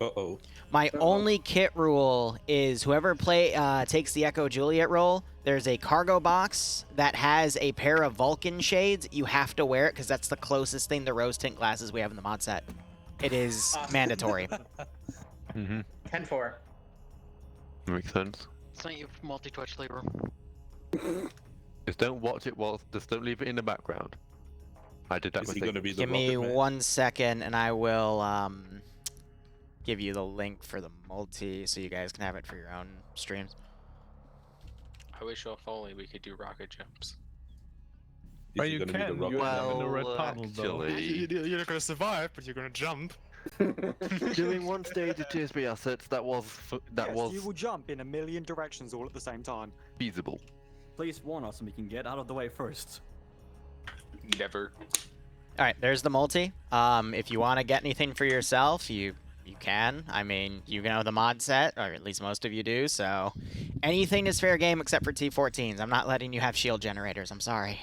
Uh-oh. My only kit rule is whoever takes the Echo Juliet role, there's a cargo box that has a pair of Vulcan shades. You have to wear it because that's the closest thing to rose tint glasses we have in the mod set. It is mandatory. 10-4. Makes sense. It's not your multi-twitch Liru. Just don't watch it just don't leave it in the background. I did that Is he mistake. gonna be the Give me Rocket Man? 1 second and I will give you the link for the multi so you guys can have it for your own streams. I wish if only we could do rocket jumps. Is But he you gonna be can. the Rocket You're Man? in the red tunnel, though. Actually, You're not gonna survive, but you're gonna jump. doing one stage of TSB assets that was You will jump in a million directions all at the same time. feasible. Please warn us and we can get out of the way first. Never. All right, there's the multi. If you want to get anything for yourself, you can. I mean, you know the mod set, or at least most of you do, so anything is fair game except for T14s. I'm not letting you have shield generators. I'm sorry.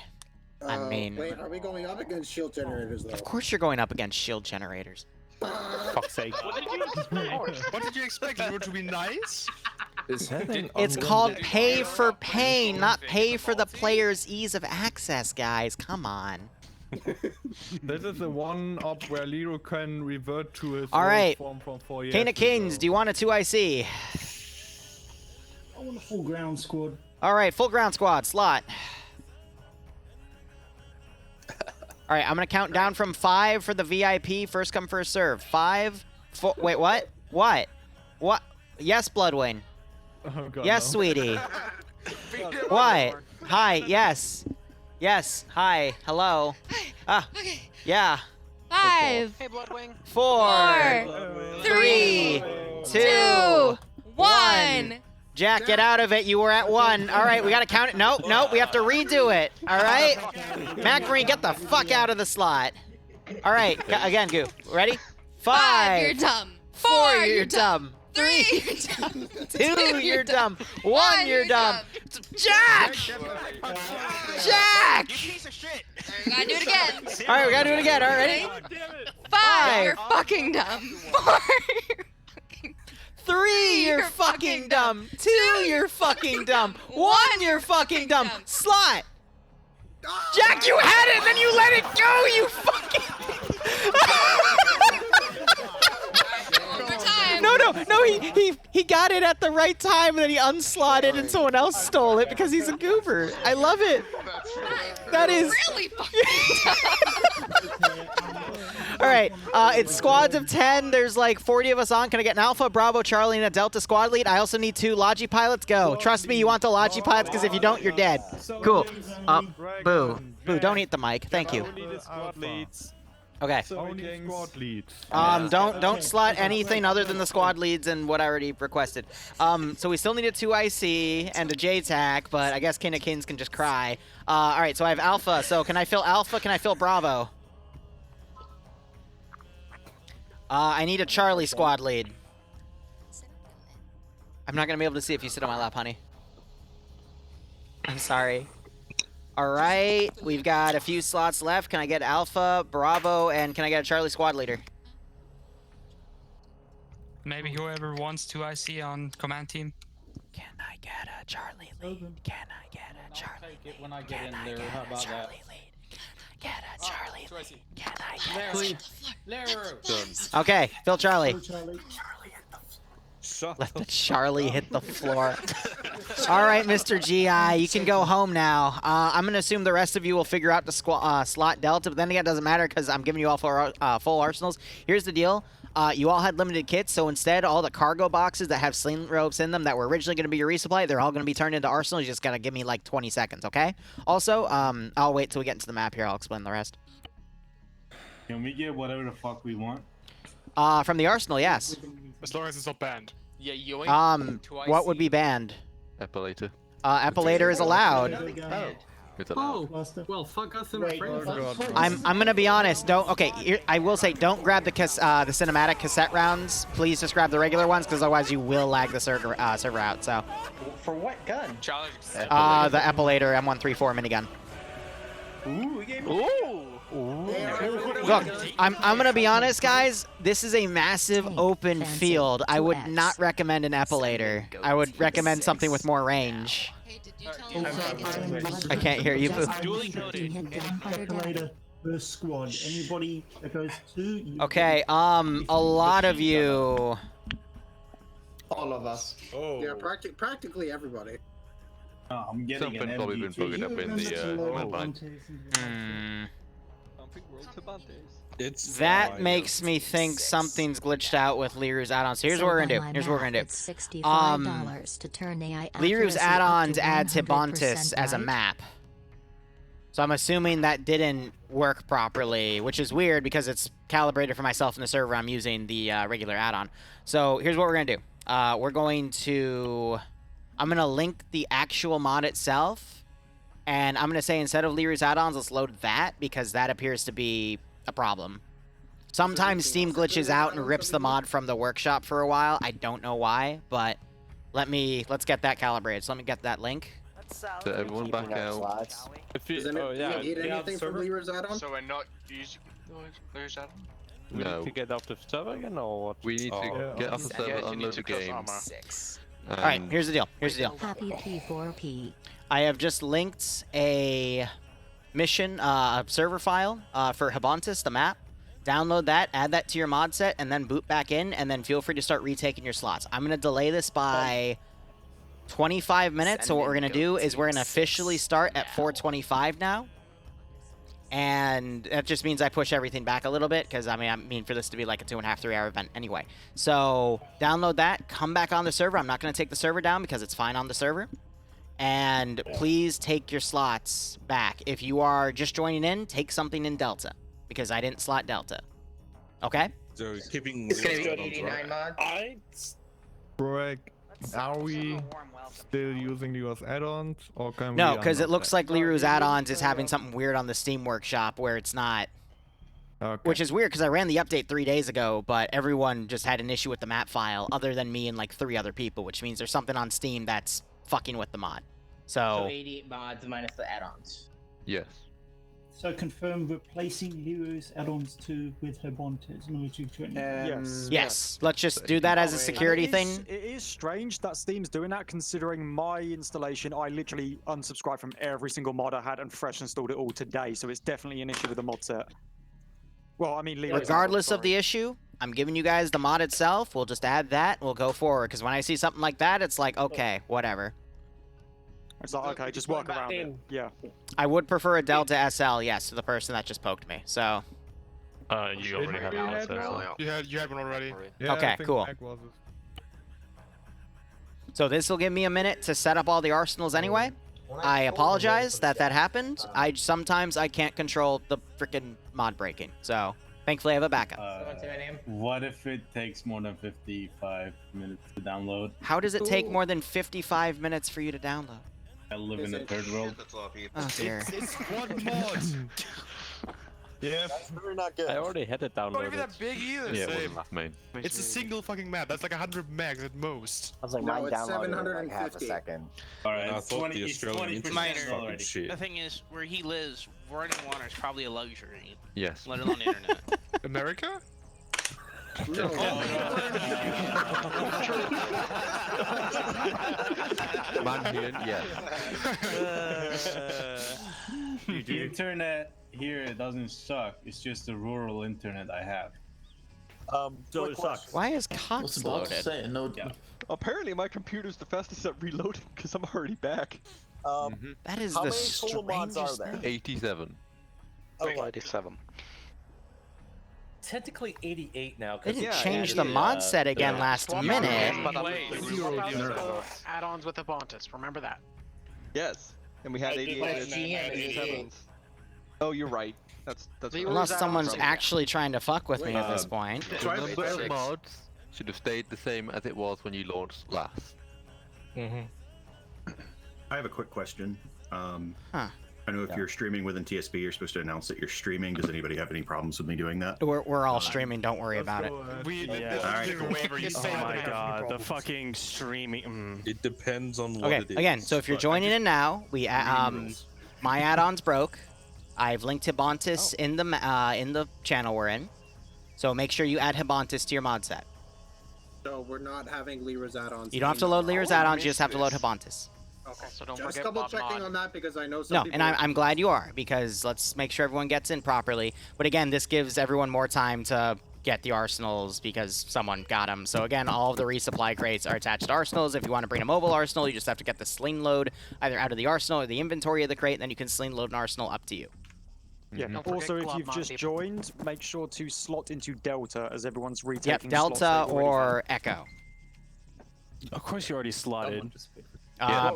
I mean... Wait, are we going up against shield generators, though? Of course you're going up against shield generators. Fuck's sake. What did you expect? Liru to be nice? It's called pay for pain, not pay for the player's ease of access, guys. Come on. This is the one up where Liru can revert to his All right. form from 4 years King of Kings, do you want a 2IC? I want a full ground squad. All right, full ground squad, slot. All right, I'm going to count down from 5 for the VIP. First come, first serve. 5, 4... Wait, what? What? What? Yes, Bloodwing. Oh, God, Yes, no. sweetie. What? Hi, yes. Yes, hi, hello. Ah, Okay. yeah. 5, Hey, Bloodwing. 4, 3, 2, 2, 1. Jack, get out of it. You were at 1. All right, we got to count it. Nope, nope, we have to redo it. All right? Macmarine, get the fuck out of the slot. All right, again, Goo. Ready? 5, you're 5, dumb. 4, you're dumb. 3, you're dumb. 2, you're dumb. 1, you're dumb. Jack! Jack! Piece of shit! We gotta do it again. All right, we got to do it again. All right, ready? 5, you're fucking dumb. 4, 3, you're fucking dumb. 2, you're fucking dumb. 1, you're fucking dumb. Slot. Jack, you had it, then you let it go, you fucking... overtime. No, he got it at the right time, and then he unslotted, and someone else stole it because he's a goober. I love it. That is... Really fucking dumb. All right, it's squads of 10. There's like 40 of us on. Can I get an Alpha, Bravo, Charlie, and a Delta squad lead? I also need 2 Logi pilots. Go. Trust me, you want the Logi pilots, because if you don't, you're dead. Cool. Boo. Boo, don't eat the mic. Thank you. Okay. Only squad leads. Don't slot anything other than the squad leads and what I already requested. So we still need a 2IC and a J-Tac, but I guess King of Kings can just cry. All right, so I have Alpha. So can I fill Alpha? Can I fill Bravo? I need a Charlie squad lead. I'm not gonna be able to see if you sit on my lap, honey. I'm sorry. All right, we've got a few slots left. Can I get Alpha, Bravo, and can I get a Charlie squad leader? Maybe whoever wants to IC on command team. Can I get a Charlie lead? Can I get a Charlie lead? When I get Can in I there, get how a about Charlie that? lead? Can I get a Charlie lead? Can I get Liru. a... Okay, Phil Charlie. Charlie. Let the Charlie hit the floor. All right, Mr. GI, you can go home now. I'm going to assume the rest of you will figure out the slot Delta, but then again, it doesn't matter because I'm giving you all full arsenals. Here's the deal. You all had limited kits, so instead, all the cargo boxes that have sling ropes in them that were originally going to be your resupply, they're all going to be turned into arsenals. You just got to give me like 20 seconds, okay? Also, I'll wait till we get into the map here. I'll explain the rest. Can we get whatever the fuck we want? From the arsenal, yes. As long as it's not banned. Yeah, you ain't What would be banned? Epilator. Epilator is allowed. It's allowed. Well, fuck us in Wait, I'm gonna be honest. I will say don't grab the cinematic cassette rounds. Please just grab the regular ones because otherwise you will lag the server out. So. For what gun? Charlie. The Epilator M134 minigun. Ooh, we gave me. Ooh. Look, I'm gonna be honest, guys. This is a massive open field. I would not recommend an epilator. I would recommend something with more range. I can't hear you, Boo. Calculator per squad. Anybody that goes to. Okay, a lot of you. All of us. Oh. Yeah, practically everybody. I'm getting Something an probably been MG2. bugging up in the line. That makes me think something's glitched out with Liru's add-ons. So here's what we're gonna do. Here's what we're gonna do. Liru's add-ons adds Hibontis as a map. So I'm assuming that didn't work properly, which is weird because it's calibrated for myself in the server. I'm using the regular add-on. So here's what we're gonna do. We're going to... I'm gonna link the actual mod itself, and I'm gonna say instead of Liru's add-ons, let's load that, because that appears to be a problem. Sometimes Steam glitches out and rips the mod from the workshop for a while. I don't know why, but let's get that calibrated. So let me get that link. So everyone back out. Does anyone need anything from Liru's add-on? So we're not using Liru's add-on? No. To get off the server again, or what? We need to get off the server, unload the game. Alright, here's the deal. Here's the deal. Happy P4P. I have just linked a mission, server file for Hibontis, the map. Download that, add that to your mod set, and then boot back in, and then feel free to start retaking your slots. I'm going to delay this by 25 minutes, so what we're going to do is we're going to officially start at 4:25 now. And that just means I push everything back a little bit, because I mean for this to be like a 2.5, 3 hour event anyway. So download that, come back on the server. I'm not going to take the server down because it's fine on the server. And please take your slots back. If you are just joining in, take something in Delta, because I didn't slot Delta. Okay? So keeping. It's gonna be 89 mods. Greg, are we still using the US add-ons, or can we? No, because it unlock looks that? like Liru's add-ons is having something weird on the Steam Workshop where it's not. Okay. Which is weird because I ran the update 3 days ago, but everyone just had an issue with the map file other than me and like 3 other people, which means there's something on Steam that's fucking with the mod. So 88 mods minus the add-ons. Yes. So confirm replacing Liru's add-ons with Hibontis in order to join. Yes. yes, let's just do that as a security thing. It is strange that Steam's doing that, considering my installation, I literally unsubscribed from every single mod I had and fresh installed it all today, so it's definitely an issue with the mod set. Well, I mean, Regardless of the issue, I'm giving you guys the mod itself. We'll just add that and we'll go forward, because when I see something like that, it's like, okay, whatever. It's like, okay, just work around it. Yeah. I would prefer a Delta SL, yes, to the person that just poked me, so... You already have one. You had one already. Yeah, okay, I think cool. Mac was it. So this will give me a minute to set up all the arsenals anyway. I apologize that happened. Sometimes I can't control the freaking mod breaking, so thankfully I have a backup. What if it takes more than 55 minutes to download? How does it take more than 55 minutes for you to download? I live in the third world. Oh dear. It's one mod. Yeah. That's really not good. I already had it downloaded. Not even that big either. Yeah, it Same. wasn't that main. It's a single fucking map. That's like 100 megs at most. I was like, no, it's 750. Alright, I it's thought 20, the it's Australian 20% internet already. shit. The thing is, where he lives, running water is probably a luxury, Yes. let alone internet. America? No. Manhunt, yes. The internet here it doesn't suck. It's just the rural internet I have. So it sucks. Why is Cox loaded? Yeah. Apparently my computer's the fastest at reloading because I'm already back. That is How the many total mods are strangest there? thing. 87. Okay. 87. Technically 88 now. They didn't change the mod set again last minute. Add-ons with Hibontis, remember that. Yes, and we had 88. Oh, you're right. That's Unless someone's actually trying to fuck with me at this point. The number of mods should have stayed the same as it was when you launched last. I have a quick question. Huh. I know if you're streaming within TSP, you're supposed to announce that you're streaming. Does anybody have any problems with me doing that? We're all streaming, don't worry about it. Oh my god, the fucking streaming. It depends on what Okay, it is. again, so if you're joining in now, we my add-ons broke. I've linked Hibontis in the channel we're in. So make sure you add Hibontis to your mod set. So we're not having Liru's add-ons. You don't have to load Liru's add-ons, you just have to load Hibontis. Okay. So don't Just forget double Bob checking Mod. on that because I know some No, people... and I'm glad you are, because let's make sure everyone gets in properly. But again, this gives everyone more time to get the arsenals because someone got them. So again, all of the resupply crates are attached to arsenals. If you want to bring a mobile arsenal, you just have to get the sling load either out of the arsenal or the inventory of the crate, and then you can sling load an arsenal up to you. Yeah. Also, if you've just joined, make sure to slot into Delta as everyone's Yep, retaking Delta slots that you already or Echo. Of course you already slotted.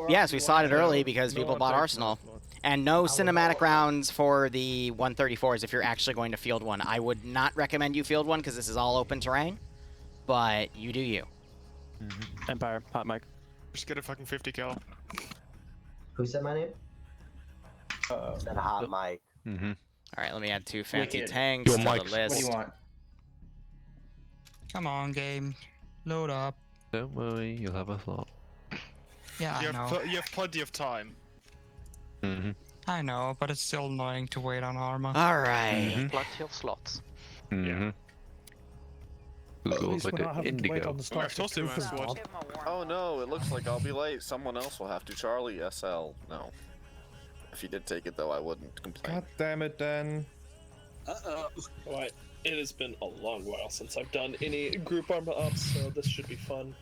Yes, we slotted early because people bought Arsenal. And no cinematic rounds for the 134s if you're actually going to field one. I would not recommend you field one because this is all open terrain, but you do you. Empire, hot mic. Just get a fucking 50 kill. Who said my name? Said hot mic. All right, let me add 2 fancy Wicked. tanks to the list. What do you want? Come on, game. Load up. Don't worry, you'll have a slot. Yeah, I know. You have plenty of time. I know, but it's still annoying to wait on armor. All right. Plenty of slots. Looks like an indigo. Oh no, it looks like I'll be late. Someone else will have to. Charlie, SL. No. If you did take it though, I wouldn't complain. God damn it, then. Right. It has been a long while since I've done any group armor ups, so this should be fun.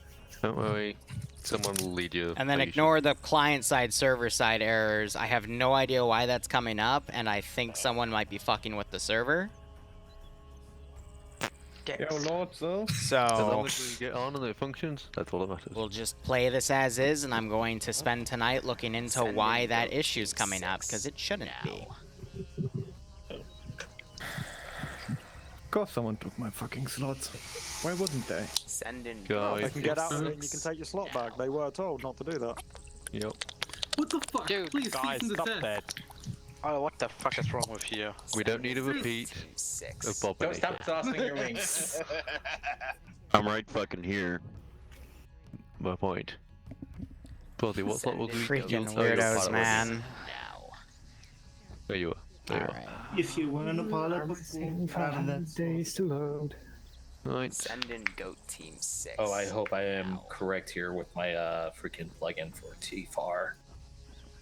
Don't worry, someone will lead you. And then ignore the client-side, server-side errors. I have no idea why that's coming up, and I think someone might be fucking with the server. Yo, Lord, so. As long as we get on and it functions, that's all that matters. We'll just play this as is, and I'm going to spend tonight looking into why that issue's coming up, because it shouldn't be. Of course someone took my fucking slots. Why wouldn't they? Send in. They can get out of it and you can take your slot back. They were told not to do that. Yep. What the fuck? Dude, Please, guys, cease and stop desist. that. Oh, what the fuck is wrong with you? We don't need a repeat of Bob. Don't stop tossing your wings. I'm right fucking here. My point. Bozzy, what slot will we Freaking weirdos, man. There you are. There you are. If you weren't a pilot before, out of that days to load. Right. Send in Goat Team 6. Oh, I hope I am correct here with my freaking plugin for TFAR.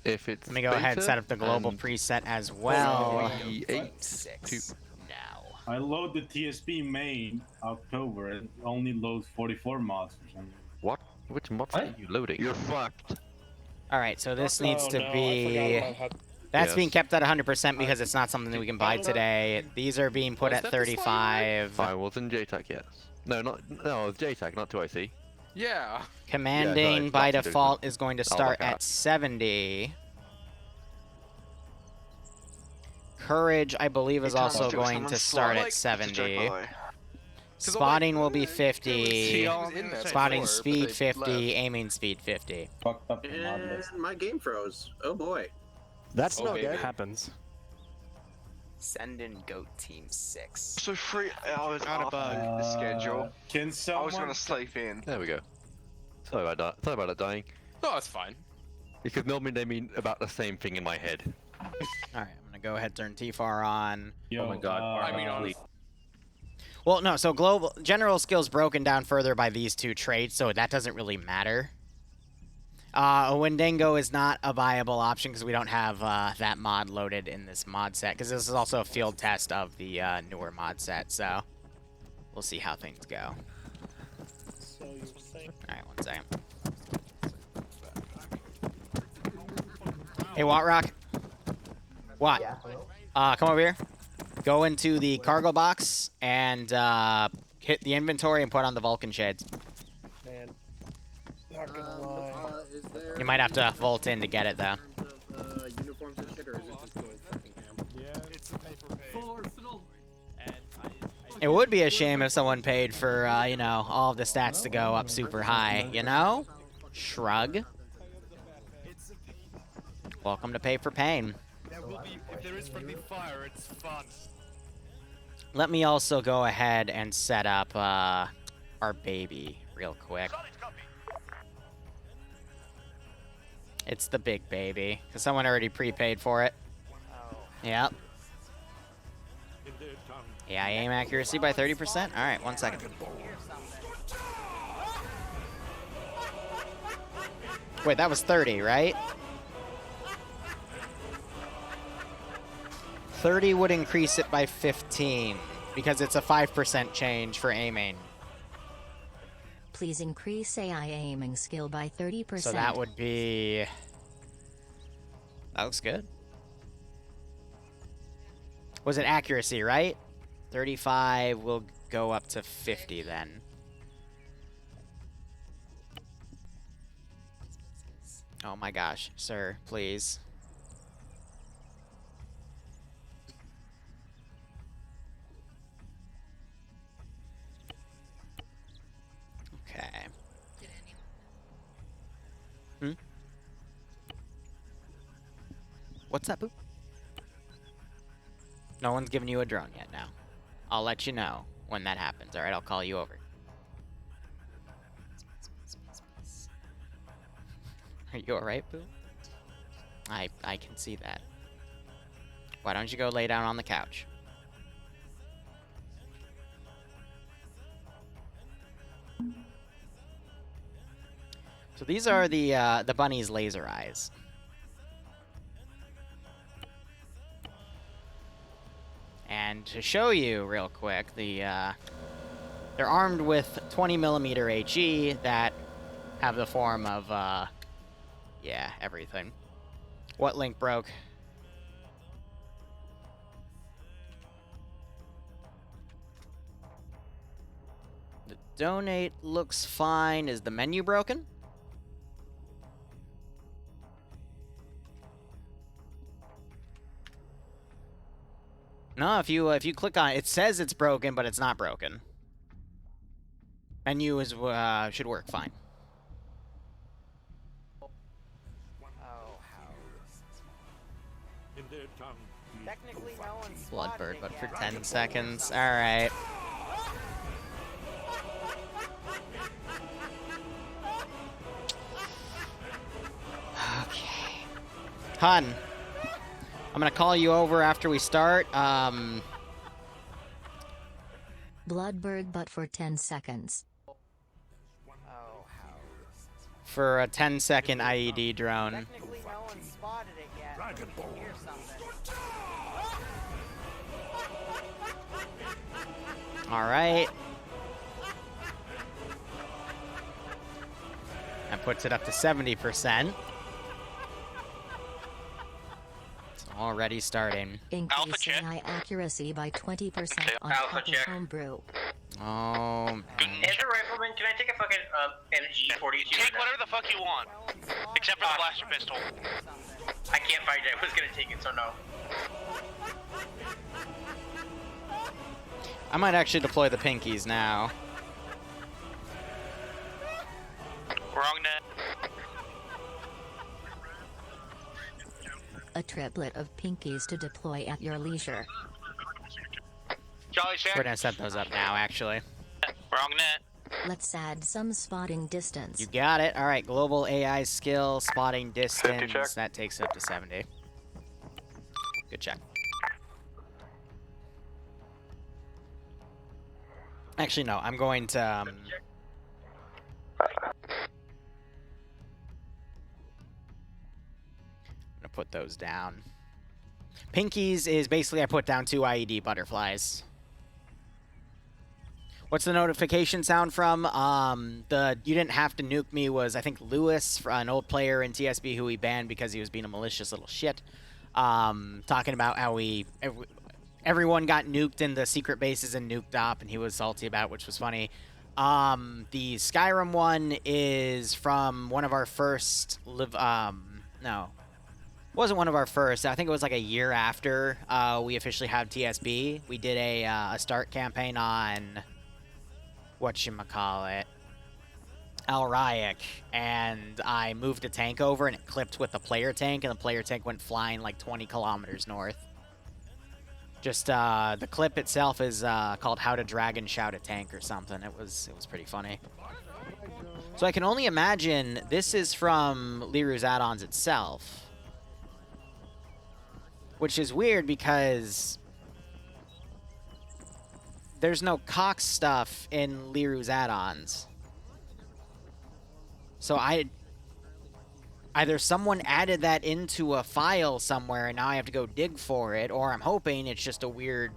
If it's Let me go ahead and set up the global preset as well. 8 I load the TSP main October and it only loads 44 mods for some reason. What? Which mods are you loading? You're fucked. All right, so this needs to be... That's being kept at 100% because it's not something that we can buy today. These are being put at 35. Firewalls and JTAG, yes. No, it's JTAG, not 2IC. Yeah. Commanding Yeah, by sorry, default is going to start look out. at 70. Courage, I believe, is also going to start at 70. Spotting will be 50. Spotting speed 50. Aiming speed 50. Fucked up the mod list. And my game froze. Oh boy. That's no good. good. Happens. Send in Goat Team 6. So 3 hours off the schedule. Can I someone... was gonna sleep in. There we go. Sorry about that. Sorry about that dying. No, that's fine. Because normally they mean about the same thing in my head. Alright, I'm gonna go ahead and turn TFAR on. Yo, Oh my god. I mean, honestly. Well, no, so global general skills broken down further by these two traits, so that doesn't really matter. A Wendigo is not a viable option because we don't have that mod loaded in this mod set, because this is also a field test of the newer mod set, so we'll see how things go. Alright, 1 second. Hey, Watrock. What? Come over here. Go into the cargo box and hit the inventory and put on the Vulcan shades. Man. Not gonna lie. You might have to vault in to get it, though. Uniforms and shit, or is it just going fucking ham? Yeah, it's a paper pay. It would be a shame if someone paid for, you know, all of the stats to go up super high, you know? Shrug. Welcome to Pay for Pain. There will be, if there is friendly fire, it's fun. Let me also go ahead and set up our baby real quick. It's the big baby, because someone already prepaid for it. Yep. Yeah, I aim accuracy by 30%. All right, 1 second. Wait, that was 30, right? 30 would increase it by 15 because it's a 5% change for aiming. Please increase AI aiming skill by 30%. So that would be... That looks good. Was it accuracy, right? 35 will go up to 50 then. Oh my gosh, sir, please. Okay. Hmm? What's up, Boo? No one's giving you a drone yet now. I'll let you know when that happens, alright? I'll call you over. Are you alright, Boo? I can see that. Why don't you go lay down on the couch? So these are the bunny's laser eyes. And to show you real quick, they're armed with 20mm HE that have the form of, yeah, everything. What link broke? The donate looks fine. Is the menu broken? No, if you click on it, it says it's broken, but it's not broken. Menu is should work fine. Technically, no one's Bloodbird, but for 10 seconds. All right. Okay. Hun, I'm gonna call you over after we start. Bloodbird, but for 10 seconds. For a 10-second IED drone. Technically, no one spotted it yet. You can hear something. All right. That puts it up to 70%. It's already starting. Increase AI accuracy by 20% on Alpha Copper check. Homebrew. Oh, man. As a rifleman, can I take a fucking energy 42? Take whatever the fuck you want, except for the blaster pistol. I can't find it. I was gonna take it, so no. I might actually deploy the pinkies now. Wrong net. A triplet of pinkies to deploy at your leisure. Jolly check. We're gonna set those up now, actually. Wrong net. Let's add some spotting distance. You got it. All right, global AI skill, spotting distance. check. That takes it up to 70. Good check. Actually, no. I'm going to. I'm gonna put those down. Pinkies is basically I put down 2 IED butterflies. What's the notification sound from? The you didn't have to nuke me was, I think, Lewis, an old player in TSB who we banned because he was being a malicious little shit. Talking about how everyone got nuked in the secret bases and nuked up, and he was salty about it, which was funny. The Skyrim one is from one of our first no. Wasn't one of our first. I think it was like a year after we officially had TSB. We did a start campaign on whatchamacallit, Alraic, and I moved a tank over and it clipped with the player tank, and the player tank went flying like 20 kilometers north. Just the clip itself is called "How to Dragon Shout a Tank" or something. It was pretty funny. So I can only imagine this is from Liru's add-ons itself, which is weird because there's no Cox stuff in Liru's add-ons. So either someone added that into a file somewhere and now I have to go dig for it, or I'm hoping it's just a weird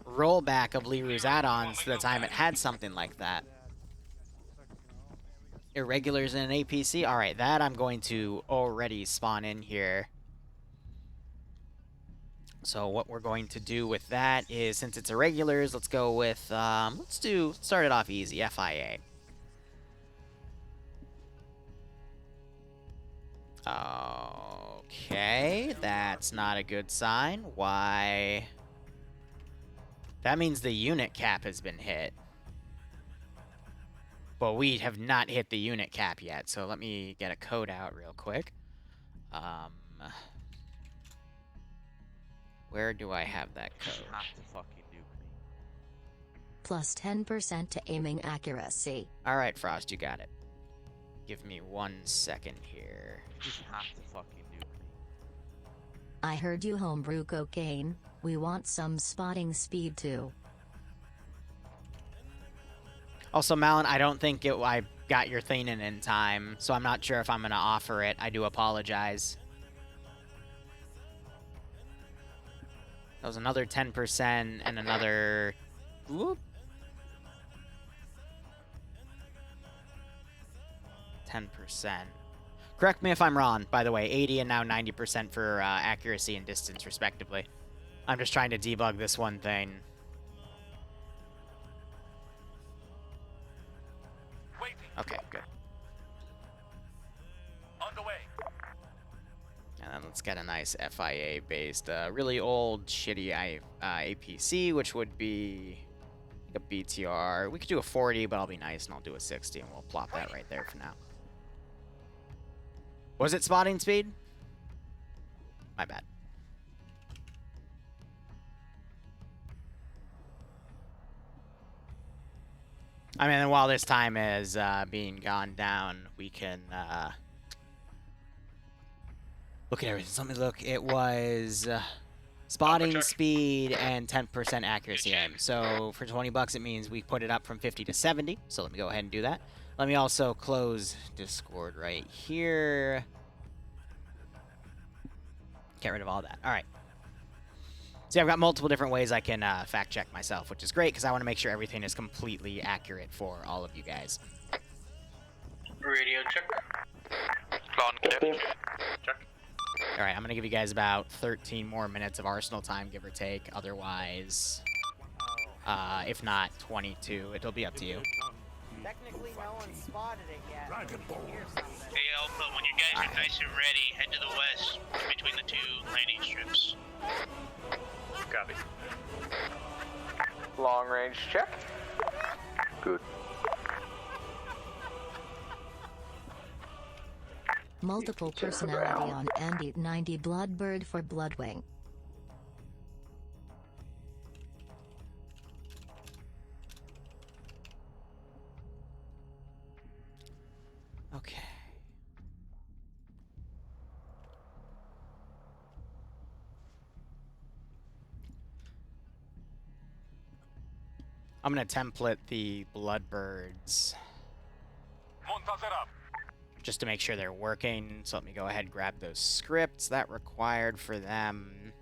rollback of Liru's add-ons to the time it had something like that. Irregulars in an APC? Alright, that I'm going to already spawn in here. So what we're going to do with that is, since it's irregulars, let's go with, start it off easy, FIA. Okay, that's not a good sign. Why? That means the unit cap has been hit. But we have not hit the unit cap yet, so let me get a code out real quick. Where do I have that code? Plus 10% to aiming accuracy. All right, Frost, you got it. Give me 1 second here. I heard you homebrew cocaine. We want some spotting speed too. Also, Malin, I don't think I got your thing in time, so I'm not sure if I'm going to offer it. I do apologize. That was another 10% and another... Whoop. 10%. Correct me if I'm wrong, by the way. 80 and now 90% for accuracy and distance, respectively. I'm just trying to debug this one thing. Okay, good. On the way. And then let's get a nice FIA-based, really old, shitty APC, which would be a BTR. We could do a 40, but I'll be nice and I'll do a 60, and we'll plop that right there for now. Was it spotting speed? My bad. I mean, while this time is being gone down, we can look at everything. So let me look. It was spotting speed and 10% accuracy aim. So for 20 bucks, it means we put it up from 50 to 70. So let me go ahead and do that. Let me also close Discord right here. Get rid of all that. All right. See, I've got multiple different ways I can fact check myself, which is great because I want to make sure everything is completely accurate for all of you guys. Radio check. Check. All right, I'm going to give you guys about 13 more minutes of Arsenal time, give or take. Otherwise, if not 22, it'll be up to you. Technically, no one spotted it yet. Hear something. Hey, Alpha, when you guys are nice and ready, head to the west, between the two landing strips. Copy. Long range check. Good. Multiple personality on Andy 90 Bloodbird for Bloodwing. Okay. I'm going to template the Bloodbirds just to make sure they're working. So let me go ahead and grab those scripts that required for them.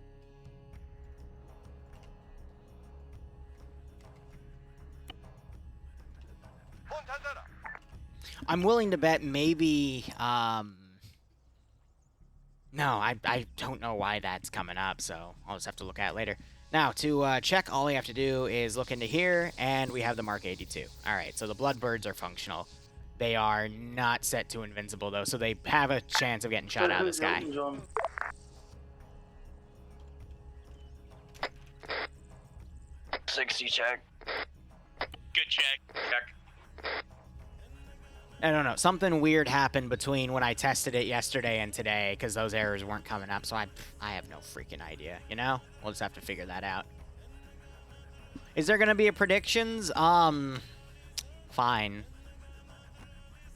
I'm willing to bet maybe, no, I don't know why that's coming up, so I'll just have to look at it later. Now, to check, all we have to do is look into here, and we have the Mark 82. All right, so the Bloodbirds are functional. They are not set to invincible, though, so they have a chance of getting shot out of the sky. 60 check. Good check. Check. I don't know. Something weird happened between when I tested it yesterday and today, because those errors weren't coming up, so I have no freaking idea, you know? We'll just have to figure that out. Is there going to be a predictions? Fine.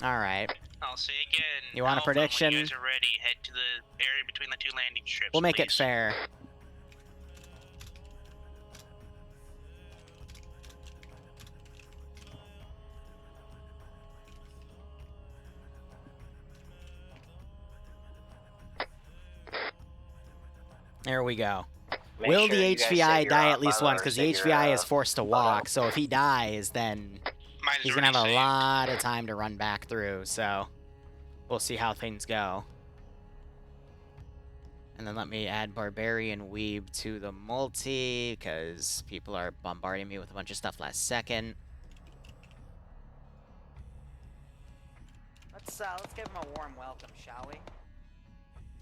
Alright. I'll say again. You want a prediction? When you guys are ready, head to the area between the two landing strips. We'll make please. it fair. There we go. Make Will sure the you guys HVI set your die at op least on once? or Because the set your, HVI is forced to walk, so if he dies, then Mine's he's going to have a already lot of time to run back through, so we'll see how things go. And then let me add Barbarian Weeb to the multi, because people are bombarding me with a bunch of stuff last second. Let's give him a warm welcome, shall we?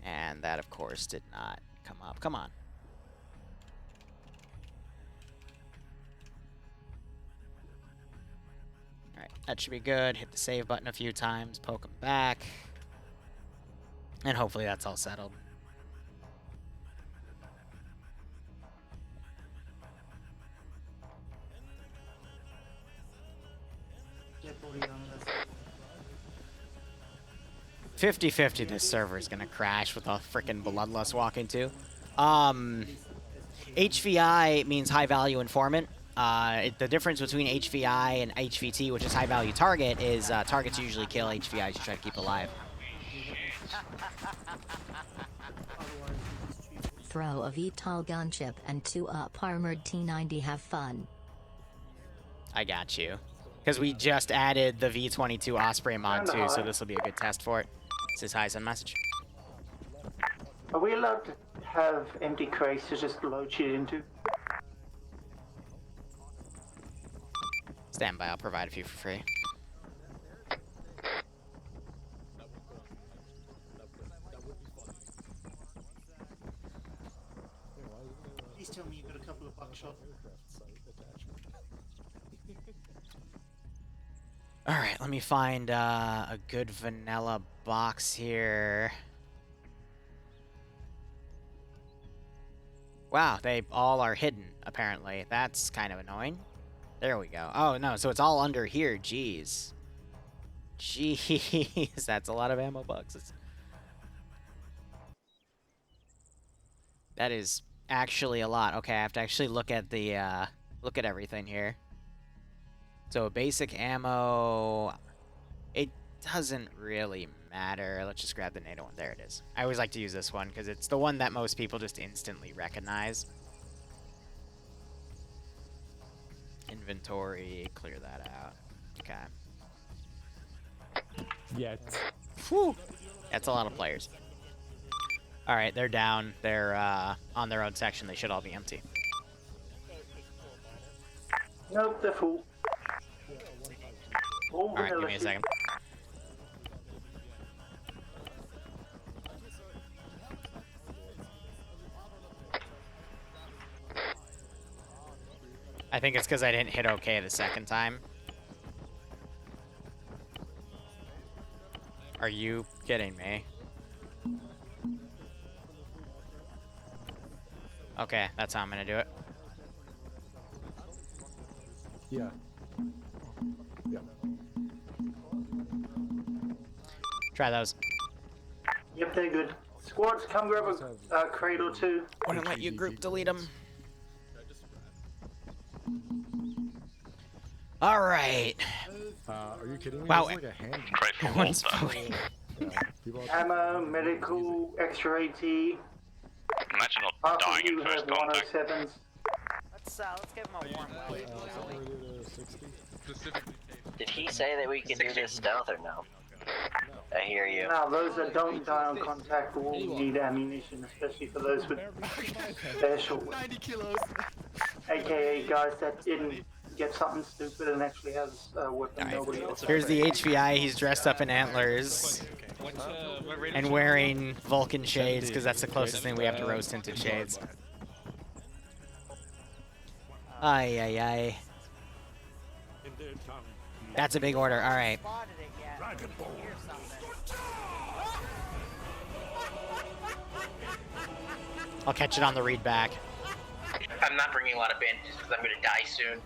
And that, of course, did not come up. Come on. Alright, that should be good. Hit the save button a few times, poke him back. And hopefully that's all settled. Get body on this. 50-50 this server is gonna crash with a freaking Bloodlust walking too. HVI means high value informant. The difference between HVI and HVT, which is high value target, is targets usually kill, HVIs you try to keep alive. Throw a VTOL gunship and 2 up armored T-90. Have fun. I got you. Because we just added the V-22 Osprey mod too, so this will be a good test for it. This is hi, send message. Are we allowed to have empty crates to just load shit into? Stand by, I'll provide a few for free. Please tell me you got a couple of buckshot. Alright, let me find a good vanilla box here. Wow, they all are hidden, apparently. That's kind of annoying. There we go. Oh, no, so it's all under here. Jeez. Jeez, that's a lot of ammo boxes. That is actually a lot. Okay, I have to actually look at the, look at everything here. So basic ammo, it doesn't really matter. Let's just grab the NATO one. There it is. I always like to use this one because it's the one that most people just instantly recognize. Inventory, clear that out. Okay. Yet. Whew. That's a lot of players. All right, they're down. They're on their own section. They should all be empty. Nope, they're full. All right, give me a second. I think it's because I didn't hit OK the second time. Are you kidding me? Okay, that's how I'm gonna do it. Yeah. Yeah. Try those. Yep, they're good. Squads, come grab a crate or two. Wouldn't let you group delete them. All right. Are you kidding me? Wow. It's like a hand. Everyone's voting. Ammo, medical, extra AT. Imagine not dying in first contact. 107s. Let's give him a warm welcome. Did he say that we can do this stealth or no? I hear you. No, those that don't die on contact will need ammunition, especially for those with their short 90 kilos. AKA guys that didn't get something stupid and actually has a weapon nobody else has. Here's the HVI. He's dressed up in antlers and wearing Vulcan shades because that's the closest thing we have to rose-tinted shades. Ay, ay, ay. That's a big order. All right. I'll catch it on the read back. I'm not bringing a lot of bandages because I'm going to die soon.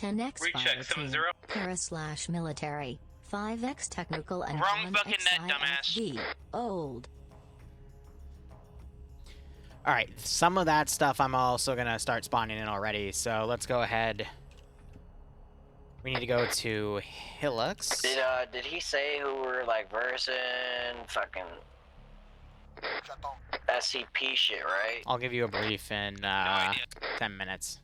X Recheck, 7-0. Para/military. 5x technical and Wrong 1x fucking net, dumbass. IFV. Old. All right, some of that stuff I'm also gonna start spawning in already. So let's go ahead We need to go to Hillux. Did he say who we're like versing? Fucking SCP shit, right? I'll give you a brief in 10 minutes.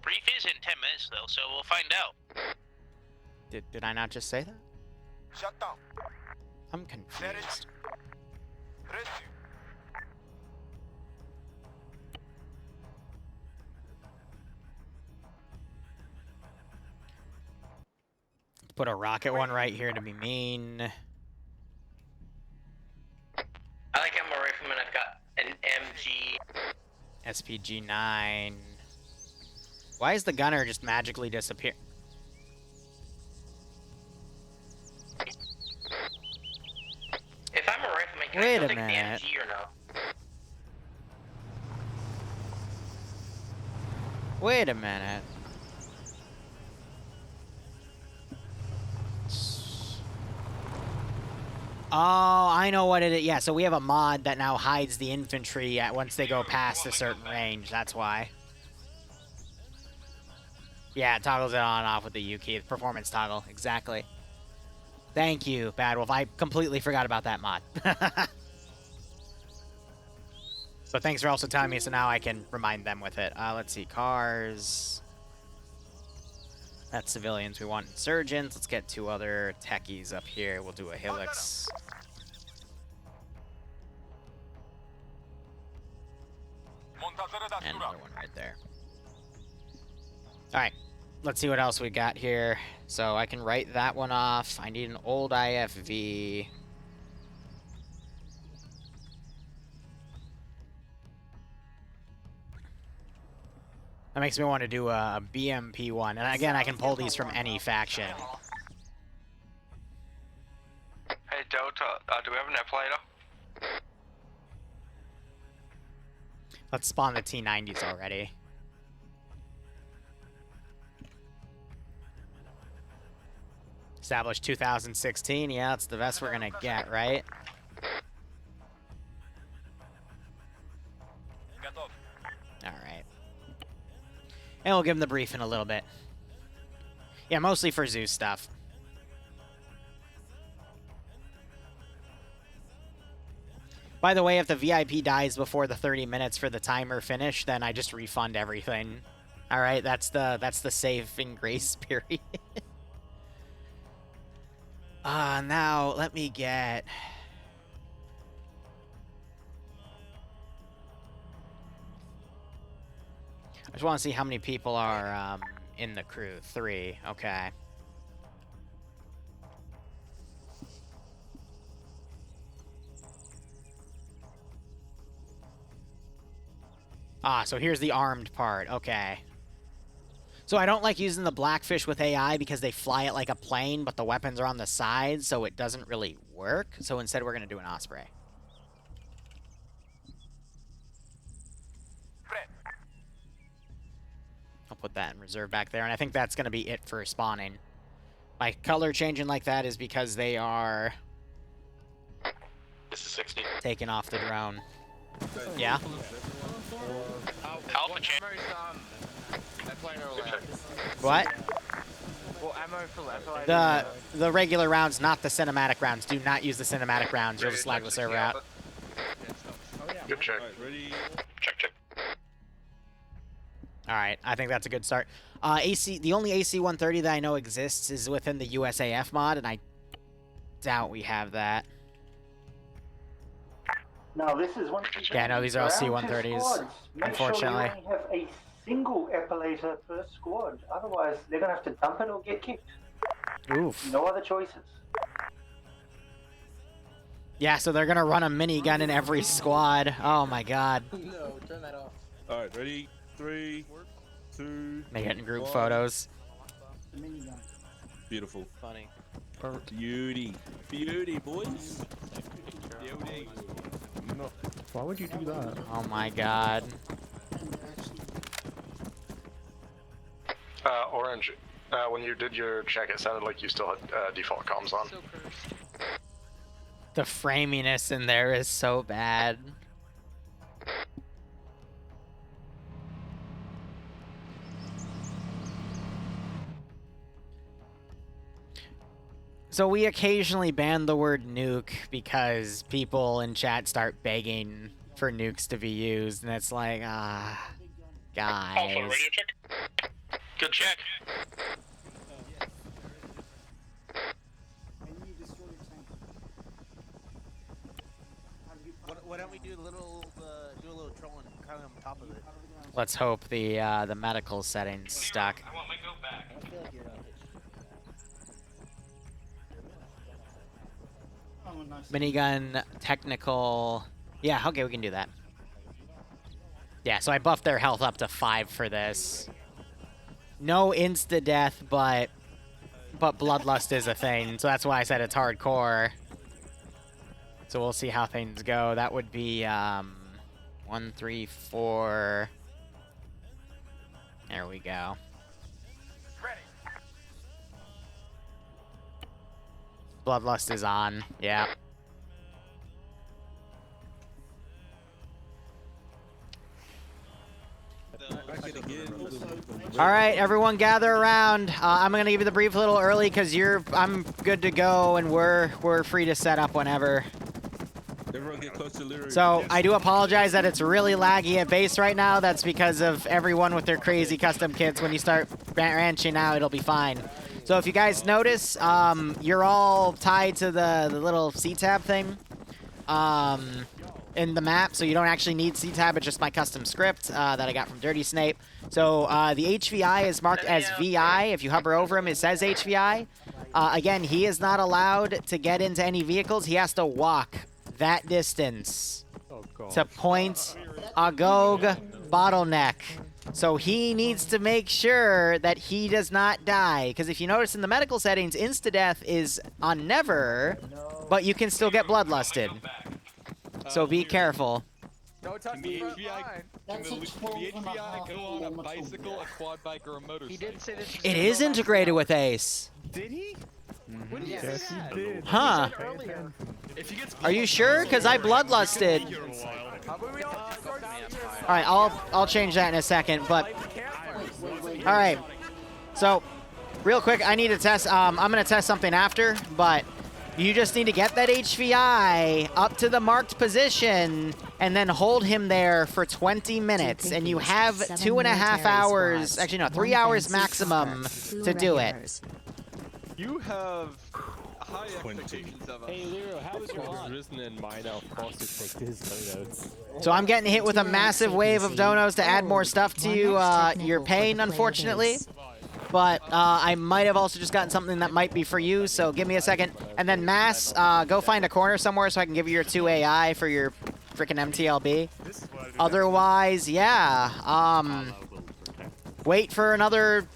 Brief is in 10 minutes though, so we'll find out. Did I not just say that? Shut down. I'm confused. Put a rocket one right here to be mean. I like I'm a rifleman. I've got an MG. SPG-9. Why is the gunner just magically disappear? If I'm a rifleman, can Wait I still a take the minute. MG or no? Wait a minute. Oh, I know what it is. Yeah, so we have a mod that now hides the infantry at once they go past a certain range. That's why. Yeah, it toggles it on and off with the U key. The performance toggle. Exactly. Thank you, Bad Wolf. I completely forgot about that mod. But thanks for also telling me, so now I can remind them with it. Let's see. Cars. That's civilians. We want insurgents. Let's get 2 other techies up here. We'll do a Hillux. And another one right there. Alright. Let's see what else we got here. So I can write that one off. I need an old IFV. That makes me want to do a BMP one. And again, I can pull these from any faction. Hey Delta, do we have an plater? Let's spawn the T90s already. Established 2016. Yeah, that's the best we're gonna get, right? Alright. And we'll give him the brief in a little bit. Yeah, mostly for Zeus stuff. By the way, if the VIP dies before the 30 minutes for the timer finish, then I just refund everything. Alright, that's the saving grace period. Now, let me get... I just want to see how many people are in the crew. 3. Okay. So here's the armed part. Okay. So I don't like using the Blackfish with AI because they fly it like a plane, but the weapons are on the side, so it doesn't really work. So instead, we're going to do an Osprey. I'll put that in reserve back there, and I think that's going to be it for spawning. My color changing like that is because they are... This is 60. Taking off the drone. Yeah? Alpha champ. What? Well, ammo for left. The regular rounds, not the cinematic rounds. Do not use the cinematic rounds. You'll just lag the server out. Good check. Ready? Check. Alright, I think that's a good start. The only AC-130 that I know exists is within the USAF mod, and I doubt we have that. Now, this is one. Yeah, no, these are all C-130s, unfortunately. Make sure you only have a single epilator per squad. Otherwise, they're going to have to dump it or get kicked. Oof. No other choices. Yeah, so they're going to run a minigun in every squad. Oh, my God. No, turn that off. Alright, ready? 3, 2. They get in group photos. Beautiful. Funny. Beauty. Beauty, boys. Beauty. No. Why would you do that? Oh my God. Orange. When you did your check, it sounded like you still had default comms on. The framiness in there is so bad. So we occasionally ban the word nuke because people in chat start begging for nukes to be used, and it's like, guys. Also, radio check. Good check. Why don't we do a little trolling kind of on top of it? Let's hope the medical setting's stuck. I want my goat back. I feel like you're not Minigun, technical. Yeah, okay, we can do that. Yeah, so I buffed their health up to 5 for this. No insta-death, but Bloodlust is a thing, so that's why I said it's hardcore. So we'll see how things go. That would be 1, 3, 4. There we go. Bloodlust is on. Yeah. All right, everyone, gather around. I'm gonna give you the brief a little early because I'm good to go, and we're free to set up whenever. Everyone get close to Liru. So I do apologize that it's really laggy at base right now. That's because of everyone with their crazy custom kits. When you start ranching out, it'll be fine. So if you guys notice, you're all tied to the little C-tab thing in the map, so you don't actually need C-tab. It's just my custom script that I got from Dirty Snape. So the HVI is marked as VI. If you hover over him, it says HVI. Again, he is not allowed to get into any vehicles. He has to walk that distance to point Agog bottleneck. So he needs to make sure that he does not die. Because if you notice in the medical settings, insta-death is on never, but you can still get bloodlusted. So be careful. Don't touch the front line. Can the HVI go on a bicycle, a quad bike, or a motorcycle? He did say this. It is integrated with Ace. Did he? When did Yes, he did. Huh. If he gets Are you sure? Because I bloodlusted. All right, I'll change that in a second, but all right. So, real quick, I need to test. I'm gonna test something after, but you just need to get that HVI up to the marked position and then hold him there for 20 minutes, and you have 2.5 hours. Actually, no, 3 hours maximum to do it. You have high expectations of us. Hey Liru, how was your bond? Risen and mine out forced to take his donuts. So I'm getting hit with a massive wave of donos to add more stuff to your Pain, unfortunately. But I might have also just gotten something that might be for you, so give me a second. And then Mass, go find a corner somewhere so I can give you your 2 AI for your freaking MTLB. Otherwise, yeah. Wait for another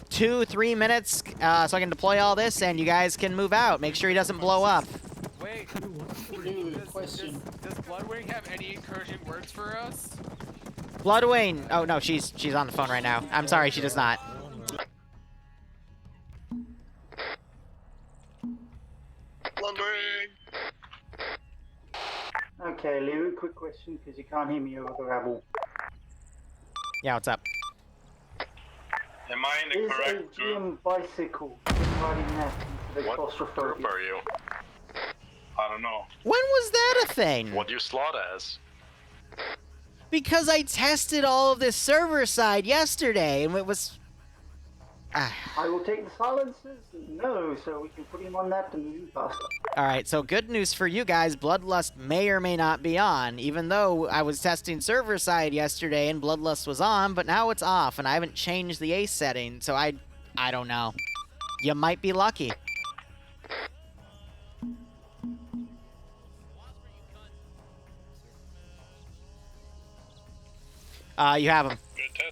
2-3 minutes so I can deploy all this, and you guys can move out. Make sure he doesn't blow up. Wait. Question. Does Bloodwing have any encouraging words for us? Bloodwing. Oh no, she's on the phone right now. I'm sorry, she does not. Okay, Liru, quick question, because you can't hear me over the rabble. Yeah, what's up? Am I in the correct Is a GM bicycle riding that into the claustrophobia? group are you? I don't know. When was that a thing? What do you slot as? Because I tested all of this server side yesterday, and it was... I will take the silences. No, so we can put him on that and move faster. Alright, so good news for you guys. Bloodlust may or may not be on, even though I was testing server side yesterday and Bloodlust was on, but now it's off, and I haven't changed the Ace setting, so I don't know. You might be lucky. You have them.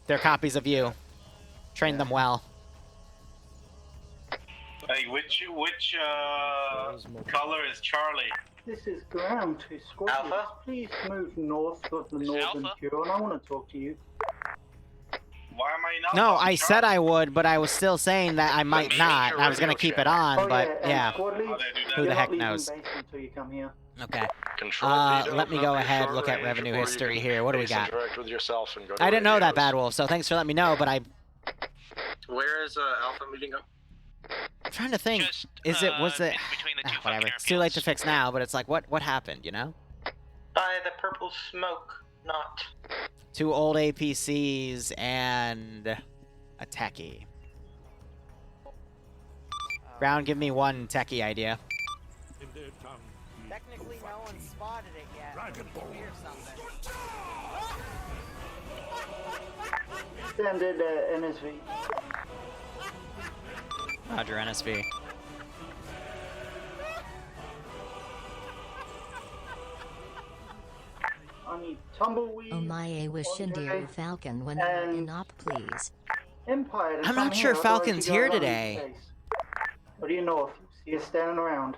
They're copies of you. Train them well. Hey, which color is Charlie? This is ground to Scorpius. Alpha? Please move north of the northern Huron. I want to talk to you. Why am I not? No, I said I would, but I was still saying that I might not. I was going to keep it on, but yeah. Who the heck knows? Until you come here. Okay. Let me go ahead, look at revenue history here. What do we got? With yourself and go to I didn't know that, radios. Bad Wolf, so thanks for letting me know, but I... Where is Alpha meeting up? trying to think. Just, Was it? between the two Whatever. fucking It's too late to airfields. fix now, but it's like, what happened? You know? By the purple smoke, not. 2 old APCs and a techie. Ground, give me one techie idea. Technically, no one spotted it yet. Hear something. Extended NSV. Roger, NSV. I need tumbleweed. Omae with Shindiru Falcon when you're in op, please. Empire. to I'm come not here, sure otherwise Falcon's you here guys are on today. base. What do you know if you see us standing around?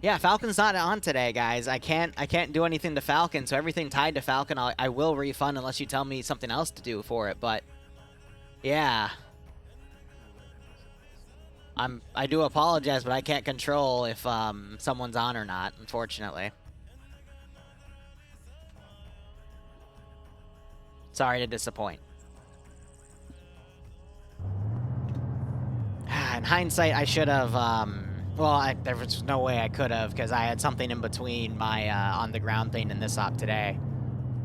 Yeah, Falcon's not on today, guys. I can't do anything to Falcon, so everything tied to Falcon I will refund unless you tell me something else to do for it, but yeah. I do apologize, but I can't control if someone's on or not, unfortunately. Sorry to disappoint. In hindsight, I should have well, there was no way I could have, because I had something in between my on-the-ground thing and this op today.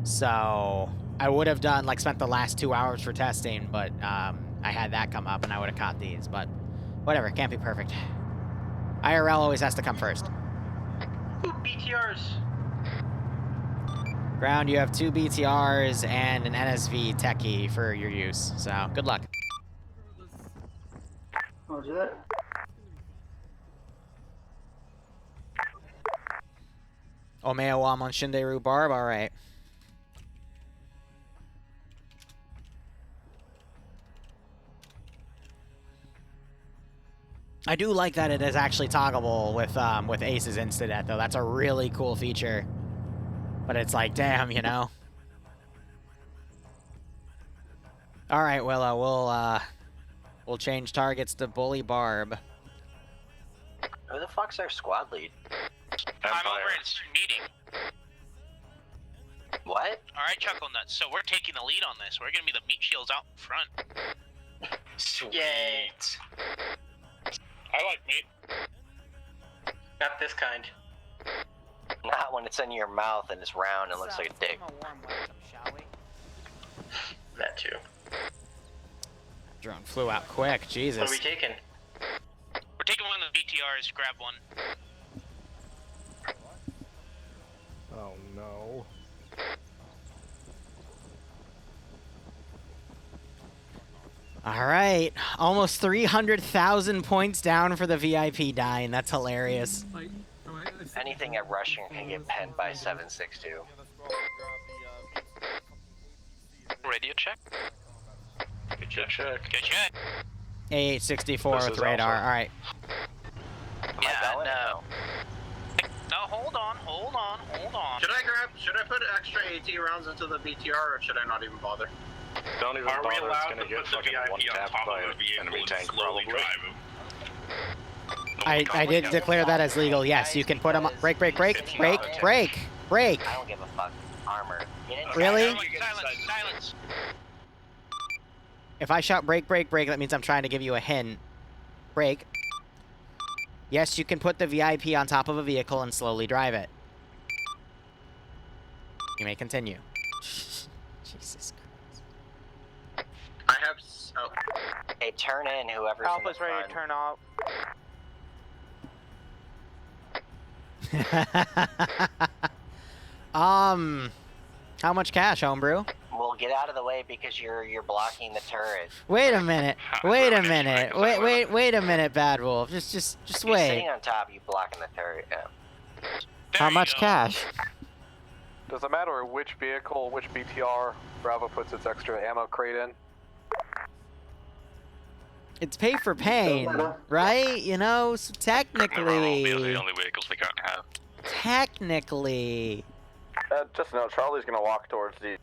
So, I would have done, like, spent the last 2 hours for testing, but I had that come up, and I would have caught these, but whatever, can't be perfect. IRL always has to come first. Ooh, BTRs. Ground, you have 2 BTRs and an NSV techie for your use, so good luck. Roger that. Omeawam on Shinderu Barb, alright. I do like that it is actually toggleable with Ace's Insta-Death, though. That's a really cool feature. But it's like, damn, you know? Alright, Willow, we'll change targets to Bully Barb. Who the fuck's our squad lead? I'm over in meeting. What? Alright, Chuckle Nuts. So we're taking the lead on this. We're gonna be the meat shields out in front. Sweet. Yay. I like meat. Not this kind. Not when it's in your mouth and it's round and looks like a dick. That too. Drone flew out quick, Jesus. What are we taking? We're taking one of the BTRs. Grab one. Oh no. Alright, almost 300,000 points down for the VIP dying. That's hilarious. Anything at Russian can get penned by 762. Radio check. Good check. Good check. A864 with radar, alright. Yeah, no. No, hold on. Should I put extra AT rounds into the BTR or should I not even bother? Don't even Are we bother, allowed it's gonna to get put the fucking VIP on one-tapped top by of an the vehicle enemy and tank slowly probably. drive him? I did declare that as legal, yes. You can put them... Break. I don't give a fuck. Armor. Really? Silence. If I shout break, that means I'm trying to give you a hint. Break. Yes, you can put the VIP on top of a vehicle and slowly drive it. You may continue. Jesus Christ. I have. Oh. Hey, turn in whoever's in the Alpha's ready to turn off. How much cash, homebrew? Well, get out of the way because you're blocking the turret. Wait a minute. Wait a minute, Bad Wolf. Just You're wait. sitting on top, you blocking the turret. Yeah. How much cash? Does it matter which vehicle, which BTR Bravo puts its extra ammo crate in? It's pay for pain, right? You know, so technically. These are the only vehicles we can't have. Technically. Just know, Charlie's gonna walk towards the...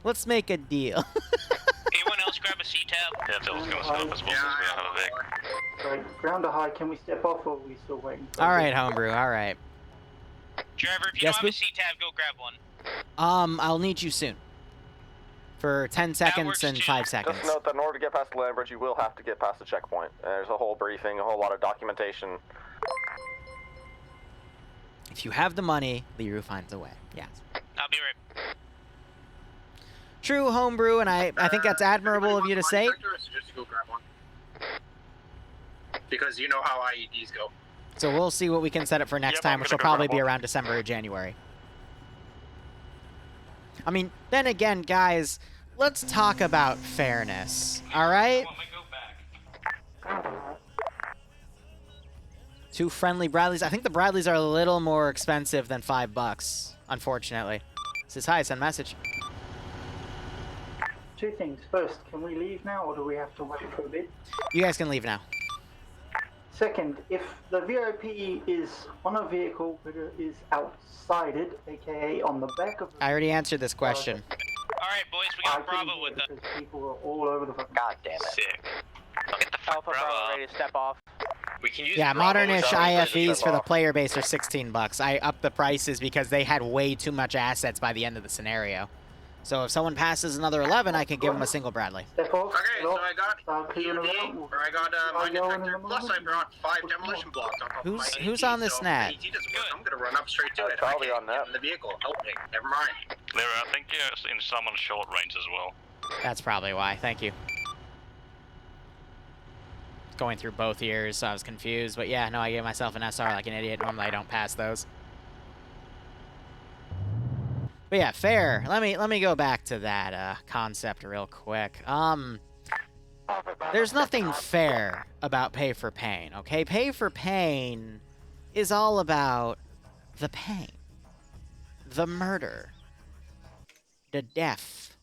Let's make a deal. Anyone else grab a C-tab? Yeah, Phil's gonna set up as well since we don't have a Vic. Right, ground to high, can we step off or are we still waiting? Alright, homebrew, alright. Trevor, if you don't have a C-tab, go grab one. I'll need you soon. for 10 seconds and 5 seconds. Just note that in order to get past the land bridge, you will have to get past the checkpoint. There's a whole briefing, a whole lot of documentation. If you have the money, Liru finds a way. Yeah. I'll be right. True homebrew, and I think that's admirable of you to say. Just go grab one. Because you know how IEDs go. So we'll see what we can set up for next time, which will probably be around December or January. I mean, then again, guys, let's talk about fairness, all right? 2 friendly Bradleys. I think the Bradleys are a little more expensive than $5, unfortunately. Says hi, send message. 2 things. First, can we leave now, or do we have to wait for a bit? You guys can leave now. Second, if the VIP is on a vehicle but is outside it, aka on the back of the... I already answered this question. Alright, boys, we got Bravo with us. People are all over the fucking... God damn it. Sick. Get the fuck Bravo ready to step off. We can use Yeah, Bravo modernish as our IFEs for the player base are $16. I upped the prices because they had way too much assets by the end of the scenario. So if someone passes another 11, I can give them a single Bradley. Okay, so I got PUD, or I got mine detector, plus I brought 5 demolition blocks on top of my Who's on this net? AT doesn't work, I'm gonna run up straight to it. Probably on that. In the vehicle, help me. Never mind. Liru, I think you're in someone's short range as well. That's probably why. Thank you. Going through both ears, so I was confused. But yeah, no, I gave myself an SR like an idiot. Normally I don't pass those. But yeah, fair. Let me go back to that concept real quick. There's nothing fair about pay for pain, okay? Pay for pain is all about the pain, the murder, the death.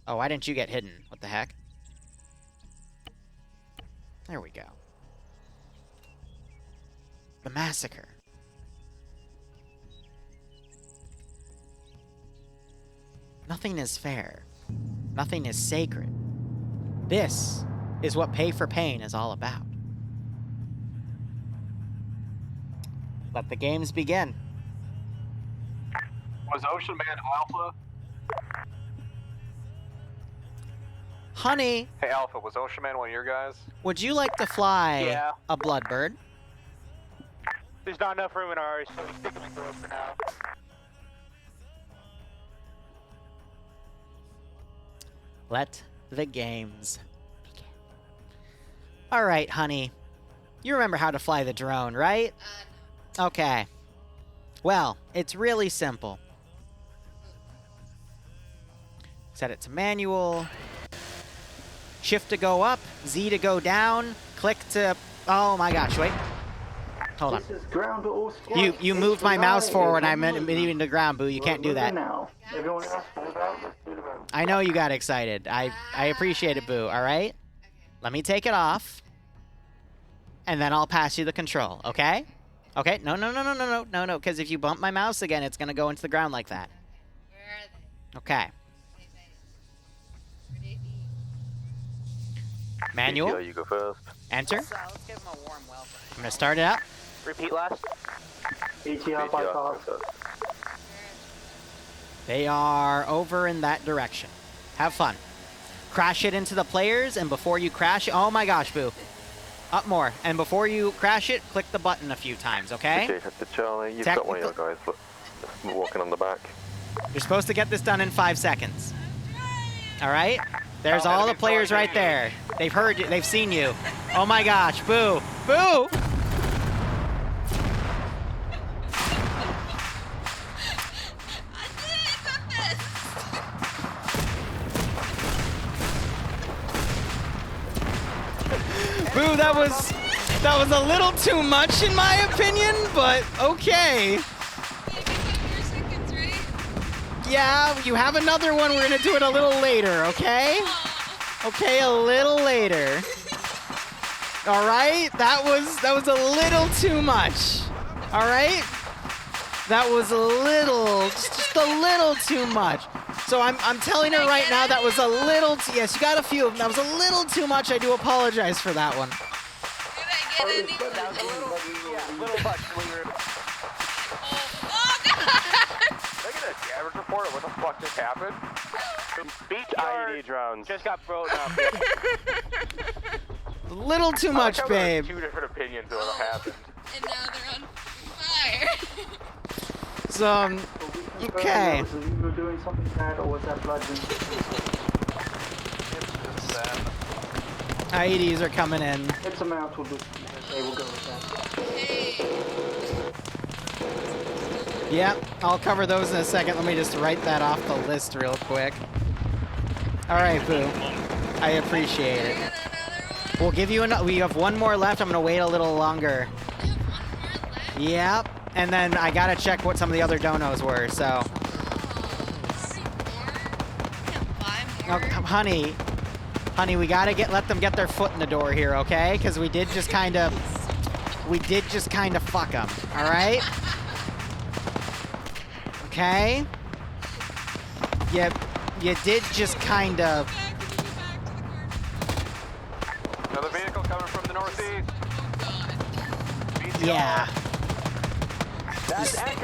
Oh, why didn't you get hidden? What the heck? There we go. The massacre. Nothing is fair. Nothing is sacred. This is what pay for pain is all about. Let the games begin. Was Ocean Man Alpha? Honey, Hey Alpha, was Ocean Man one of your guys? would you like to fly Yeah. a Bloodbird? There's not enough room in ours, so we're sticking with for now. Let the games begin. All right, honey. You remember how to fly the drone, right? Okay. Well, it's really simple. Set it to manual. Shift to go up, Z to go down, click to... Oh my gosh, wait. Hold on. This is ground or squad. You moved my mouse forward. I'm even to ground, boo. You can't do that. Now. Everyone else, I know you got excited. I appreciate it, boo. All right? Let me take it off. And then I'll pass you the control, okay? Okay? No, because if you bump my mouse again, it's going to go into the ground like that. Where are they? Okay. Manual. You go first. Enter. Let's give them a warm welcome. I'm going to start it up. Repeat last. ETR bypass. They are over in that direction. Have fun. Crash it into the players, and before you crash it... Oh my gosh, boo. Up more. And before you crash it, click the button a few times, okay? Okay, head to Charlie. You've got one of your guys walking on the back. You're supposed to get this done in 5 seconds. All right? There's all the players right there. They've heard you. They've seen you. Oh my gosh, boo. Boo! Boo, that was a little too much in my opinion, but okay. Yeah, you have another one. We're gonna do it a little later, okay? Okay, a little later. All right, that was a little too much. All right, that was just a little too much. So I'm telling her right now that was a little. Yes, you got a few of them. That was a little too much. I do apologize for that one. That was a little much. Oh god! Look at this, the average reporter. What the fuck happened? Beach IED drones. Just got thrown up. A little too much, babe. Two different opinions of what happened. And now they're on fire. So, okay. Was you doing something bad, or was that bludgeon? It's just sad. IEDs are coming in. It's a mount will do. They will go with that. Yep, I'll cover those in a second. Let me just write that off the list real quick. All right, Boo. I appreciate it. We'll give you we have one more left. I'm gonna wait a little longer. Yep, and then I gotta check what some of the other donos were. So, oh, honey, we gotta let them get their foot in the door here, okay? Because we did just kind of fuck them. All right. Okay. Yep. You did just kind of. Another vehicle coming from the northeast. Yeah.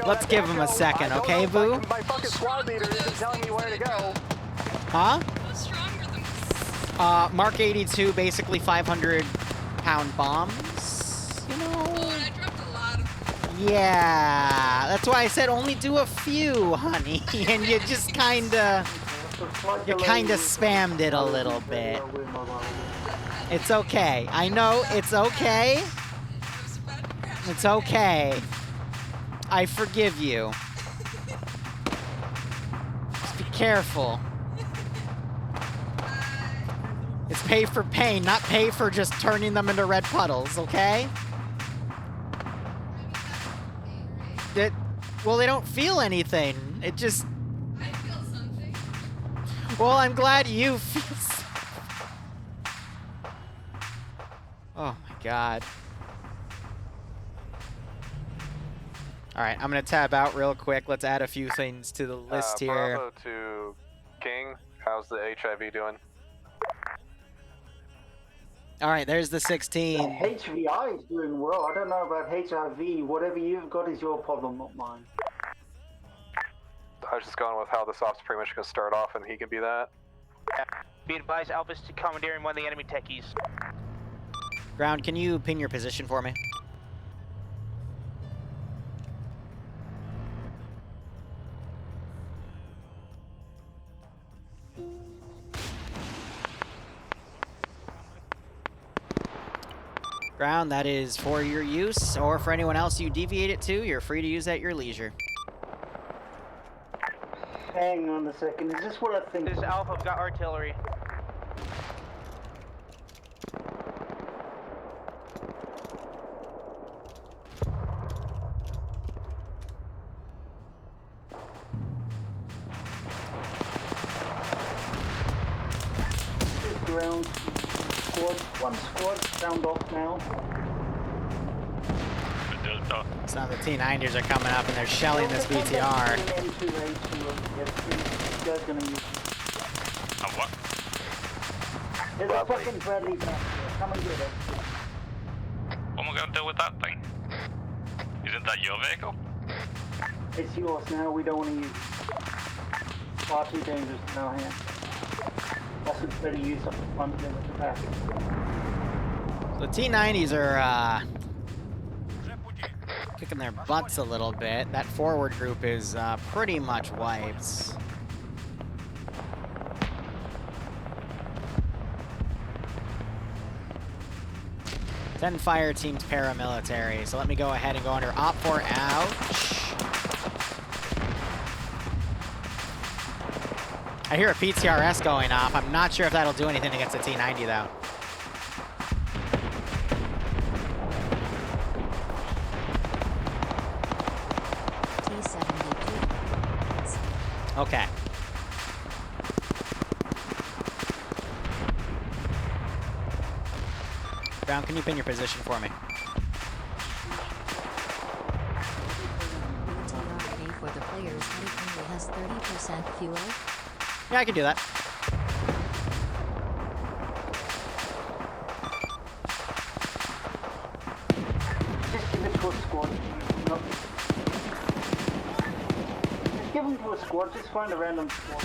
Let's give him a second, okay, Boo? My fucking squad leader isn't telling me where to go. Huh? Mark 82, basically 500-pound bombs. You know. Yeah, that's why I said only do a few, honey. And you just kinda spammed it a little bit. It's okay. I know it's okay. It's okay. I forgive you. Just be careful. It's pay for pain, not pay for just turning them into red puddles, okay? Well, they don't feel anything. It just... I feel something. Well, I'm glad you feel something. Oh my god. Alright, I'm gonna tab out real quick. Let's add a few things to the list here. Bravo to King. How's the HIV doing? Alright, there's the 16. HVI is doing well. I don't know about HIV. Whatever you've got is your problem, not mine. I was just going with how this ops pretty much going to start off, and he can be that. Be advised, Alpha's commandeering one of the enemy techies. Ground, can you pin your position for me? Ground, that is for your use, or for anyone else you deviate it to, you're free to use at your leisure. Hang on a second, is this what I think? This Alpha got artillery. Ground squad, one squad, sound off now. So now the T-90s are coming up and they're shelling this BTR. What? There's a fucking Bradley back here. Come and get it. What am I going to do with that thing? Isn't that your vehicle? It's yours now. We don't want to use it. Far too dangerous in our hands. That's what's better used up the front than at the back. The T-90s are kicking their butts a little bit. That forward group is pretty much wiped. Then fire teams paramilitary. So let me go ahead and go under Op 4. Ouch. I hear a PTRS going off. I'm not sure if that'll do anything against the T-90 though. Okay. Brown, can you pin your position for me? For the players, only has 30% fuel. Yeah, I can do that. Just give it to a squad. No. Just give them to a squad. Just find a random squad.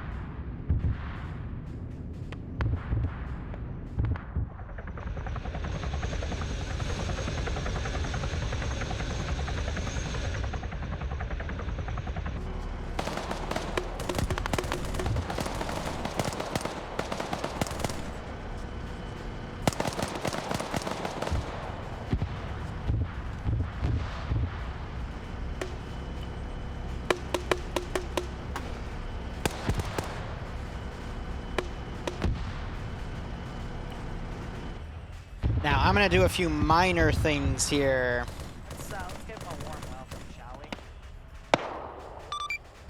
Now, I'm going to do a few minor things here. Let's give him a warm welcome, shall we?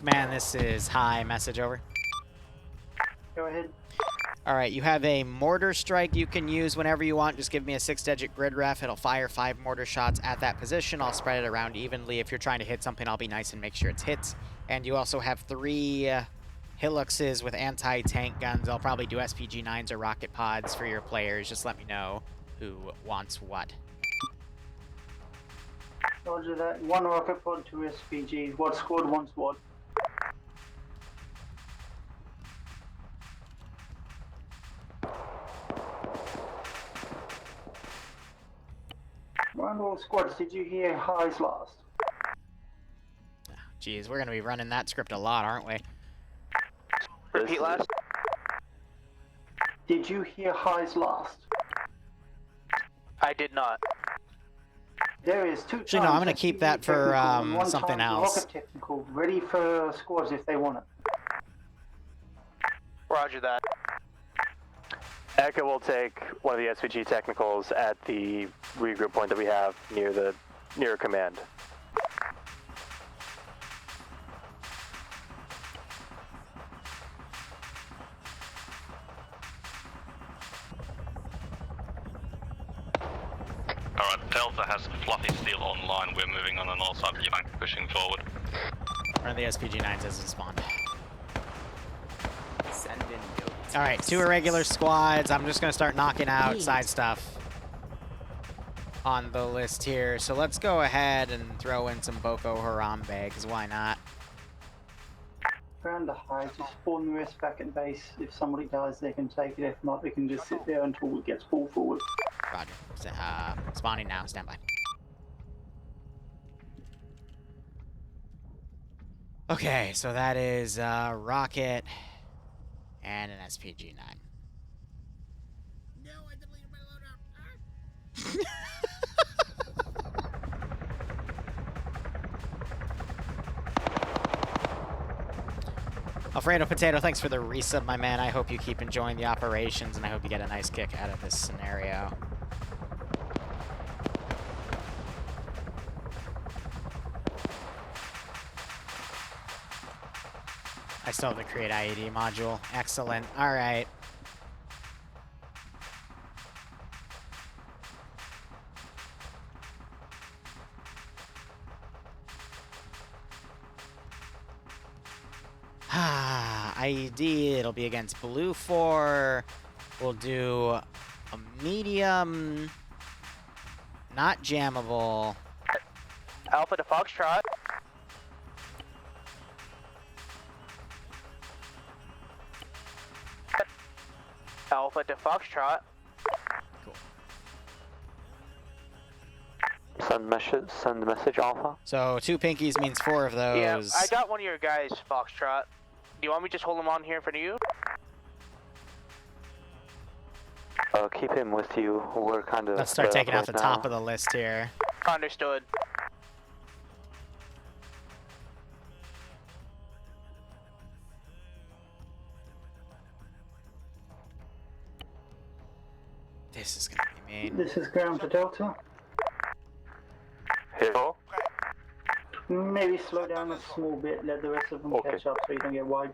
Man, this is high. Message over. Go ahead. All right, you have a mortar strike you can use whenever you want. Just give me a 6-digit grid ref. It'll fire 5 mortar shots at that position. I'll spread it around evenly. If you're trying to hit something, I'll be nice and make sure it's hit. And you also have 3 Hiluxes with anti-tank guns. I'll probably do SPG-9s or rocket pods for your players. Just let me know who wants what. Roger that. 1 rocket pod, 2 SPG. What squad wants what? Round all squads, did you hear highs last? Geez, we're going to be running that script a lot, aren't we? Repeat last. Did you hear highs last? I did not. There is 2 Actually, no, I'm going to keep that for something else. Rocket technical, ready for squads if they want it. Roger that. Echo will take one of the SVG technicals at the regroup point that we have near command. Alright, Delta has Fluffy Steel online. We're moving on the north side of the bank, pushing forward. One of the SPG-9s hasn't spawned. Send in goats. Alright, 2 irregular squads. I'm just going to start knocking out side stuff on the list here. So let's go ahead and throw in some Boko Harambe, because why not? Ground the high, just spawn the rest back at base. If somebody dies, they can take it. If not, they can just sit there until it gets pulled forward. Roger. Spawning now. Stand by. Okay, so that is rocket and an SPG-9. No, I deleted my loadout. Alfredo Potato, thanks for the resub, my man. I hope you keep enjoying the operations, and I hope you get a nice kick out of this scenario. I still have the create IED module. Excellent. All right. IED, it'll be against Blue 4. We'll do a medium, not jammable. Alpha to Foxtrot. Alpha to Foxtrot. Cool. Send the message, Alpha. So 2 pinkies means 4 of those. Yeah, I got one of your guys, Foxtrot. Do you want me to just hold him on here in front of you? Keep him with you. We're kind of. Let's start taking out the top of the list here. Understood. This is gonna be mean. This is ground to Delta. Hello? Maybe slow down a small bit, let the rest of them catch up so you don't get wide.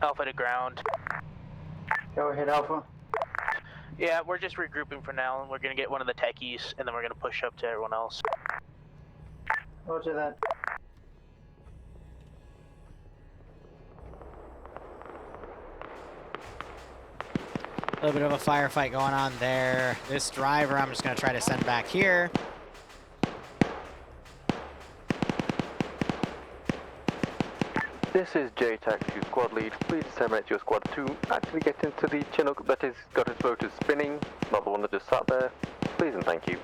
Alpha to ground. Go ahead, Alpha. Yeah, we're just regrouping for now. We're gonna get one of the techies, and then we're gonna push up to everyone else. Roger that. A little bit of a firefight going on there. This driver, I'm just going to try to send back here. This is J-Taxi Squad Lead. Please disseminate your Squad 2. Actually get into the Chinook that has got its motors spinning, not the one that just sat there. Please and thank you.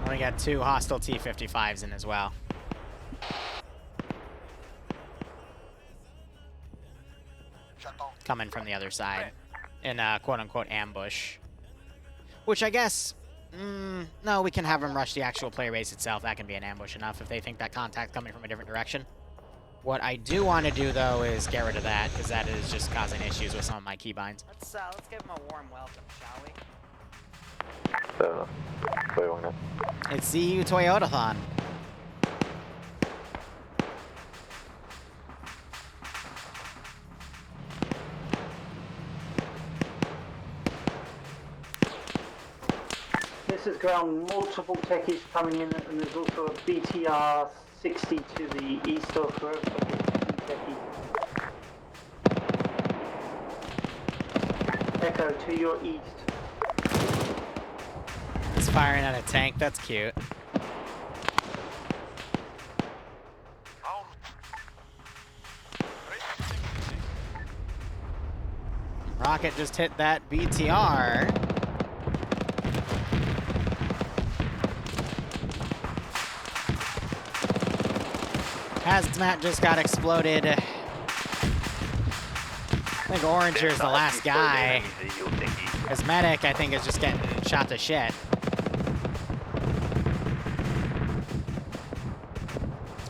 We got 2 hostile T-55s in as well. Coming from the other side in a quote-unquote ambush. Which I guess, no, we can have them rush the actual player base itself. That can be an ambush enough if they think that contact's coming from a different direction. What I do want to do, though, is get rid of that, because that is just causing issues with some of my keybinds. Let's give him a warm welcome, shall we? It's the Toyota-thon. This is ground, multiple techies coming in, and there's also a BTR 60 to the east of Grove. Echo to your east. It's firing at a tank. That's cute. Rocket just hit that BTR. Hazmat just got exploded. I think Orange here is the last guy. His medic, I think, is just getting shot to shit.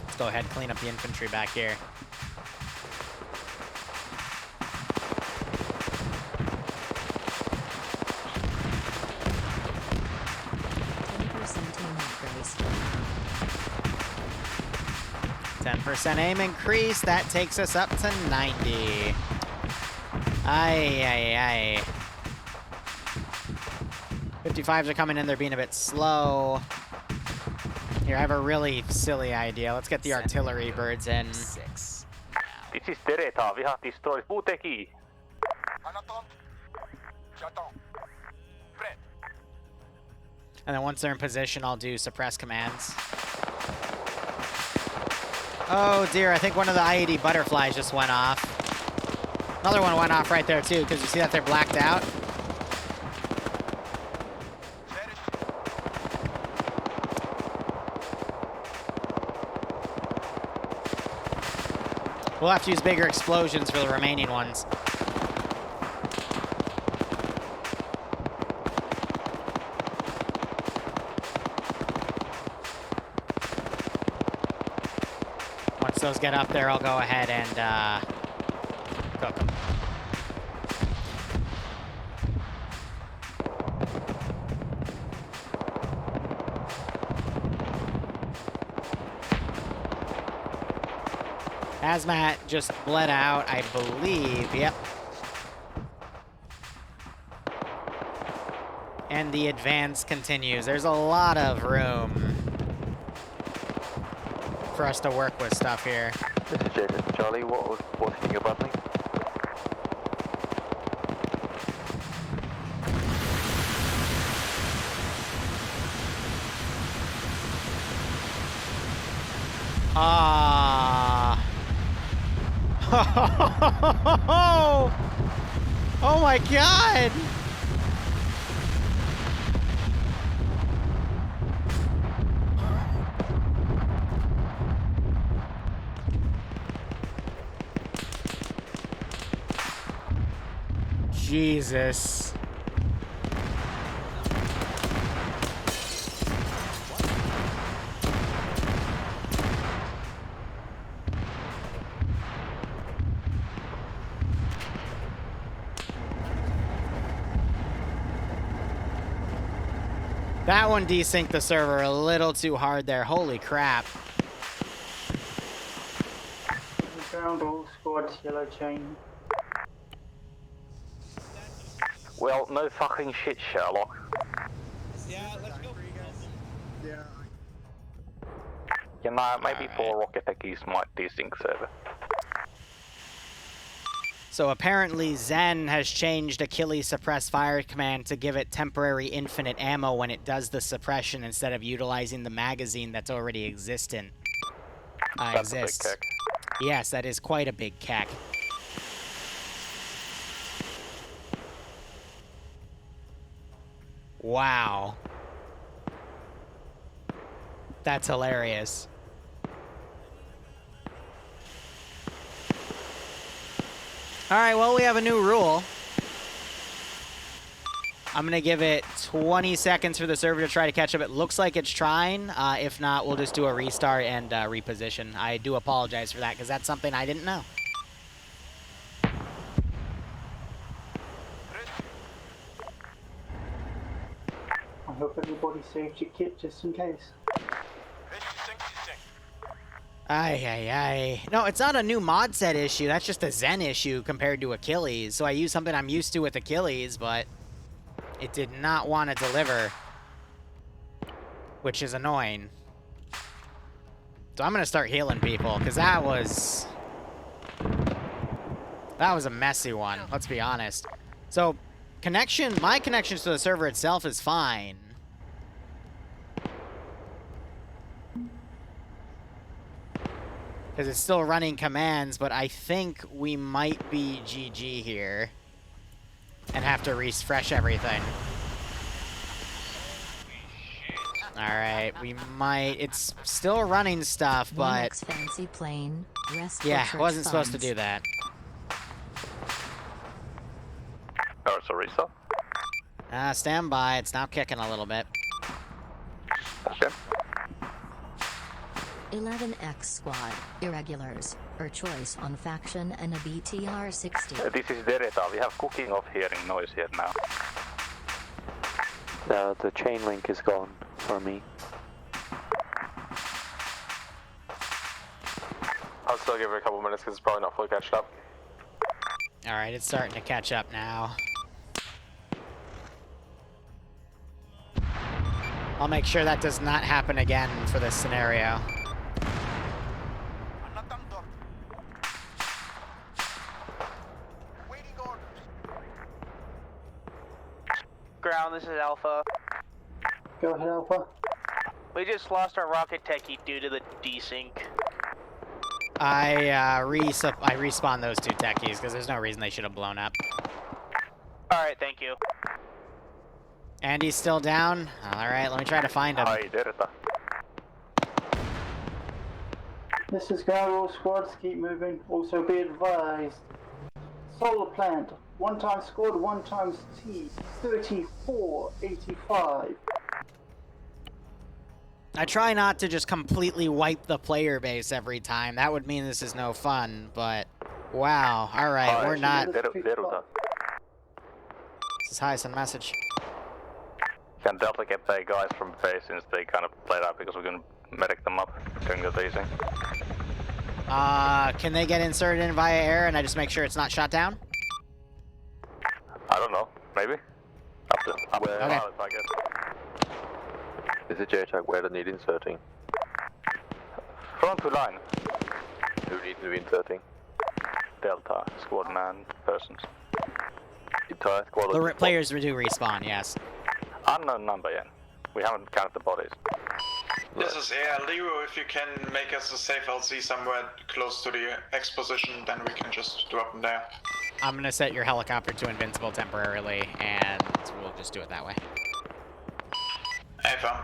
Let's go ahead and clean up the infantry back here. % aim increase, that takes us up to 90. Aye. 55s are coming in, they're being a bit slow. Here, I have a really silly idea. Let's get the artillery birds in. 6. This is Tereta, we have destroyed Buteki. And then once they're in position, I'll do suppress commands. Oh dear, I think one of the I-80 butterflies just went off. Another one went off right there too, because you see that they're blacked out. We'll have to use bigger explosions for the remaining ones. Once those get up there, I'll go ahead and cook them. Hazmat just bled out, I believe. Yep. And the advance continues. There's a lot of room for us to work with stuff here. This is Jason. Charlie, what's hitting your button? Oh my god! Jesus. That one desynced the server a little too hard there. Holy crap. Ground all squads, yellow chain. Well, no fucking shit, Sherlock. Yeah, let's go. Yeah. You know, maybe 4 rocket techies might desync server. So apparently Zen has changed Achilles suppress fire command to give it temporary infinite ammo when it does the suppression instead of utilizing the magazine that's already existent. That's a big kick. Yes, that is quite a big keck. Wow. That's hilarious. Alright, well, we have a new rule. I'm going to give it 20 seconds for the server to try to catch up. It looks like it's trying. If not, we'll just do a restart and reposition. I do apologize for that because that's something I didn't know. I hope everybody saved your kit just in case. Ay. No, it's not a new mod set issue. That's just a Zen issue compared to Achilles. So I use something I'm used to with Achilles, but it did not want to deliver, which is annoying. So I'm going to start healing people, because that was a messy one, let's be honest. So my connection to the server itself is fine. Because it's still running commands, but I think we might be GG here. And have to refresh everything. Alright, we might... It's still running stuff, but... fancy plane, yeah, wasn't supposed to do that. Oh, so restart? Stand by. It's now kicking a little bit. Okay. 11X squad, irregulars, or choice on faction and a BTR 60. This is Dereta. We have cooking off hearing noise here now. The chain link is gone for me. I'll still give it a couple minutes because it's probably not fully catched up. Alright, it's starting to catch up now. I'll make sure that does not happen again for this scenario. Ground, this is Alpha. Go ahead, Alpha. We just lost our rocket techie due to the desync. I respawned those two techies because there's no reason they should have blown up. Alright, thank you. Andy's still down? Alright, let me try to find him. Hi, Dereta. This is ground, all squads, keep moving. Also be advised. Solar plant, 1 times squad, 1 times T, 3485. I try not to just completely wipe the player base every time. That would mean this is no fun, but wow. Alright, we're not... Dereta. This is Hyson message. Can definitely get the guys from base since they kind of played out because we're going to medic them up during the desync. Can they get inserted in via air and I just make sure it's not shot down? I don't know. Maybe? Up to okay. Pilot, I guess. Is it JTAG where they need inserting? Front to line. Who needs to be inserting? Delta, squad man, persons. Entire squad. The players do respawn, yes. Unknown number yet. We haven't counted the bodies. This is Liru. If you can make us a safe LC somewhere close to the X position, then we can just drop them there. I'm gonna set your helicopter to invincible temporarily, and we'll just do it that way. Hey, fam.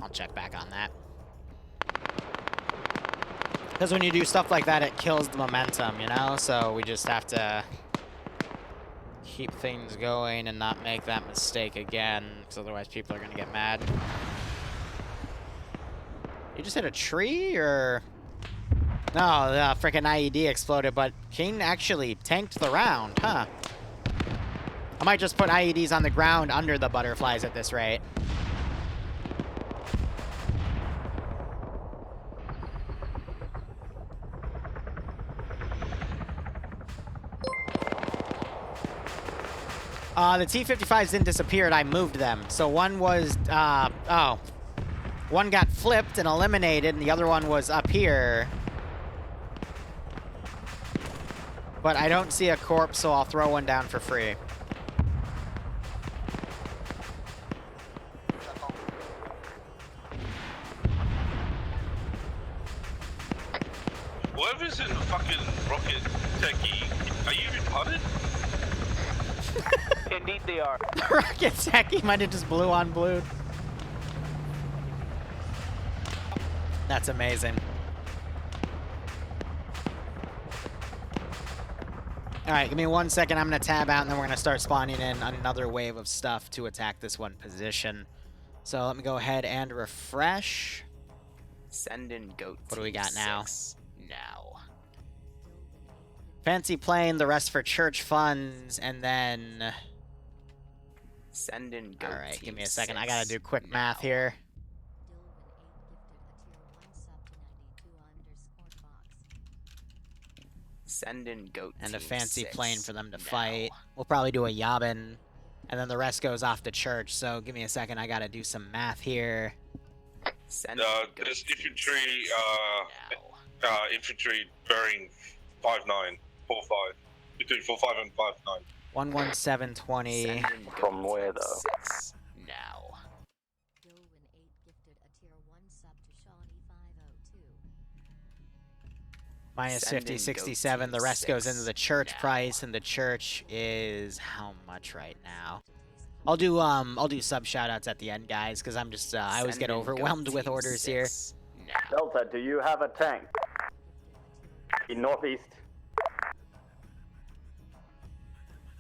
I'll check back on that. Because when you do stuff like that, it kills the momentum, you know? So we just have to keep things going and not make that mistake again, because otherwise people are going to get mad. You just hit a tree, or...? No, the frickin' IED exploded, but King actually tanked the round, huh? I might just put IEDs on the ground under the butterflies at this rate. The T-55s didn't disappear, I moved them. So one was, one got flipped and eliminated, and the other one was up here. But I don't see a corpse, so I'll throw one down for free. Whoever's in the fucking rocket techie, are you retarded? Indeed they are. Rocket techie might have just blew on blue. That's amazing. Alright, give me 1 second. I'm going to tab out, and then we're going to start spawning in another wave of stuff to attack this one position. So let me go ahead and refresh. Send in goat. What do we got now? Now. Fancy plane, the rest for church funds, and then... Send in goat. Alright, give me a second. I gotta do quick math here. Send in goat. And a fancy plane for them to fight. We'll probably do a Yabin, and then the rest goes off to church. So give me a second. I gotta do some math here. Send there's infantry, infantry bearing 5945, between 45 and 59. 11720. From where though? Now. Minus 5067. The rest goes into the church price, and the church is how much right now? I'll do sub shoutouts at the end, guys, because I'm just I always get overwhelmed with orders here. Delta, do you have a tank? In northeast.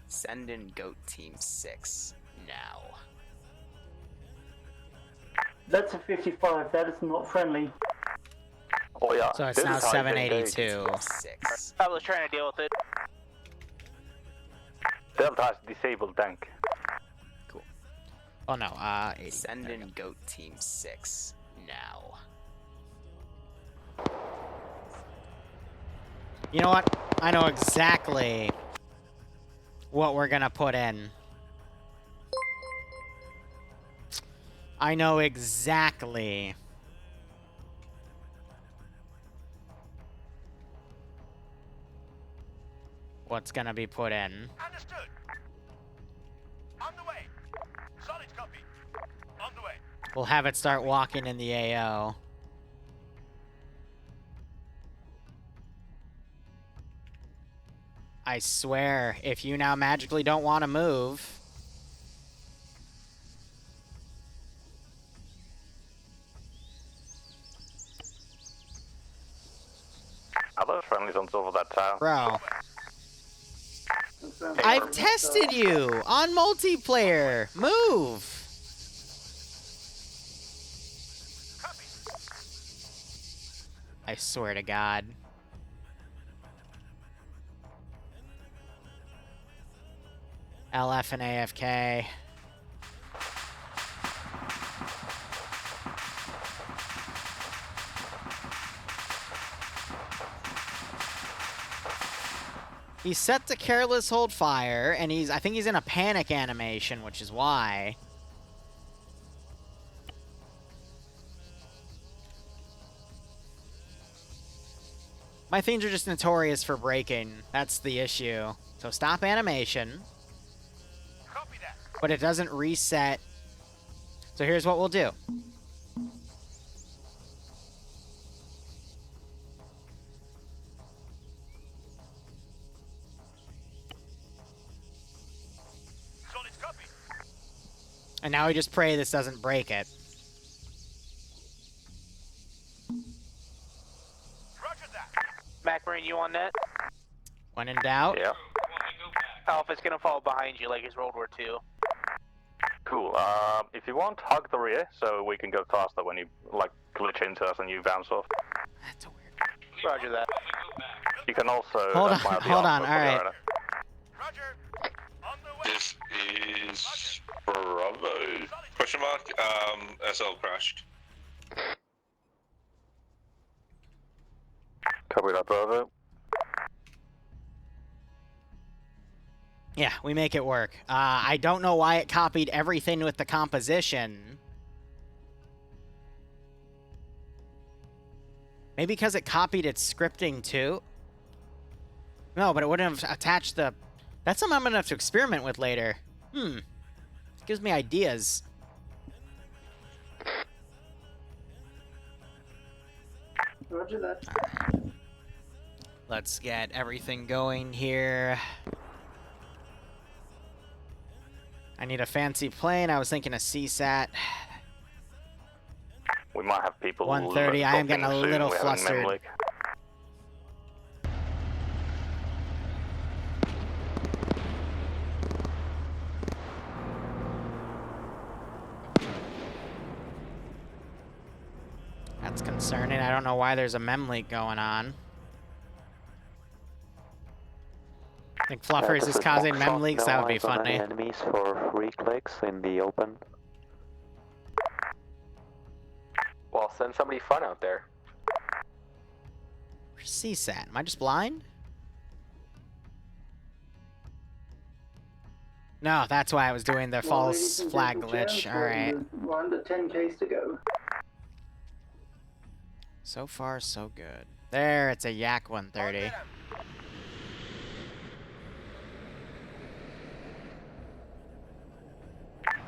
Send in goat team 6 now. That's a 55. That is not friendly. Oh yeah. So it's now 782. I was trying to deal with it. Delta has disabled tank. Cool. Oh no, 80. Send in goat team 6 now. You know what? I know exactly what we're gonna put in. I know exactly. What's gonna be put in. Understood. On the way. Solid copy. On the way. We'll have it start walking in the AO. I swear, if you now magically don't want to move... Are those friendlies on top of that tower? Bro. I've tested you on multiplayer. Move. I swear to God. LF and AFK. He's set to careless hold fire, and I think he's in a panic animation, which is why. My themes are just notorious for breaking. That's the issue. So stop animation. But it doesn't reset. So here's what we'll do. And now we just pray this doesn't break it. Mac Marine, you on net? When in doubt? Yeah. Oh, if it's gonna fall behind you like it's World War II. Cool. If you want, hug the rear so we can go faster when you like glitch into us and you bounce off. That's a weird. Roger that. You can also hold on. All right. This is Bravo. Question mark. SL crashed. Copy that, Bravo. Yeah, we make it work. I don't know why it copied everything with the composition. Maybe because it copied its scripting too? No, but it wouldn't have attached the... That's something I'm going to have to experiment with later. It gives me ideas. Roger that. Right. Let's get everything going here. I need a fancy plane. I was thinking a CSAT. We might have people. 1:30. I am getting a dropping little soon. We have flustered. Memlik. That's concerning. I don't know why there's a mem leak going on. I think Fluffers is causing mem leaks. That would be funny. Enemies for 3 clicks in the open. Well, send somebody fun out there. Where's CSAT? Am I just blind? No, that's why I was doing the false flag glitch. Alright. We're under 10Ks to go. So far, so good. There, it's a Yak 130.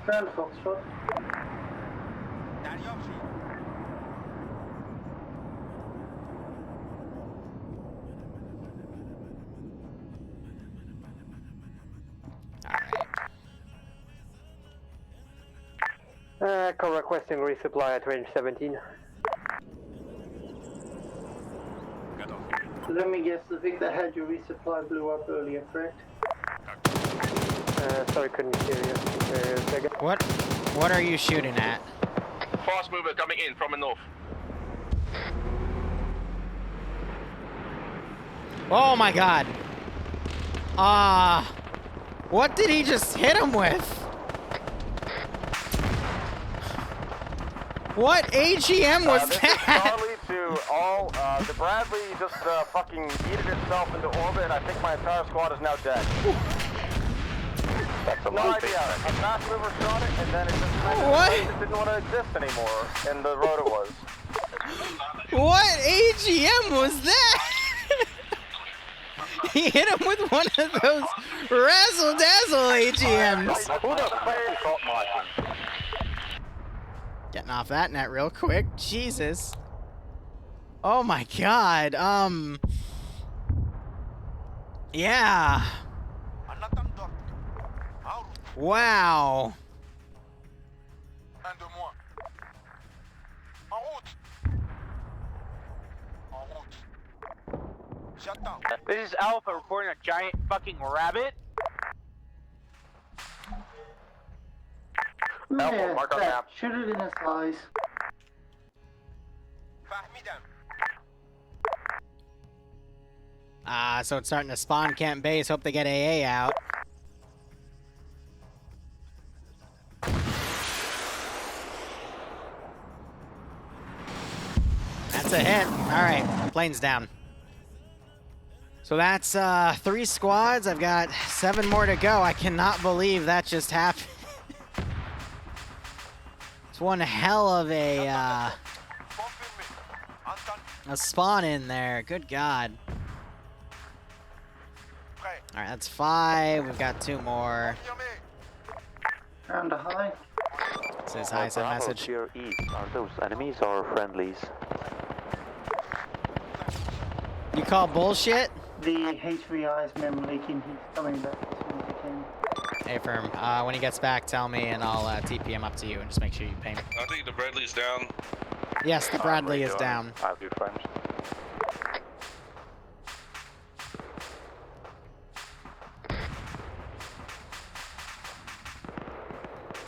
Grand Foxtrot. Call requesting resupply at range 17. Let me guess, the Vic that had your resupply blew up earlier, correct? Sorry, couldn't hear you. What are you shooting at? Fast mover coming in from the north. Oh my god. What did he just hit him with? What AGM was This that? is Charlie to all. The Bradley just fucking yeeted itself into orbit, and I think my entire squad is now dead. That's a No idea. A fast mover shot it, and then it just it didn't want to exist anymore, and the rotor was. What AGM was that? He hit him with one of those razzle-dazzle AGMs. Who the fuck is caught marking? Getting off that net real quick. Jesus. Oh my god. Yeah. Wow. This is Alpha reporting a giant fucking rabbit. Yeah, mark on that, map. shoot it in his eyes. So it's starting to spawn camp base. Hope they get AA out. That's a hit. Alright, plane's down. So that's 3 squads. I've got 7 more to go. I cannot believe that just happened. It's one hell of a spawn in there. Good God. Alright, that's 5. We've got 2 more. And a high. Says hi, send message. To your east. Are those enemies or friendlies? You call bullshit? The HVI is mem leaking. He's coming back as soon as he can. Hey, firm. When he gets back, tell me and I'll TP him up to you and just make sure you ping. I think the Bradley's down. Yes, the Bradley is down. I'll do French.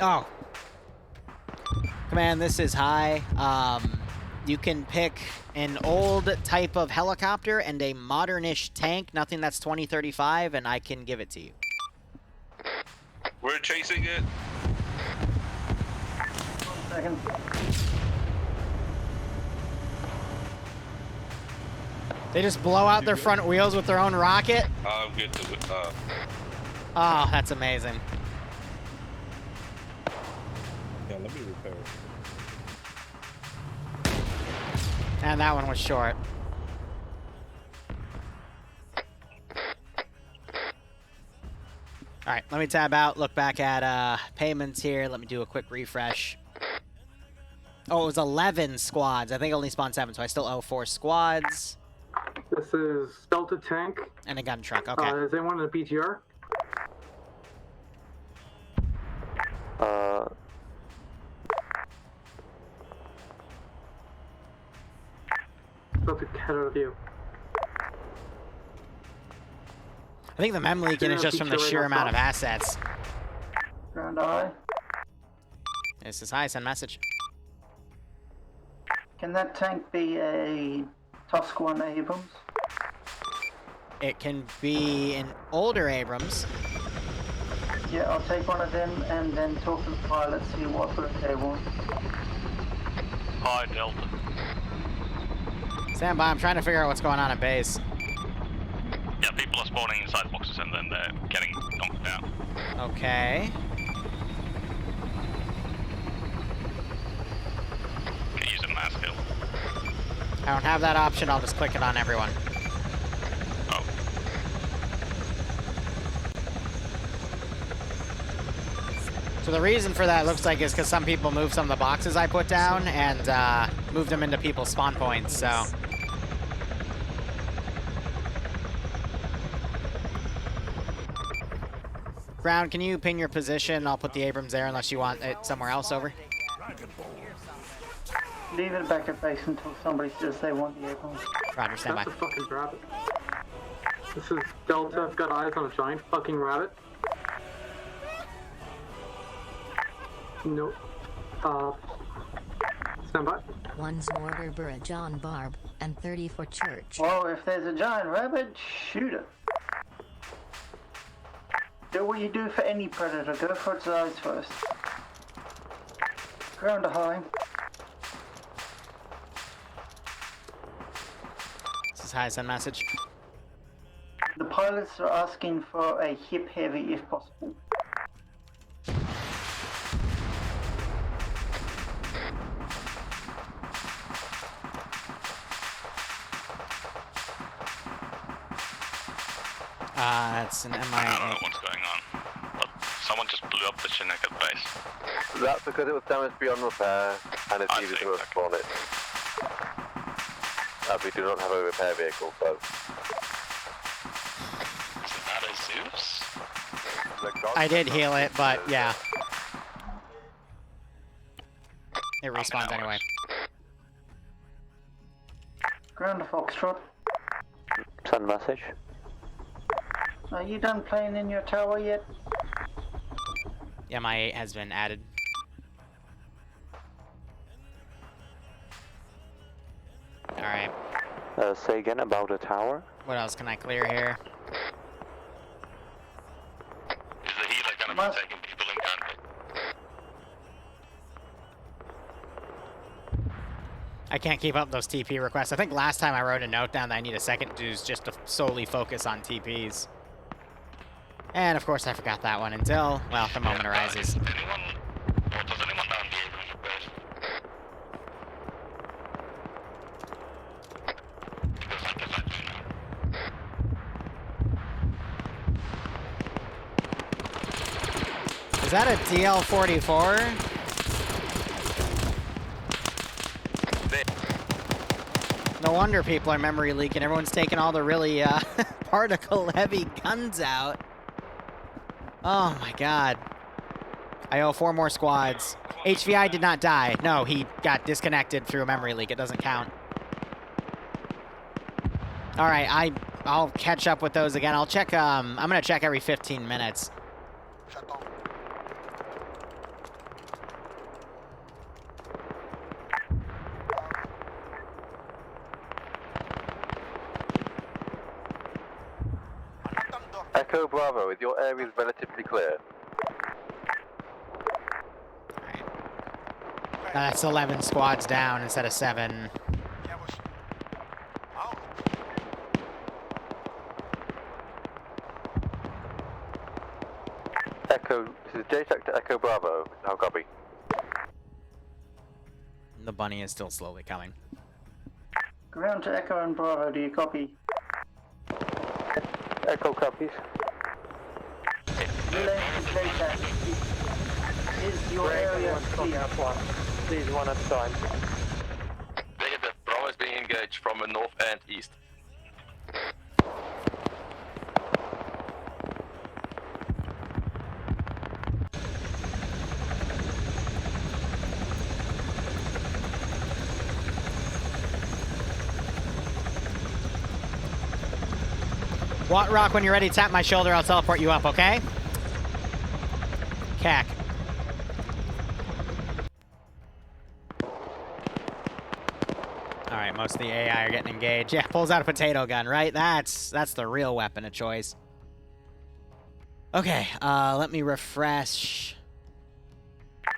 Oh. Command, this is high. You can pick an old type of helicopter and a modern-ish tank, nothing that's 2035, and I can give it to you. We're chasing it. 1 second. They just blow out their front wheels with their own rocket? I'm good to it. Oh, that's amazing. Yeah, let me repair it. And that one was short. Alright, let me tab out, look back at payments here. Let me do a quick refresh. Oh, it was 11 squads. I think I only spawned 7, so I still owe 4 squads. This is Delta Tank. And a gun truck, okay. Is anyone in the PTR? ahead of you. I think the mem leaking is just from the sheer amount of assets. Ground eye. This is high, send message. Can that tank be a Tusk 1 Abrams? It can be an older Abrams. Yeah, I'll take one of them and then talk to the pilot, see what route they want. Hi, Delta. Stand by, I'm trying to figure out what's going on at base. Yeah, people are spawning inside boxes and then they're getting knocked down. Okay. Can use a mass kill. I don't have that option, I'll just click it on everyone. Oh. So the reason for that looks like is because some people moved some of the boxes I put down and moved them into people's spawn points, so. Ground, can you pin your position? I'll put the Abrams there unless you want it somewhere else over. Leave it back at base until somebody says they want the Abrams. Roger, stand by. That's a fucking rabbit. This is Delta. I've got eyes on a giant fucking rabbit. Nope. Stand by. 1's mortar bridge on Barb, and 30 for church. Well, if there's a giant rabbit, shoot it. Do what you do for any predator. Go for its eyes first. Ground to high. This is high, send message. The pilots are asking for a hip heavy if possible. That's an MIA. I don't know what's going on. But someone just blew up the Chinook at base. That's because it was damaged beyond repair and it's needed to respawn it. As we do not have a repair vehicle, so. Isn't that a Zeus? I did heal it, but yeah. It respawns anyway. Ground to Foxtrot. Send message. Are you done playing in your tower yet? Yeah, my 8 has been added. Alright. Say again about a tower? What else can I clear here? Is the healer gonna be taking people in gunpit? I can't keep up those TP requests. I think last time I wrote a note down that I need a second dude just to solely focus on TPs. And of course I forgot that one until, well, the moment arises. Does anyone know the Abrams repairs? Because I can let you know. Is that a DL44? No wonder people are memory leaking. Everyone's taking all the really particle-heavy guns out. Oh my god. I owe 4 more squads. HVI did not die. No, he got disconnected through a memory leak. It doesn't count. Alright, I'll catch up with those again. I'll check, I'm gonna check every 15 minutes. Echo Bravo, is your area relatively clear? That's 11 squads down instead of 7. Echo, this is JTAC to Echo Bravo. How copy? The bunny is still slowly coming. Ground to Echo and Bravo, do you copy? Echo copies. Relay to JTAC. Is your area clear? Please, one at a time. Negative. Bravo is being engaged from the north and east. Rock, when you're ready, tap my shoulder. I'll teleport you up, okay? Cack. All right, most of the AI are getting engaged. Yeah, pulls out a potato gun, right? That's the real weapon of choice. Okay, let me refresh.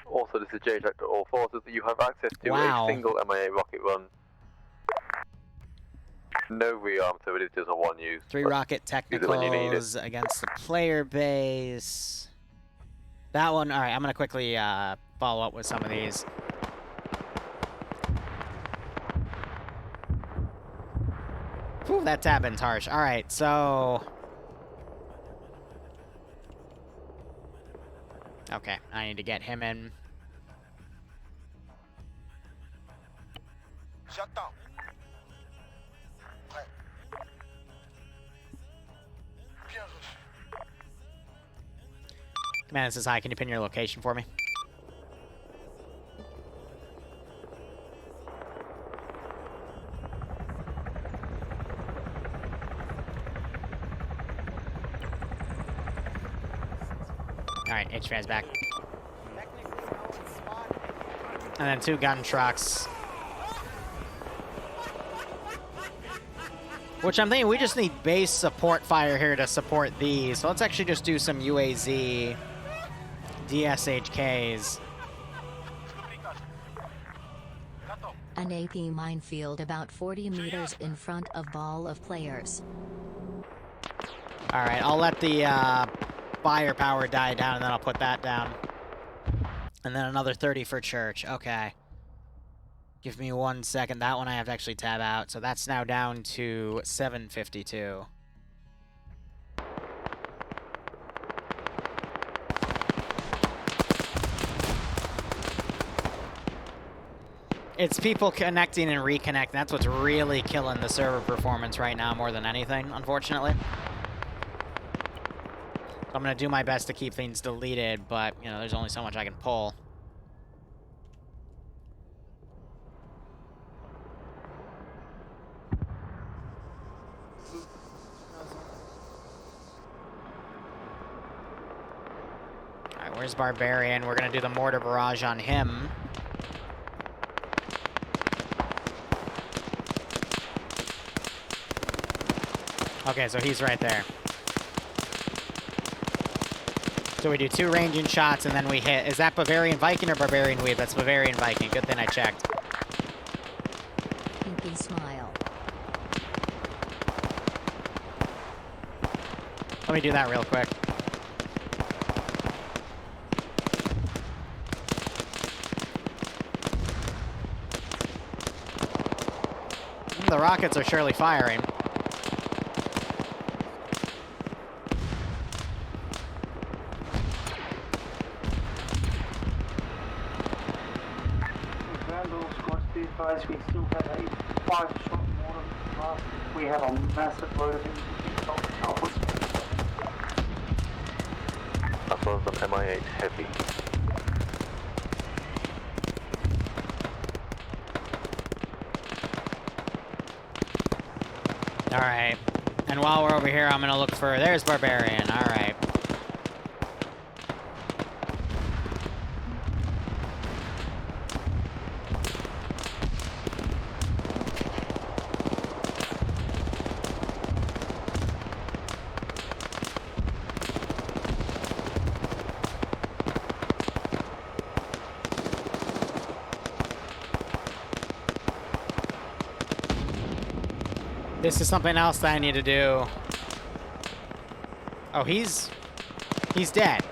Also, this is JTAC to all forces that you have access to Wow. a single MIA rocket run. No rearm, so it is just a one use. 3 rocket use it when you need it. technicals against the player base. That one, all right, I'm going to quickly follow up with some of these. Whew, that tab-in's harsh. All right, so... Okay, I need to get him in. Shut down. Command says hi, can you pin your location for me? Alright, HVA's back. And then 2 gun trucks. Which I'm thinking we just need base support fire here to support these. So let's actually just do some UAZ DSHKs. An AP minefield about 40 meters in front of ball of players. Alright, I'll let the firepower die down and then I'll put that down. And then another 30 for church. Okay. Give me 1 second. That one I have to actually tab out. So that's now down to 752. It's people connecting and reconnecting. That's what's really killing the server performance right now more than anything, unfortunately. So I'm going to do my best to keep things deleted, but, you know, there's only so much I can pull. Alright, where's Barbarian? We're going to do the mortar barrage on him. Okay, so he's right there. So we do 2 ranging shots and then we hit. Is that Bavarian Viking or Barbarian Weave? That's Bavarian Viking. Good thing I checked. Pinky smile. Let me do that real quick. The rockets are surely firing. We still have a 5-shot mortar blast. We have a massive load of outputs. As well as an MI8 heavy. Alright. And while we're over here, I'm gonna look for... There's Barbarian. Alright. This is something else that I need to do. Oh, he's dead.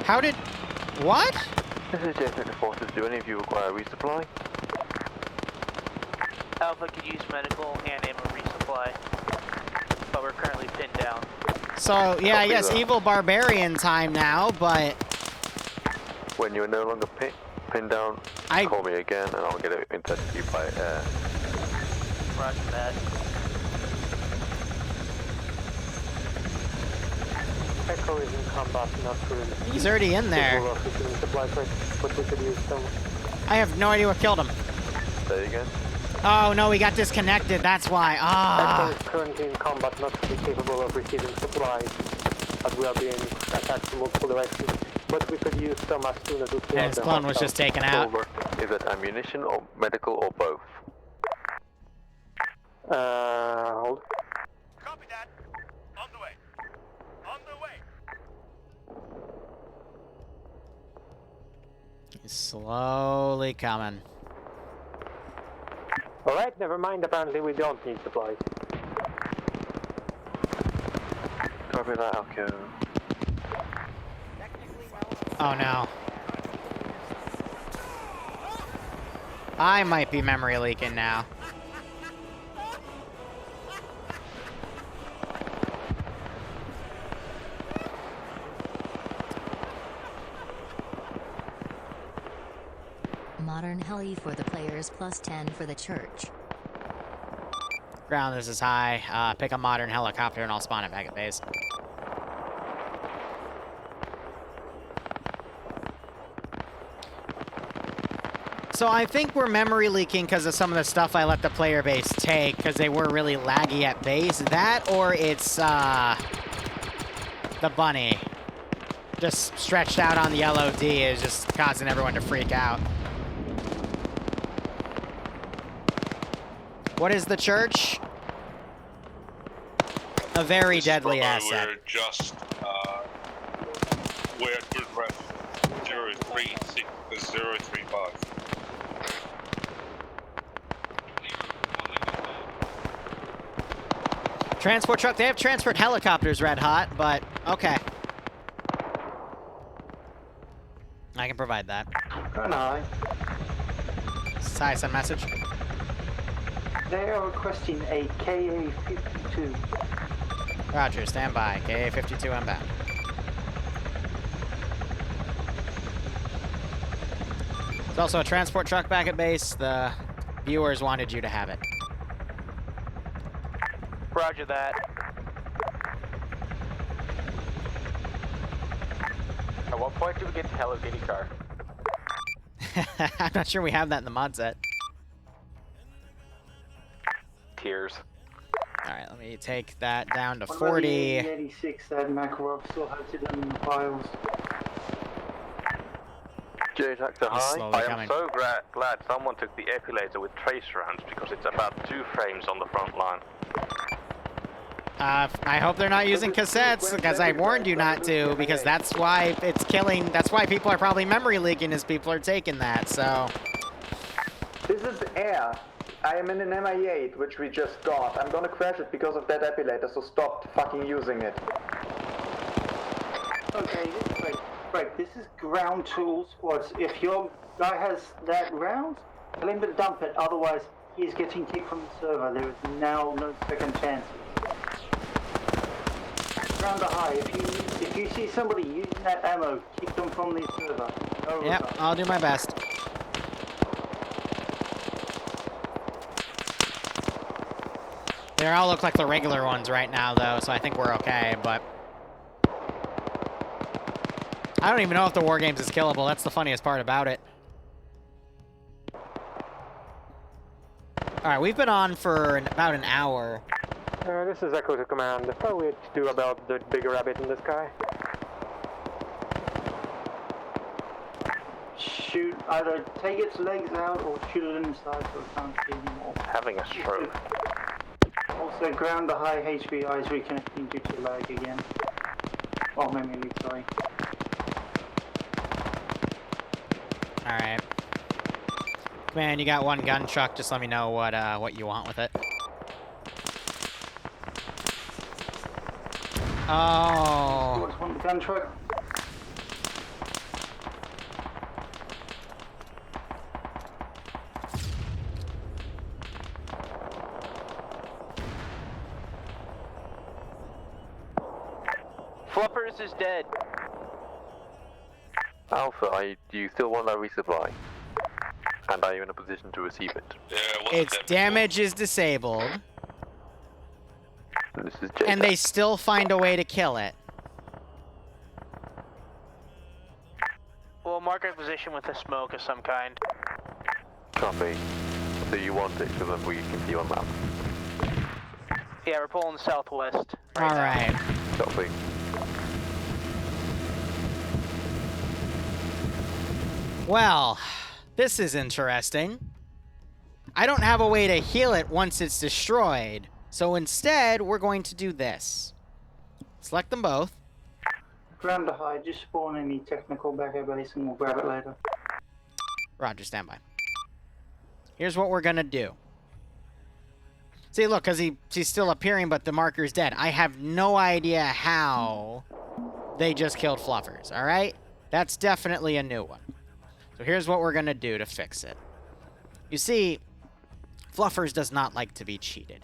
How did... What? This is JTAC Forces. Do any of you require a resupply? Alpha could use medical and ammo resupply, but we're currently pinned down. So, yeah, I guess evil barbarian time now, but... When you're no longer pinned down, call me again and I'll get it in touch with you by air. Roger that. Echo is in combat, not through. He's already in there. I have no idea what killed him. Say again? Oh no, we got disconnected. That's why. Ah. Echo is currently in combat, not fully capable of receiving supplies, as we are being attacked from multiple directions. But we could use some as soon as we clear And his the clone was just taken out. Over. Is it ammunition or medical or both? Hold. Copy that. On the way. On the way. He's slowly coming. Alright, never mind. Apparently we don't need supplies. Copy that, I'll go. Oh no. I might be memory leaking now. Modern heli for the players plus 10 for the church. Ground, this is high. Pick a modern helicopter and I'll spawn it back at base. So I think we're memory leaking because of some of the stuff I let the player base take because they were really laggy at base. That or it's the bunny just stretched out on the LOD is just causing everyone to freak out. What is the church? A very deadly asset. We're just, we're at good ref 035. Transport truck, they have transport helicopters, Red Hot, but okay. I can provide that. Good night. Sai, send message. They are requesting a KA-52. Roger, stand by. KA-52 inbound. There's also a transport truck back at base. The viewers wanted you to have it. Roger that. At what point do we get to Hello Kitty car? I'm not sure we have that in the mod set. Tears. Alright, let me take that down to 40. 86 that Makarov still has it in the files. J-Tactor, He's hi. slowly I am coming. so glad someone took the epilator with trace rounds because it's about 2 frames on the front line. I hope they're not using cassettes, because I warned you not to, because that's why it's killing, that's why people are probably memory leaking, is people are taking that, so. This is air. I am in an MI8, which we just got. I'm gonna crash it because of that epilator, so stop fucking using it. Okay, right, this is ground tool squads. If your guy has that round, tell him to dump it, otherwise he's getting kicked from the server. There is now no second chances. Ground to high, if you see somebody using that ammo, kick them from the server. Over. Yep, I'll do my best. They all look like the regular ones right now, though, so I think we're okay, but... I don't even know if the War Games is killable. That's the funniest part about it. Alright, we've been on for about an hour. This is Echo to command. What are we to do about the bigger rabbit in the sky? Shoot, either take its legs out or shoot it inside so it can't see anymore. Having a stroke. Also, ground the high HBI is reconnecting due to lag again. Oh, memory, sorry. Alright. Man, you got one gun truck, just let me know what you want with it. Oh. What's one gun truck? Fluppers is dead. Alpha, do you still want that resupply? And are you in a position to receive it? Its damage is disabled. This is And they still find a way to kill it. We'll mark our position with a smoke of some kind. Copy. Do you want it? Because then we can see on map. Yeah, we're pulling southwest. All right. Copy. Well, this is interesting. I don't have a way to heal it once it's destroyed. So instead, we're going to do this. Select them both. Grab the hide, just spawn any technical back at base and we'll grab it later. Roger, standby. Here's what we're gonna do. See, look, because he's still appearing, but the marker's dead. I have no idea how they just killed Fluffers, all right? That's definitely a new one. So here's what we're gonna do to fix it. You see, Fluffers does not like to be cheated.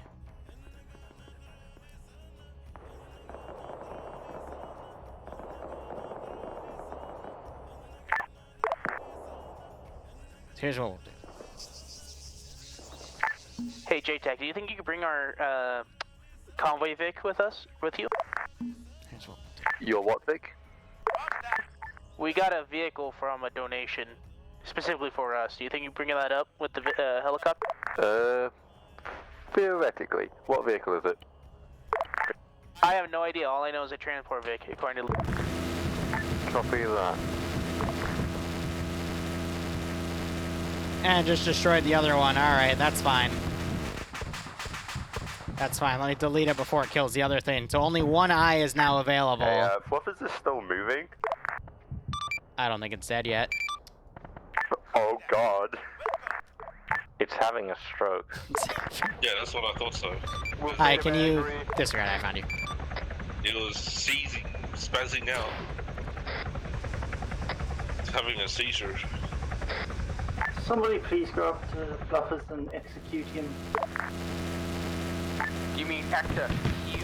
So here's what we'll do. Hey, JTAC, do you think you could bring our convoy Vic with you? Here's what Your what, Vic? We got a vehicle from a donation specifically for us. Do you think you bring that up with the helicopter? Theoretically. What vehicle is it? I have no idea. All I know is a transport Vic, according to... Copy that. And just destroyed the other one. All right, that's fine. That's fine. Let me delete it before it kills the other thing. So only one eye is now available. Hey, Fluffers is still moving? I don't think it's dead yet. Oh, God. It's having a stroke. Yeah, that's what I thought so. Hi, can you disregard? I found you. It was seizing, spazzing out. It's having a seizure. Somebody please go up to Fluffers and execute him. You mean execute?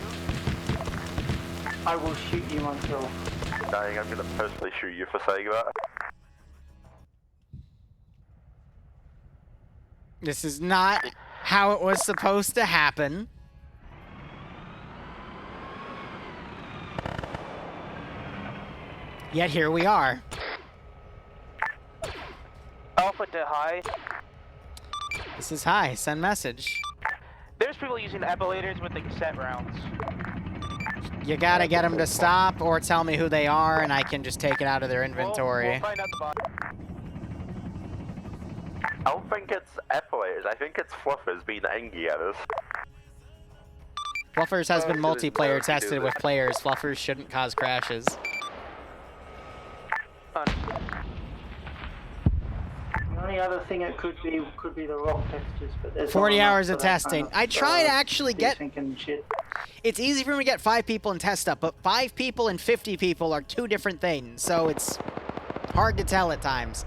I will shoot you myself. Dang, I'm gonna personally shoot you for saying that. This is not how it was supposed to happen. Yet here we are. Alpha to high. This is high. Send message. There's people using epilators with the cassette rounds. You gotta get them to stop or tell me who they are and I can just take it out of their inventory. We'll find out the body. I don't think it's epilators. I think it's Fluffers being angry at us. Fluffers has been multiplayer tested with players. Fluffers shouldn't cause crashes. The only other thing it could be the rock textures, but there's 40 hours of testing. I try to actually get... Shit. It's easy for me to get 5 people and test stuff, but 5 people and 50 people are 2 different things, so it's hard to tell at times.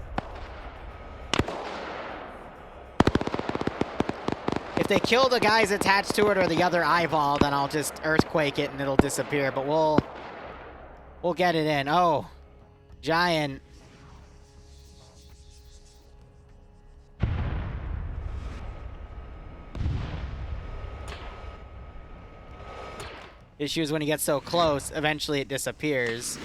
If they kill the guys attached to it or the other eyeball, then I'll just earthquake it and it'll disappear, but we'll get it in. Oh, giant. Issue is when you get so close, eventually it disappears.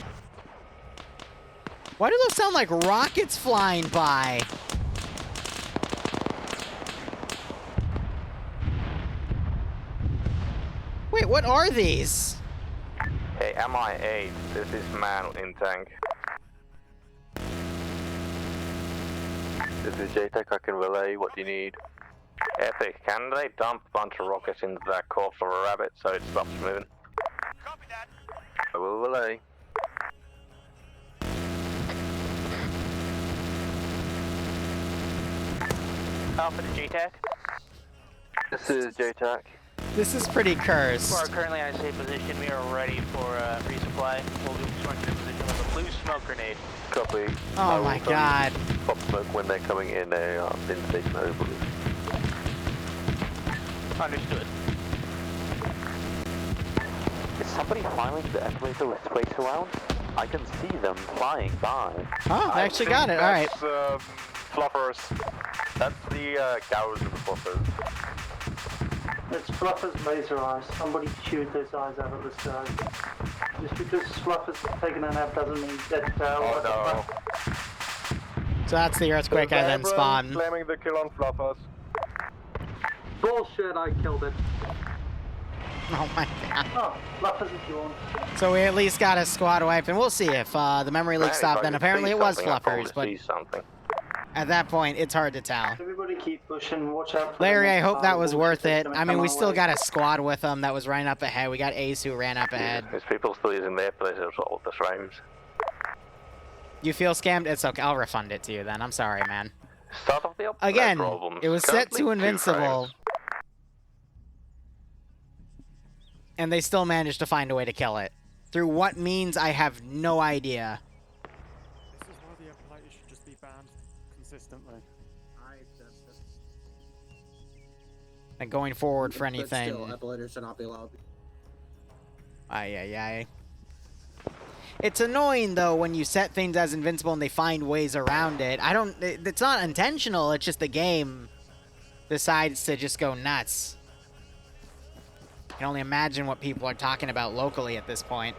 Why do those sound like rockets flying by? Wait, what are these? Hey, MI8, this is man in tank. This is JTech, I can relay. What do you need? Epic, can they dump a bunch of rockets into that corpse of a rabbit so it stops moving? Copy that. I will relay. Alpha to JTAC. This is JTAC. This is pretty cursed. We are currently on a safe position. We are ready for resupply. We'll be smoking in position with a blue smoke grenade. Copy. Oh my god. Pop smoke when they're coming in a in-station overview. Understood. Is somebody filing the escalator with space around? I can see them flying by. Oh, they actually got it. All right. Fluffers. That's the cows of the Fluffers. It's Fluffers' laser eyes. Somebody shoot those eyes out of the sky. Just because Fluffers has taken a nap doesn't mean that's Oh no. So that's the earthquake I then spawned. Claiming the kill on Fluffers. Bullshit, I killed it. Oh my god. Oh, fluffers is gone. So we at least got a squad wiped, and we'll see if the memory leak stopped. Then apparently it was fluffers, but at that point, it's hard to tell. Everybody keep pushing. Watch out for Larry, I them. hope that was worth it. gonna I mean, come we our still way. got a squad with them that was running up ahead. We got Ace who ran up ahead. There's people still using their places all the shrines. You feel scammed? It's okay. I'll refund it to you then. I'm sorry, man. Start off the Again, problems. it was set Currently to 2 invincible. frames. And they still managed to find a way to kill it. Through what means, I have no idea. This is why the epilator should just be banned consistently. And going forward for But anything. still, epilators should not be allowed. Ay. It's annoying, though, when you set things as invincible and they find ways around it. It's not intentional, it's just the game decides to just go nuts. I can only imagine what people are talking about locally at this point.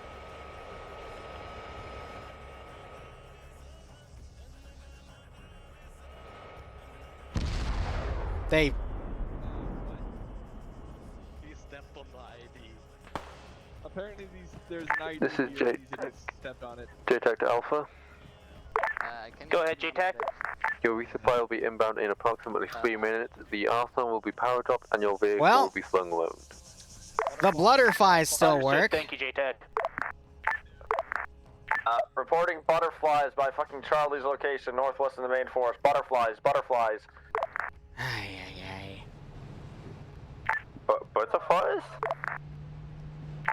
They... He stepped on the ID. Apparently there's an ID This is here, he just stepped on it. JTAC to Alpha. Go ahead, JTAC. Your resupply will be inbound in approximately 3 minutes. The arsenal will be power dropped and your vehicle Well, will be slung low. the Blutterflies still Understood. work. Thank you, JTAC. Reporting butterflies by fucking Charlie's location, northwest of the main forest. Butterflies. Ay. Butterflies?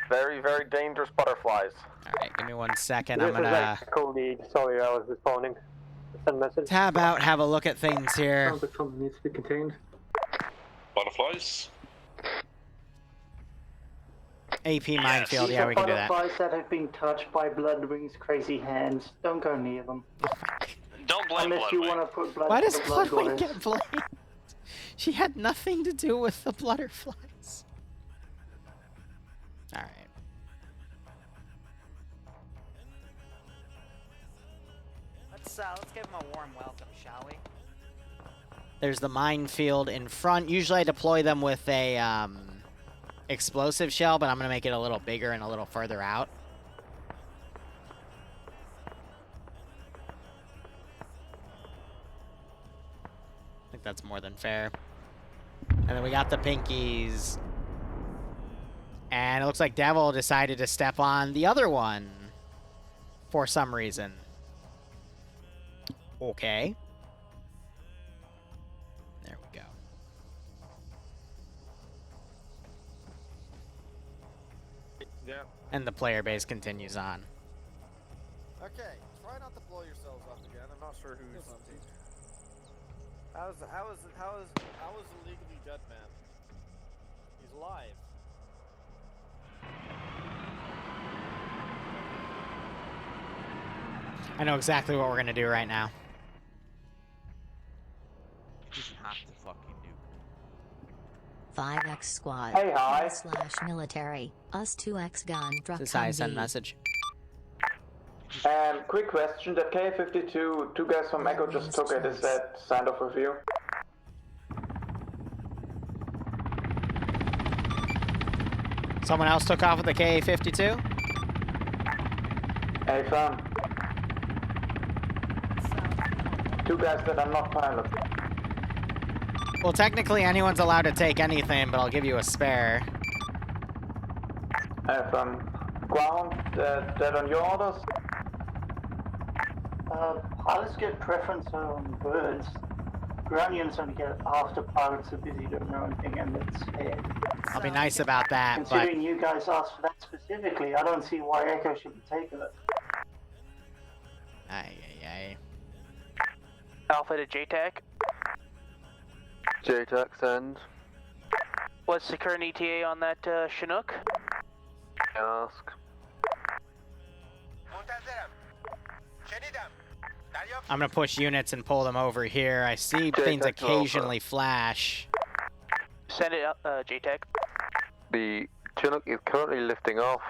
Very, very dangerous butterflies. Alright, give me 1 second. This I'm gonna is Echo Lead. Sorry, I was responding. Send message. tab out, have a look at things here. Sounds like something needs to be contained. Butterflies? AP minefield, These yeah, are we can do that. butterflies that have been touched by Bloodwing's crazy hands. Don't go near them. Don't blame Unless you Bloodwing. want to put blood. Why to does the blood Bloodwing goddess. get blamed? She had nothing to do with the Blutterflies. Alright. Let's give him a warm welcome, shall we? There's the minefield in front. Usually I deploy them with a explosive shell, but I'm going to make it a little bigger and a little further out. I think that's more than fair. And then we got the pinkies. And it looks like Devil decided to step on the other one for some reason. Okay. There we go. Yeah. And the player base continues on. Okay, try not to blow yourselves up again. I'm not sure who's. How is the legally dead man? He's alive. I know exactly what we're gonna do right now. Just have to fucking do. 5x squad. Hey, hi. / military. Us 2x gun. Druck This is how I send Humvee. message. Quick question, that K-52, 2 guys from Echo just took it, is that signed off with you? Someone else took off with the KA-52? Hey fam. 2 guys that are not pilots. Well, technically anyone's allowed to take anything, but I'll give you a spare. Hey fam. Ground, that on your orders? Pilots get preference on birds. Ground units only get after pilots are busy doing their own thing, and it's fair. I'll be nice about that, but Considering you guys asked for that specifically, I don't see why Echo should be taking it. Ay. Alpha to JTAC. JTAC send. What's the current ETA on that Chinook? Ask. I'm gonna push units and pull them over here. I see things occasionally flash. Send it up, JTAC. The Chinook is currently lifting off.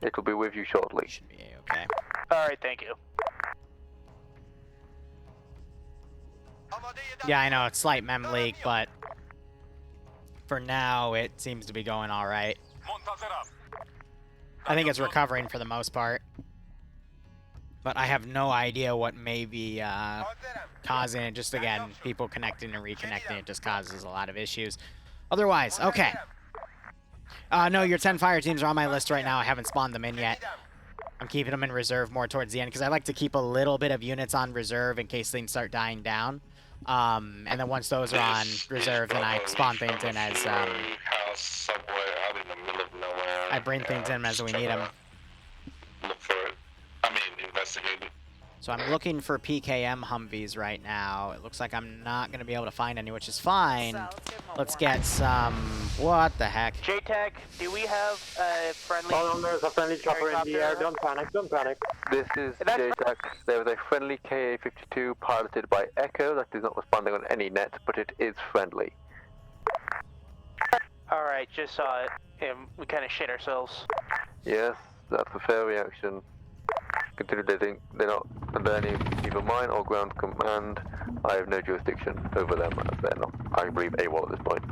It will be with you shortly. Should be okay. Alright, thank you. Yeah, I know, it's slight mem leak, but for now, it seems to be going all right. I think it's recovering for the most part. But I have no idea what may be causing it. Just, again, people connecting and reconnecting, it just causes a lot of issues. Otherwise, okay. No, your 10 fire teams are on my list right now. I haven't spawned them in yet. I'm keeping them in reserve more towards the end because I like to keep a little bit of units on reserve in case things start dying down. And then once those are on reserve, then I spawn things in as... I bring things in as we need them. Look for it. I mean, investigate it. So I'm looking for PKM Humvees right now. It looks like I'm not going to be able to find any, which is fine. Let's get some... What the heck? JTAG, do we have a friendly... Oh, no, there's a friendly chopper in the air. Don't panic, don't panic. This is JTAG. There is a friendly KA-52 piloted by Echo that is not responding on any net, but it is friendly. Alright, just saw it, and we kind of shit ourselves. Yes, that's a fair reaction. Consider they think they're not under any either mine or ground command. I have no jurisdiction over them as they're not, I believe, AWOL at this point.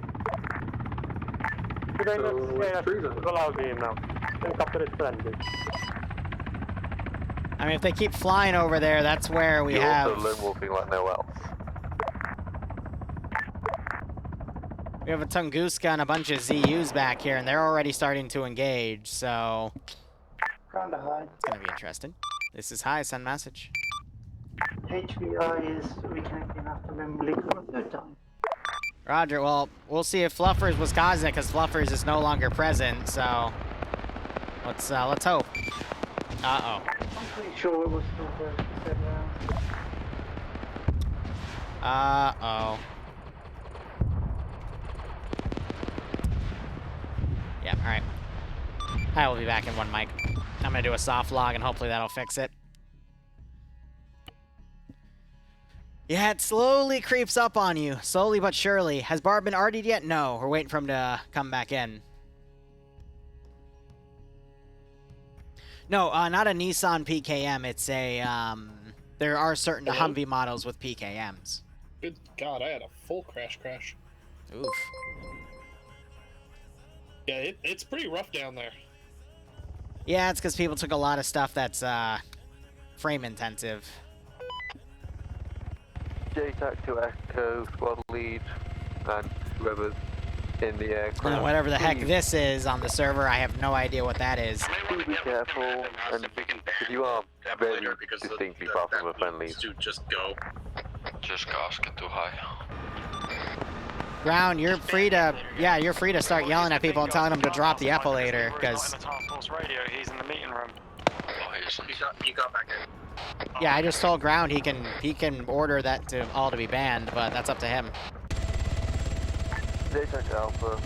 I mean, if they keep flying over there, that's where we have... You're also lone wolfing like no else. We have a Tunguska and a bunch of ZUs back here, and they're already starting to engage, so... Ground to high. It's gonna be interesting. This is high, send message. HVI is reconnecting after memory for a third time. Roger, well, we'll see if Fluffers was causing it, because Fluffers is no longer present, so... Let's hope. Uh-oh. I'm pretty sure it was still the Uh-oh. Yeah, alright. I will be back in one mic. I'm gonna do a soft log and hopefully that'll fix it. Yeah, it slowly creeps up on you. Slowly but surely. Has Barb been RD'd yet? No, we're waiting for him to come back in. No, not a Nissan PKM. It's a, there are certain Humvee models with PKMs. Good God, I had a full crash. Oof. Yeah, it's pretty rough down there. Yeah, it's because people took a lot of stuff that's frame intensive. JTAC to Echo, squad lead, and whoever's in the aircraft. And whatever the heck this is on the server, I have no idea what that is. Please be careful, and if you are very distinctly far from a friendly. Just go. Just gosh, get too high. Ground, you're free to, yeah, you're free to start yelling at people and telling them to drop the epilator, because... radio, he's in the meeting room. You got back in. Yeah, I just told Ground he can order that to all to be banned, but that's up to him. JTAC Alpha.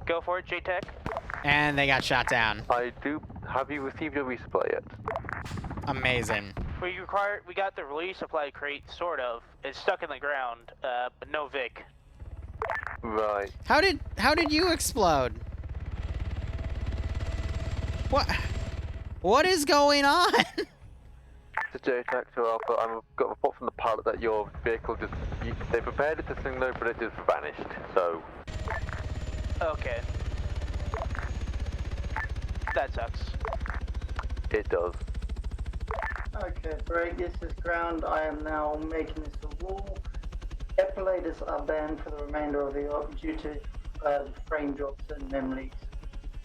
Go for it, JTAC. And they got shot down. I do. Have you received your resupply yet? Amazing. We got the release supply crate, sort of. It's stuck in the ground, but no Vic. Right. How did you explode? What is going on? To JTAC to Alpha, I've got a report from the pilot that your vehicle they prepared it to signal, but it just vanished, so... Okay. That sucks. It does. Okay, break. This is Ground. I am now making this a rule. Epilators are banned for the remainder of the op due to frame drops and memories.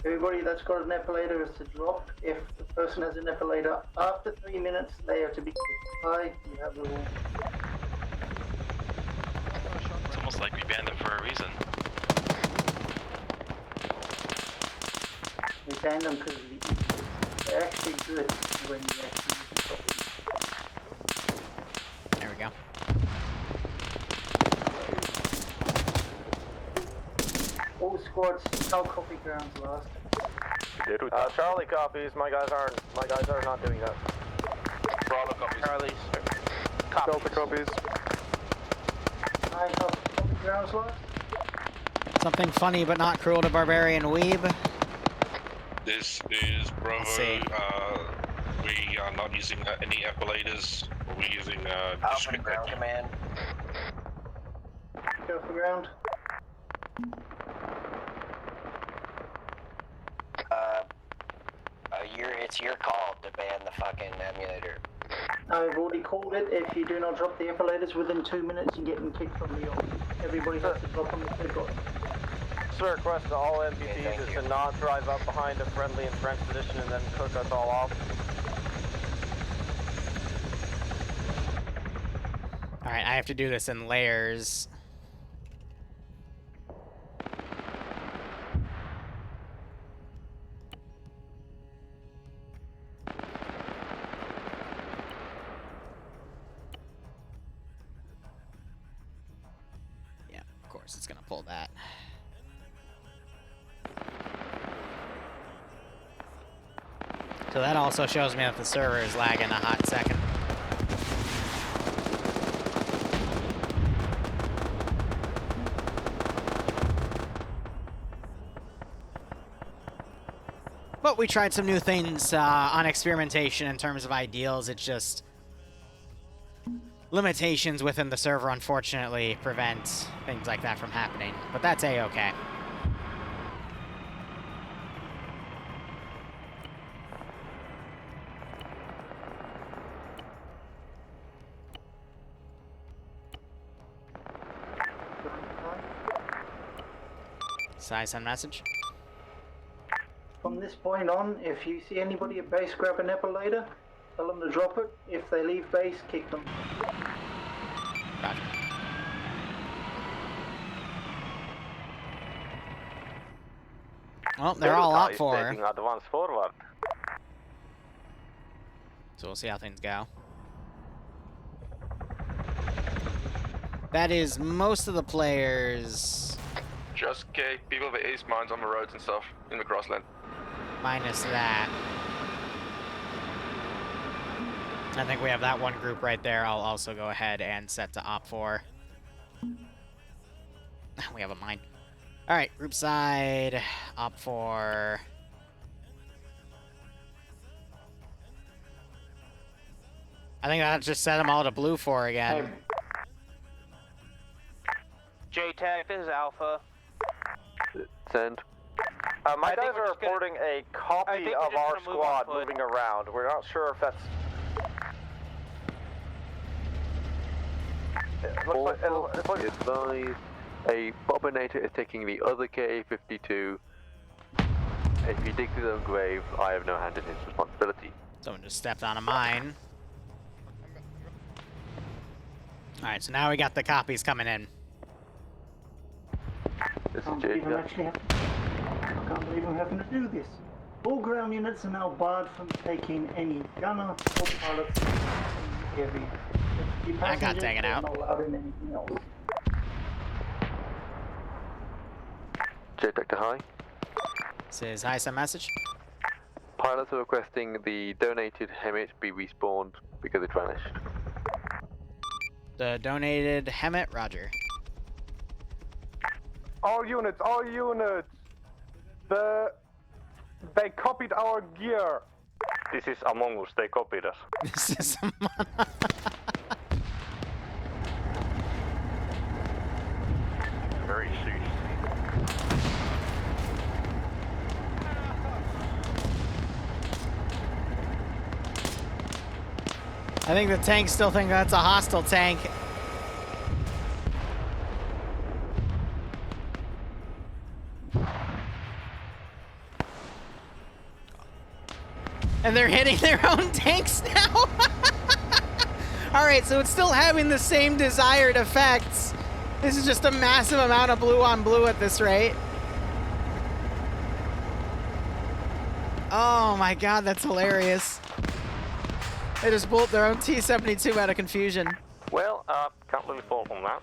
Everybody that's got an epilator is to drop. If the person has an epilator after 3 minutes, they are to be kicked. Hi, you have the rule. It's almost like we banned them for a reason. We banned them because they're actually good when you actually use it properly. There we go. All squads, no copy Grounds last. Charlie copies. My guys are not doing that. Bravo copies. Charlie's. Delta copies. I copy Grounds last. Something funny but not cruel to Barbarian Weeb. This is Bravo. Let's see. We are not using any epilators. We're using Alpha ground command. Go for ground. It's your call to ban the fucking emulator. I've already called it. If you do not drop the epilators within 2 minutes, you're getting kicked from the op. Everybody has to drop them if they've got them. Sir, request to all MPTs is to not drive up behind a friendly entrenched position and then cook us all off. Alright, I have to do this in layers. It's gonna pull that. So that also shows me that the server is lagging a hot second. But we tried some new things on experimentation in terms of ideals. It's just limitations within the server, unfortunately, prevent things like that from happening. But that's A-okay. Size and message. From this point on, if you see anybody at base grab an epilator, tell them to drop it. If they leave base, kick them. Roger. Well, they're all up for. Advance forward. So we'll see how things go. That is most of the players. Just okay. People with ace mines on the roads and stuff in the grassland. Minus that. I think we have that one group right there. I'll also go ahead and set to op4. We have a mine. All right, group side, op4. I think that just set them all to blue 4 again. J-Tag, this is Alpha. Send. My guys are reporting a copy of our squad moving around. We're not sure if that's... It looks like advise a Bobinator is taking the other KA-52. If he digs his own grave, I have no hand in his responsibility. Someone just stepped on a mine. Alright, so now we got the copies coming in. This I can't believe I'm having to do this. All ground units are now barred from taking any gunner or pilots in the area. I got taken out. Not allowed in anything else. J-Tech to high. Says hi, some message. Pilots are requesting the donated Hemet be respawned because it vanished. The donated Hemet, roger. All units! They copied our gear! This is Among Us, they copied us. This is Among Us. Very soon. I think the tanks still think that's a hostile tank. And they're hitting their own tanks now. Alright, so it's still having the same desired effects. This is just a massive amount of blue on blue at this rate. Oh my god, that's hilarious. They just blew up their own T-72 out of confusion. Well, can't really fault on that.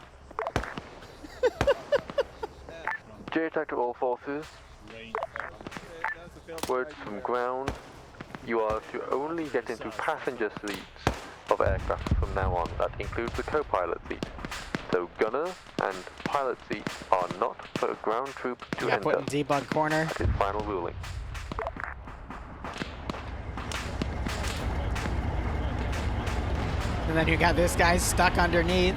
J-Attack to all forces. Words from ground. You are to only get into passenger seats of aircraft from now on. That includes the co-pilot seat. So gunner and pilot seats are not for ground troops to enter. Put in debug corner. That is final ruling. And then you got this guy stuck underneath.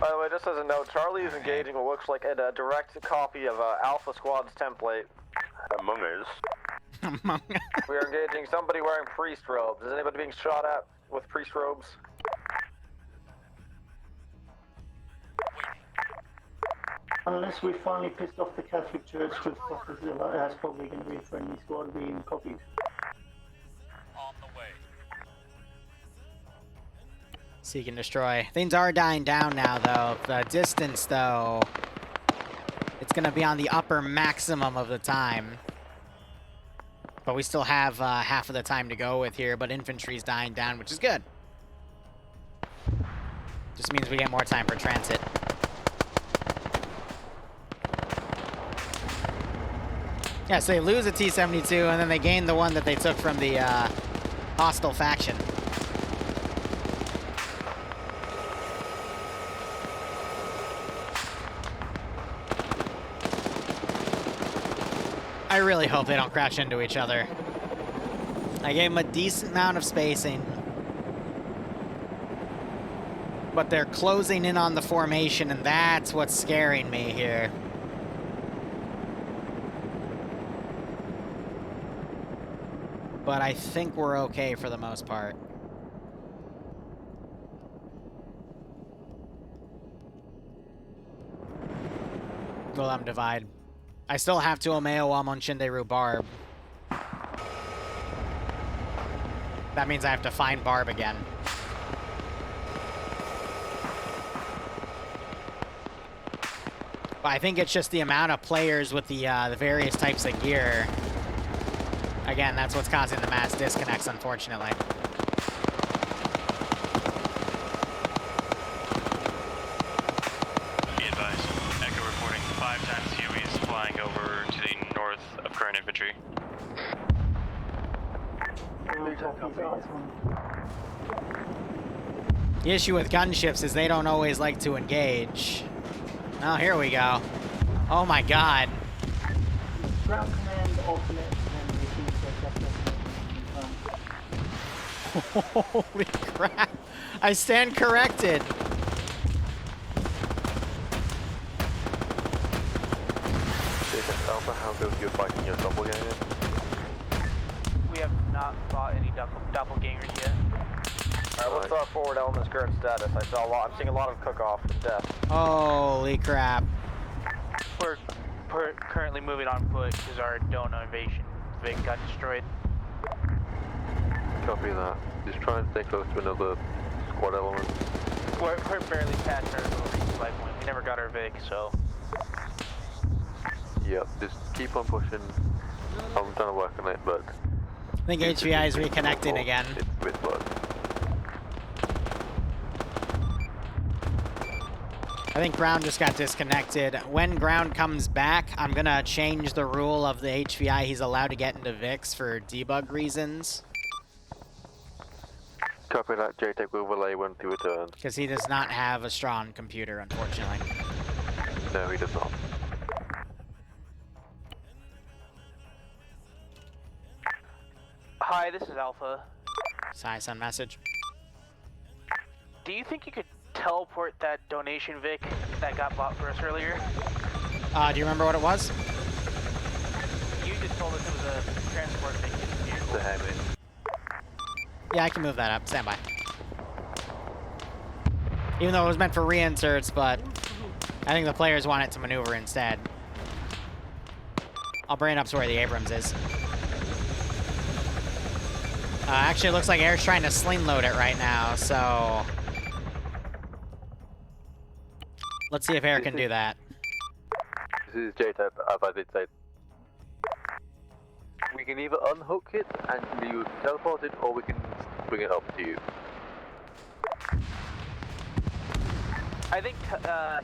By the way, just as a note, Charlie is engaging what looks like a direct copy of Alpha Squad's template. Among Us. Among Us. We are engaging somebody wearing priest robes. Is anybody being shot at with priest robes? Unless we finally pissed off the Catholic Church with fuckers, that's probably going to be a friendly squad being copied. On the way. Seek and destroy. Things are dying down now, though. The distance, though, it's going to be on the upper maximum of the time. But we still have half of the time to go with here, but infantry's dying down, which is good. Just means we get more time for transit. Yeah, so they lose a T-72, and then they gain the one that they took from the hostile faction. I really hope they don't crash into each other. I gave them a decent amount of spacing. But they're closing in on the formation, and that's what's scaring me here. But I think we're okay for the most part. We'll let them divide. I still have to Omeo while I'm on Shinderu Barb. That means I have to find Barb again. But I think it's just the amount of players with the various types of gear. Again, that's what's causing the mass disconnects, unfortunately. Be advised, Echo reporting 5 times Hueys flying over to the north of current infantry. The issue with gunships is they don't always like to engage. Oh, here we go. Oh my god. Ground command, alternate, Holy crap. I stand corrected. Alpha, how goes your fighting your doppelganger? We have not fought any doppelgangers yet. Alright, let's forward element's current status. I'm seeing a lot of cook-off death. Holy crap. We're currently moving on foot because our Dona invasion Vic got destroyed. Copy that. Just try and stay close to another squad element. We're barely past our little resupply point. We never got our Vic, so... Yep, just keep on pushing. I'm trying to work on it, but... I think HVI is reconnecting again. It's with blood. I think ground just got disconnected. When ground comes back, I'm gonna change the rule of the HVI. He's allowed to get into VIX for debug reasons. Copy that, JTech will relay when he returns. Because he does not have a strong computer, unfortunately. No, he does not. Hi, this is Alpha. Send message. Do you think you could teleport that donation Vic that got bought for us earlier? Do you remember what it was? You just told us it was a transport Vic. The Hammond. Yeah, I can move that up. Stand by. Even though it was meant for reinserts, but I think the players want it to maneuver instead. I'll bring it up to where the Abrams is. Actually, it looks like Air's trying to sling load it right now, so... Let's see if Air can do that. This is JTech, as I did say. We can either unhook it and you teleport it, or we can bring it up to you. I think,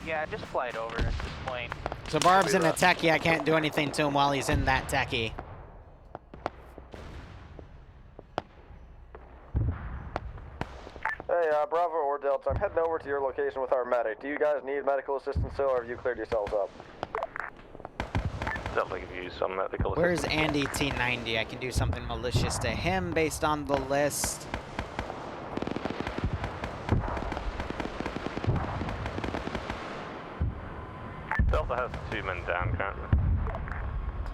yeah, just fly it over at this point. So Barb's in a techie. I can't do anything to him while he's in that techie. Hey, Bravo or Delta, I'm heading over to your location with our medic. Do you guys need medical assistance still, or have you cleared yourselves up? Definitely could use some medical Where's Andy T90? I can do something malicious to him based on the list. Alpha has 2 men down currently.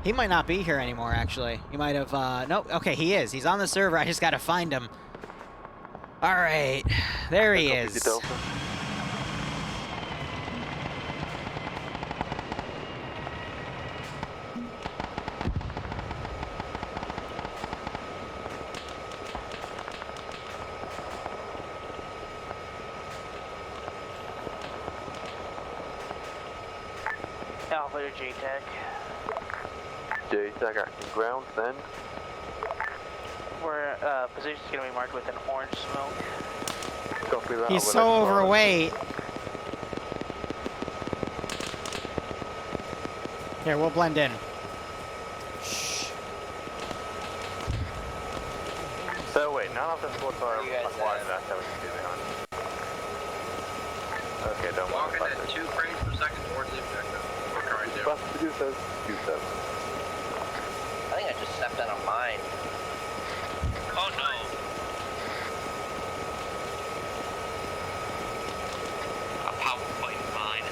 He might not be here anymore, actually. He might have, nope, okay, he is. He's on the server, I just gotta find him. All right, there he is. Alpha to JTAC. JTAC acting ground, then. Where position's gonna be marked with an orange smoke. Copy that. He's so overweight. Here, we'll blend in. So wait, none of the squads are acquired. That's how we can do behind. Okay, don't worry about Walking at 2 frames per second towards the objective. We're trying to. Bust to do so. Do so. I think I just stepped on a mine. Oh no. A power fighting mine.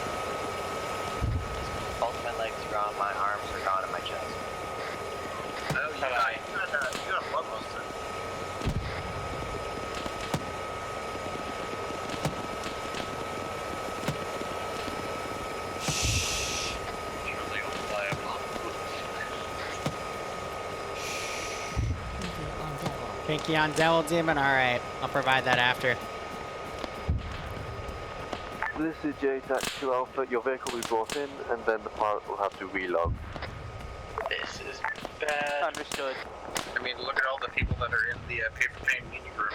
Both my legs are gone, my arms are gone, and my chest. Oh, you got a blood monster. Pinky on Devil Demon? Alright, I'll provide that after. This is JTAC 2 Alpha. Your vehicle will be brought in, and then the pilot will have to relog. This is bad. Understood. I mean, look at all the people that are in the Paper Pain meeting room.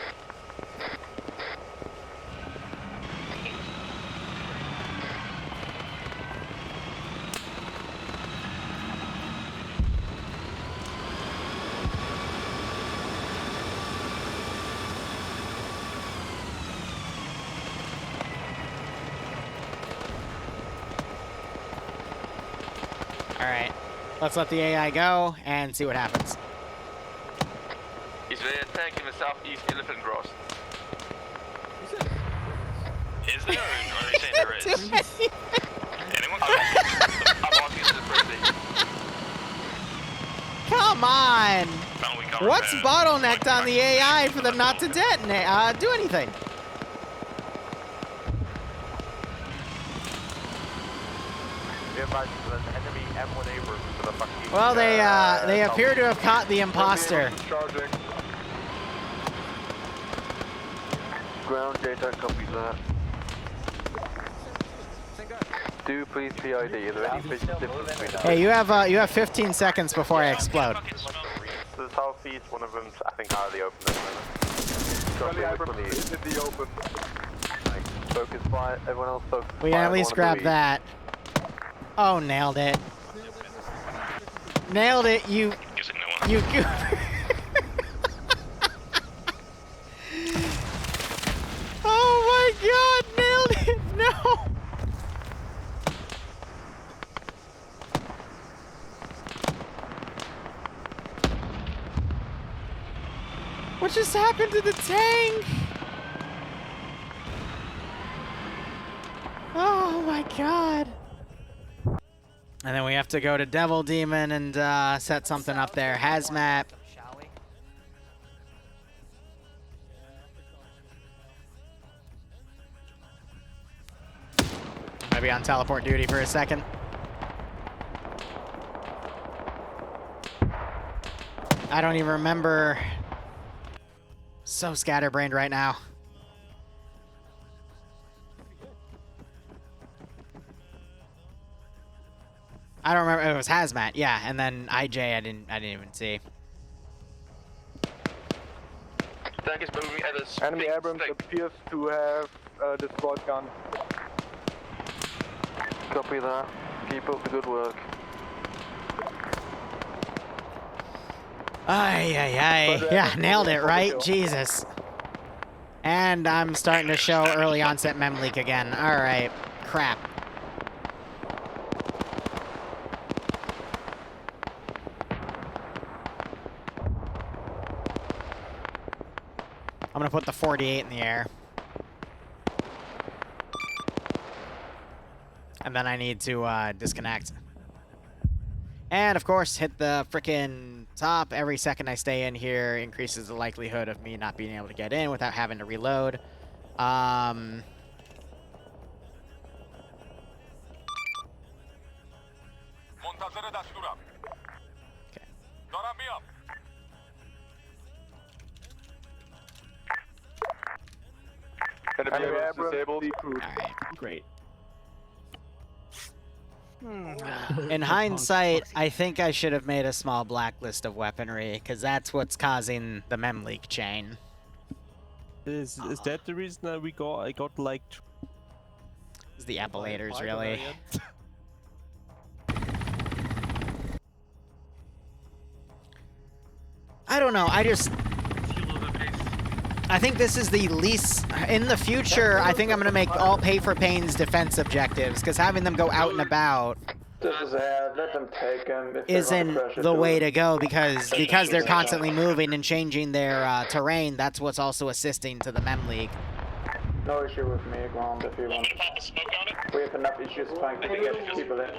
Alright, let's let the AI go and see what happens. He's attacking the southeast elephant grass. Is there, or are you saying there is? Anyone? I'm asking this briefly. Come on! Found What's bottlenecked on the AI for them not to detonate, do anything? Well, they appear to have caught the imposter. Ground JTAC copies that. Do please PID. Is there any vision difference between them? Hey, you have 15 seconds before I explode. To the southeast, one of them's I think out of the open at the moment. Copy, which one is in the open? Like, focus fire. Everyone else focus. We can at least grab that. Oh, nailed it. Nailed it, you goober. Oh my god, nailed it, no! What just happened to the tank? Oh my god. And then we have to go to Devil Demon and set something up there. Hazmat. I'll be on teleport duty for a second. I don't even remember. So scatterbrained right now. I don't remember. It was Hazmat, yeah, and then IJ I didn't even see. Tank is moving at us. Enemy Abrams appears to have the squad gun. Copy that. Keep up the good work. Ay, ay, ay. Yeah, nailed it, right? Jesus. And I'm starting to show early onset mem leak again. All right. Crap. I'm going to put the 48 in the air. And then I need to disconnect. And of course, hit the frickin' top. Every second I stay in here increases the likelihood of me not being able to get in without having to reload. Enemy Abrams disabled. Alright. Great. In hindsight, I think I should have made a small blacklist of weaponry, because that's what's causing the mem leak chain. Is that the reason that I got like... It's the epilators, really. I don't know, I think this is the least... In the future, I think I'm going to make all pay for pains defense objectives, because having them go out and about let them take them. isn't the way to go, because they're constantly moving and changing their terrain. That's what's also assisting to the mem leak. No issue with me, Ground, if you want. We have enough issues trying to get people in.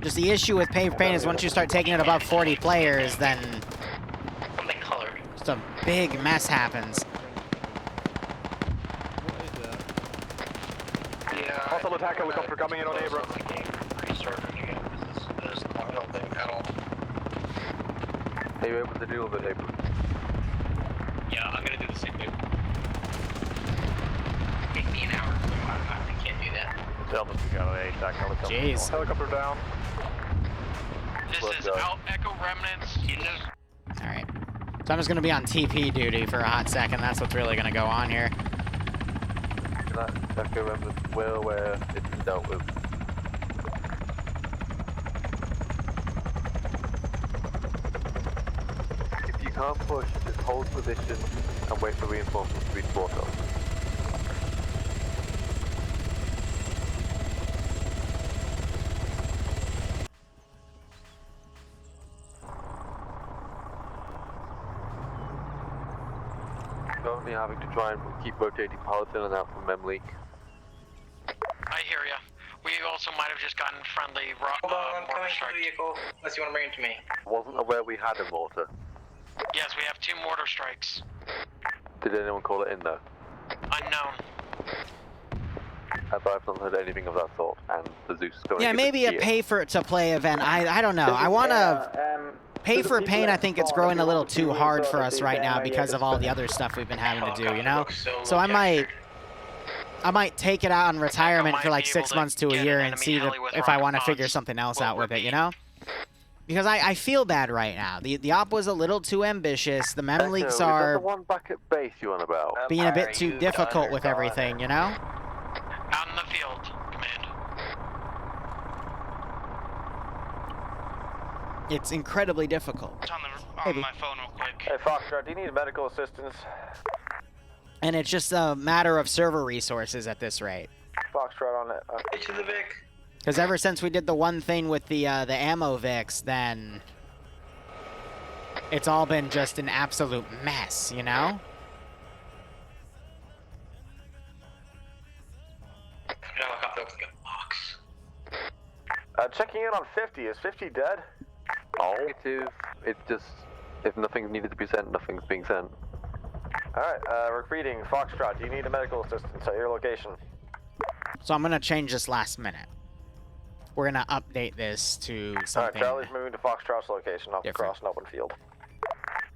Just the issue with pay for pain is once you start taking it above 40 players, then just a big mess happens. Hostile attack helicopter coming in on Abrams. Are you able to deal with it, Abrams? Yeah, I'm gonna do the same thing. Take me an hour. I can't do that. Tell them we got an attack helicopter. Jeez. Helicopter down. This is out Echo Remnants. Alright. So I'm just going to be on TP duty for a hot second. That's what's really going to go on here. That Echo Remnants well where it's been dealt with. If you can't push, just hold position and wait for reinforcements to be brought up. Currently having to try and keep rotating pilots in and out from mem leak. I hear ya. We also might have just gotten friendly Hold on, I'm coming to the vehicle, unless you want to bring it to me. Wasn't aware we had a mortar. Yes, we have 2 mortar strikes. Did anyone call it in though? Unknown. I've not heard anything of that sort, and the Zeus is going. Yeah, maybe a pay for to play event. I don't know. I want to pay for pain. I think it's growing a little too hard for us right now because of all the other stuff we've been having to do, you know? So I might take it out on retirement for like 6 months to a year and see if I want to figure something else out with it, you know? Because I feel bad right now. The op was a little too ambitious. The mem leaks are the one back at base you on about? being a bit too difficult with everything, you know? Out in the field, command. It's incredibly difficult. It's on my phone real quick. Hey, Foxtrot, do you need medical assistance? And it's just a matter of server resources at this rate. Foxtrot on it. Get to the Vic. Because ever since we did the one thing with the ammo Vics, then it's all been just an absolute mess, you know? Checking in on 50. Is 50 dead? Negative. It's just, if nothing needed to be sent, nothing's being sent. Alright, repeating. Foxtrot, do you need a medical assistance at your location? So I'm going to change this last minute. We're going to update this to something. Alright, Charlie's moving to Foxtrot's location off across an open field.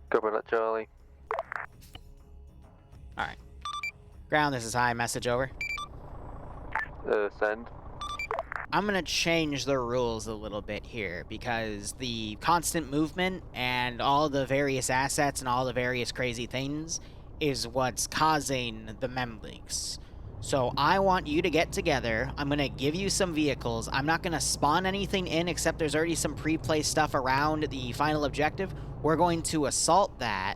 Copy that, Charlie. Alright. Ground, this is high. Message over. Send. I'm going to change the rules a little bit here because the constant movement and all the various assets and all the various crazy things is what's causing the mem leaks. So I want you to get together. I'm going to give you some vehicles. I'm not going to spawn anything in except there's already some pre-placed stuff around the final objective. We're going to assault that,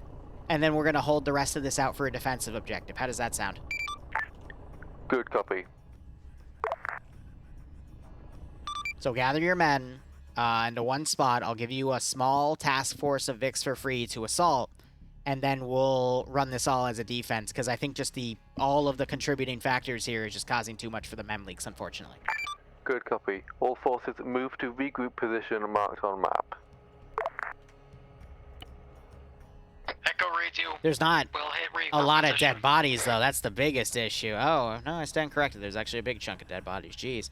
and then we're going to hold the rest of this out for a defensive objective. How does that sound? Good copy. So gather your men into one spot. I'll give you a small task force of Vics for free to assault. and then we'll run this all as a defense, because I think just all of the contributing factors here is just causing too much for the mem leaks, unfortunately. Good copy. All forces move to regroup position marked on map. Echo radio. There's not We'll hit a regroup lot of position. dead bodies, though. That's the biggest issue. Oh, no, I stand corrected. There's actually a big chunk of dead bodies. Jeez.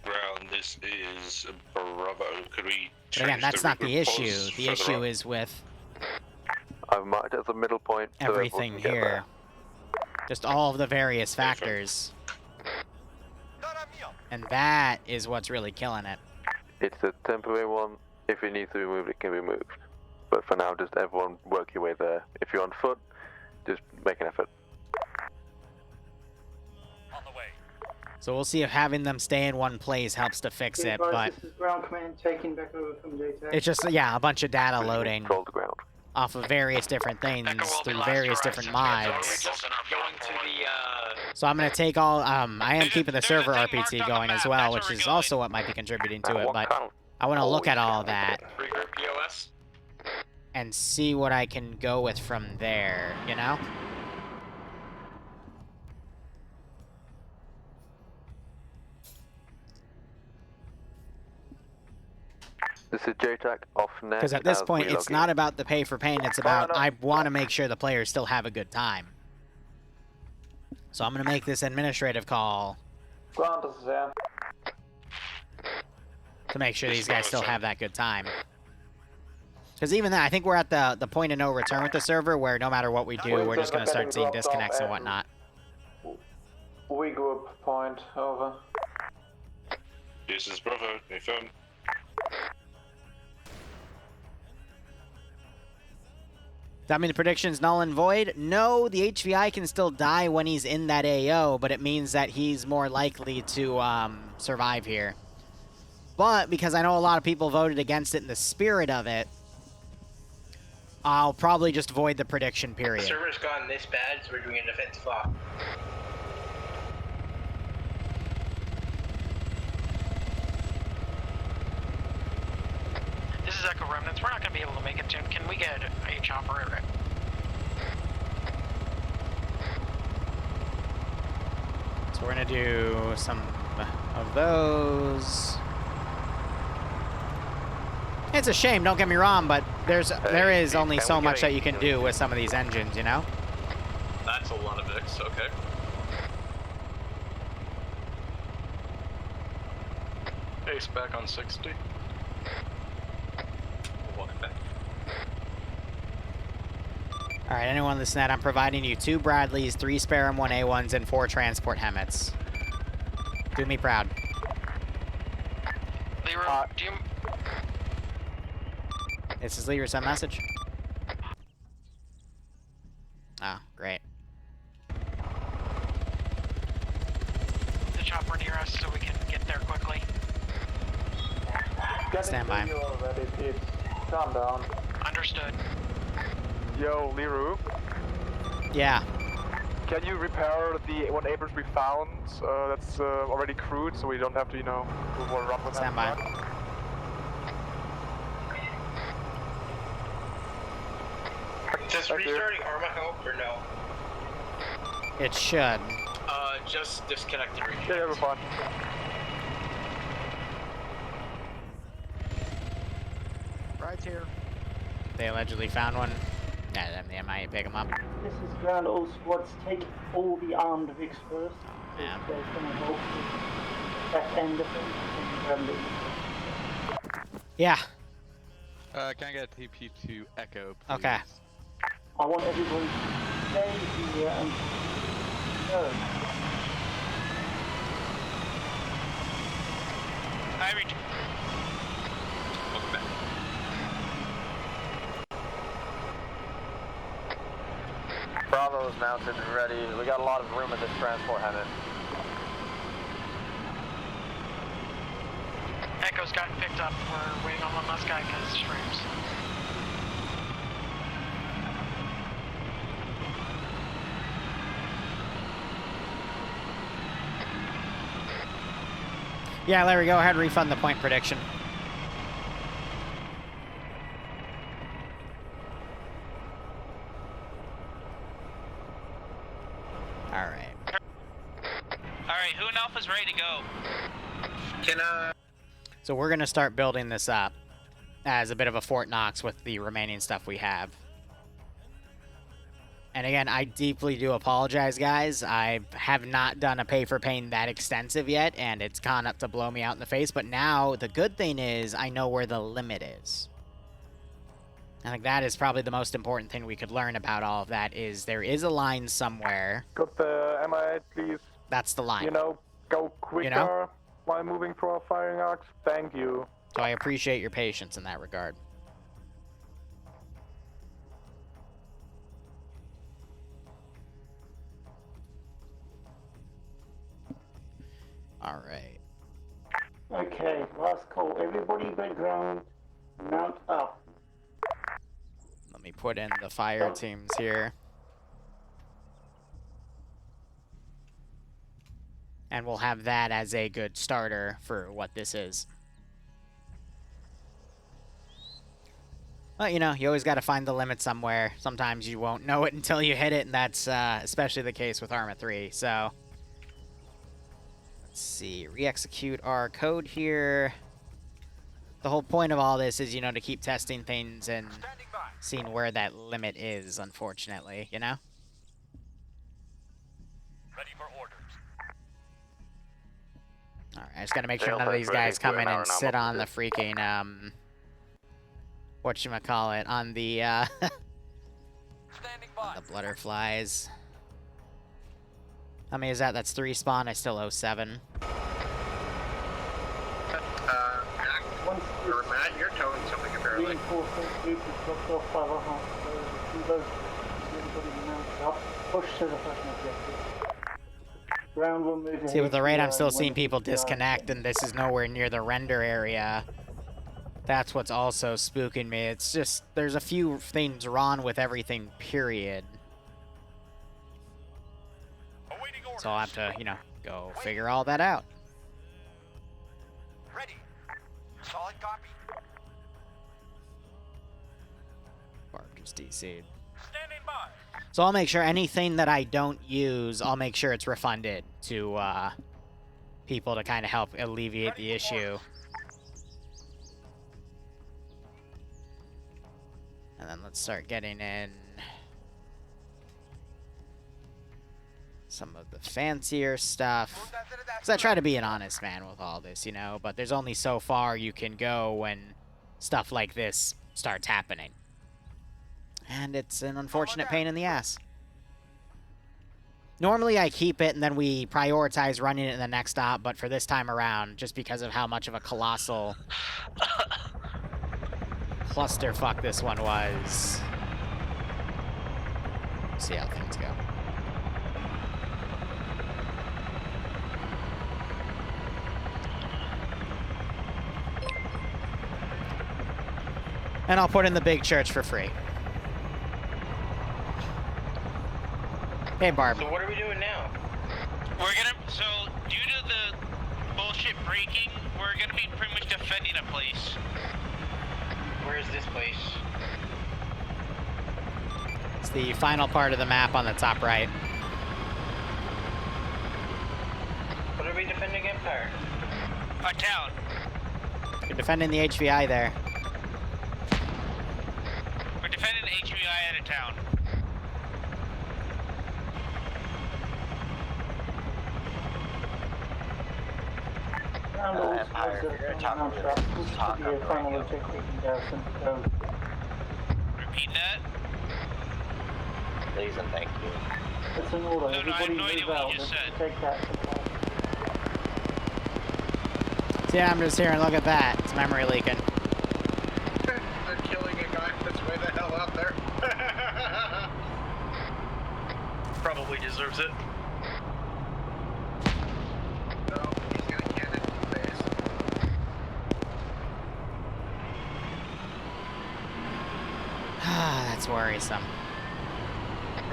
Ground, this is Bravo. Could we But again, that's not the issue. The issue is is with I've marked it as a middle point. So everything everyone can get here. Just all of the various factors. And that is what's really killing it. It's a temporary one. If it needs to be moved, it can be moved. But for now, just everyone work your way there. If you're on foot, just make an effort. On the way. So we'll see if having them stay in one place helps to fix it, but This is ground command taking back over from JTAC. it's just, yeah, a bunch of data loading Control the ground. off of various different things through various different mods. So I'm going to take all, I am keeping the server RPT going as well, which is also what might be contributing to it, but I want to look at all that and see what I can go with from there, you know? This is JTAC off net. Because at this as point, we it's log not in. about the pay for pain, it's about I want to make sure the players still have a good time. So I'm going to make this administrative call Ground is there. to make sure these guys still have that good time. Because even then, I think we're at the point of no return with the server, where no matter what we do, we're just going to start seeing disconnects and whatnot. Regroup point, over. This is Bravo. Confirm. Does that mean the prediction's null and void? No, the HVI can still die when he's in that AO, but it means that he's more likely to survive here. But because I know a lot of people voted against it in the spirit of it, I'll probably just void the prediction, The period. server's gone this bad, so we're doing a defensive off. This is Echo Remnants. We're not going to be able to make it soon. Can we get a chopper? So we're going to do some of those. It's a shame, don't get me wrong, but there is only so much that you can do with some of these engines, you know? That's a lot of X, okay. Ace back on 60. Walking back. Alright, anyone listen to that? I'm providing you 2 Bradleys, 3 spare M1A1s, and 4 transport Hemmets. Do me proud. Liru, do you... This is Liru, send message. Oh, great. The chopper near us so we can get there quickly. Stand by. Already, Pete. Calm down. Understood. Yo, Liru. Yeah. Can you repair the one Abrams we found? That's already crewed, so we don't have to, you know, do more run with Stand that. by. Does restarting Arma help or no? It should. Just disconnect and reconnect. Yeah, we're fine. Right here. They allegedly found one. Yeah, then they might pick them up. This is ground. All squads take all the armed Vics first. Yeah. They're going to help with that end defense and grab it. Yeah. Can I get a TP to Echo, please? Okay. I want everybody to stay here and go. I reach. Welcome back. Bravo is mounted and ready. We got a lot of room in this transport Hemmett. Echo's gotten picked up. We're waiting on one last guy because streams. Yeah, Larry, go ahead, refund the point prediction. Alright. Alright, who in Alpha's ready to go? So we're gonna start building this up as a bit of a Fort Knox with the remaining stuff we have. And again, I deeply do apologize, guys. I have not done a pay for pain that extensive yet, and it's gone up to blow me out in the face. But now, the good thing is, I know where the limit is. I think that is probably the most important thing we could learn about all of that, is there is a line somewhere. Got the MI8, please. That's the line. You know, go quicker You know? while moving through our firing arcs. Thank you. So I appreciate your patience in that regard. All right. Okay, last call. Everybody but ground, mount up. Let me put in the fire teams here. And we'll have that as a good starter for what this is. Well, you know, you always got to find the limit somewhere. Sometimes you won't know it until you hit it, and that's especially the case with Arma 3. So, let's see. Re-execute our code here. The whole point of all this is, you know, to keep testing things and seeing where that limit is, unfortunately, you know? Ready for orders. Alright, I just gotta make sure none of these guys come in and sit on the freaking, whatchamacallit, on the, on the butterflies. How many is that? That's 3 spawn. I still owe 7. Or Matt, you're towing something apparently. Push to the fucking objective. Ground will move. See, with the rate I'm still seeing people disconnect, and this is nowhere near the render area. That's what's also spooking me. It's just, there's a few things wrong with everything, period. So I'll have to, you know, go figure all that out. Ready. Solid copy. Barb just DC'd. Standing by. So I'll make sure anything that I don't use, I'll make sure it's refunded to people to kind of help alleviate the issue. And then let's start getting in some of the fancier stuff. Because I try to be an honest man with all this, you know, but there's only so far you can go when stuff like this starts happening. And it's an unfortunate pain in the ass. Normally I keep it and then we prioritize running it in the next stop, but for this time around, just because of how much of a colossal clusterfuck this one was. See how things go. And I'll put in the big church for free. Hey, Barb. So what are we doing now? We're gonna, so due to the bullshit breaking, we're gonna be pretty much defending a place. Where is this place? It's the final part of the map on the top right. What are we defending, Empire? A town. You're defending the HVI there. We're defending the HVI at a town. Empire, you're gonna talk over there. Talk over Repeat that? Please and thank you. It's an order. No, I have no idea what you just said. Take that. See, I'm just here and look at that. It's memory leaking. They're killing a guy that's way the hell out there. Probably deserves it. No, he's gonna get it in the face. That's worrisome.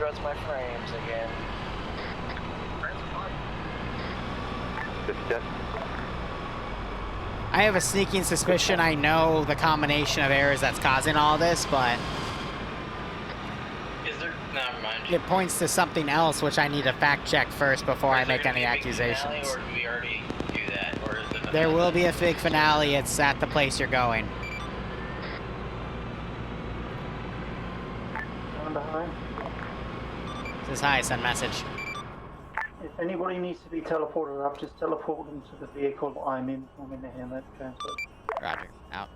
Runs my frames again. I have a sneaking suspicion I know the combination of errors that's causing all this, but... Is there... Never mind. it points to something else, which I need to fact check first before I make any accusations. Or do we already do that? Or is it There will be a big finale. It's at the place you're going. Says hi, send message. If anybody needs to be teleported up, just teleport them to the vehicle I'm in. I'm in the helmet transfer. Roger. Out.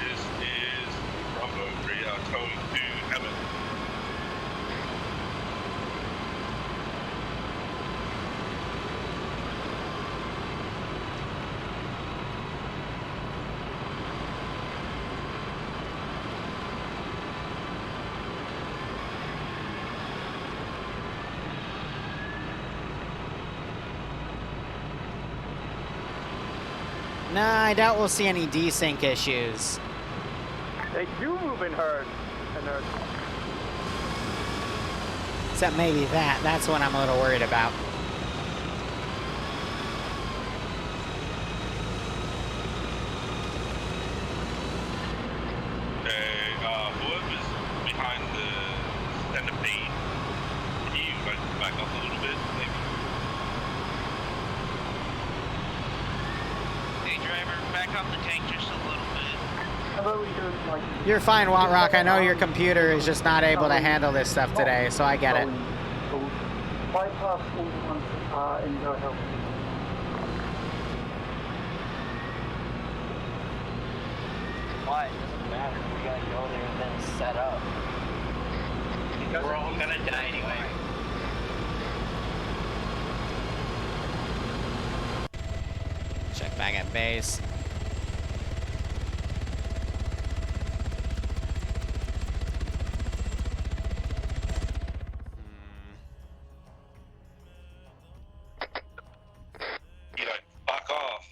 This is Bravo 3 towing to Emmett. Nah, I doubt we'll see any desync issues. They do move in herds. Except maybe that. That's what I'm a little worried about. Whoever's behind the centipede, can you back up a little bit, maybe? Hey driver, back off the tank just a little bit. How about we do it like... You're fine, Watrock. I know your computer is just not able to handle this stuff today, so I get it. Bypass all the ones that are in your help. Why? It doesn't matter. We gotta go there and then set up. Because we're all gonna die anyway. Check back at base. Fuck off.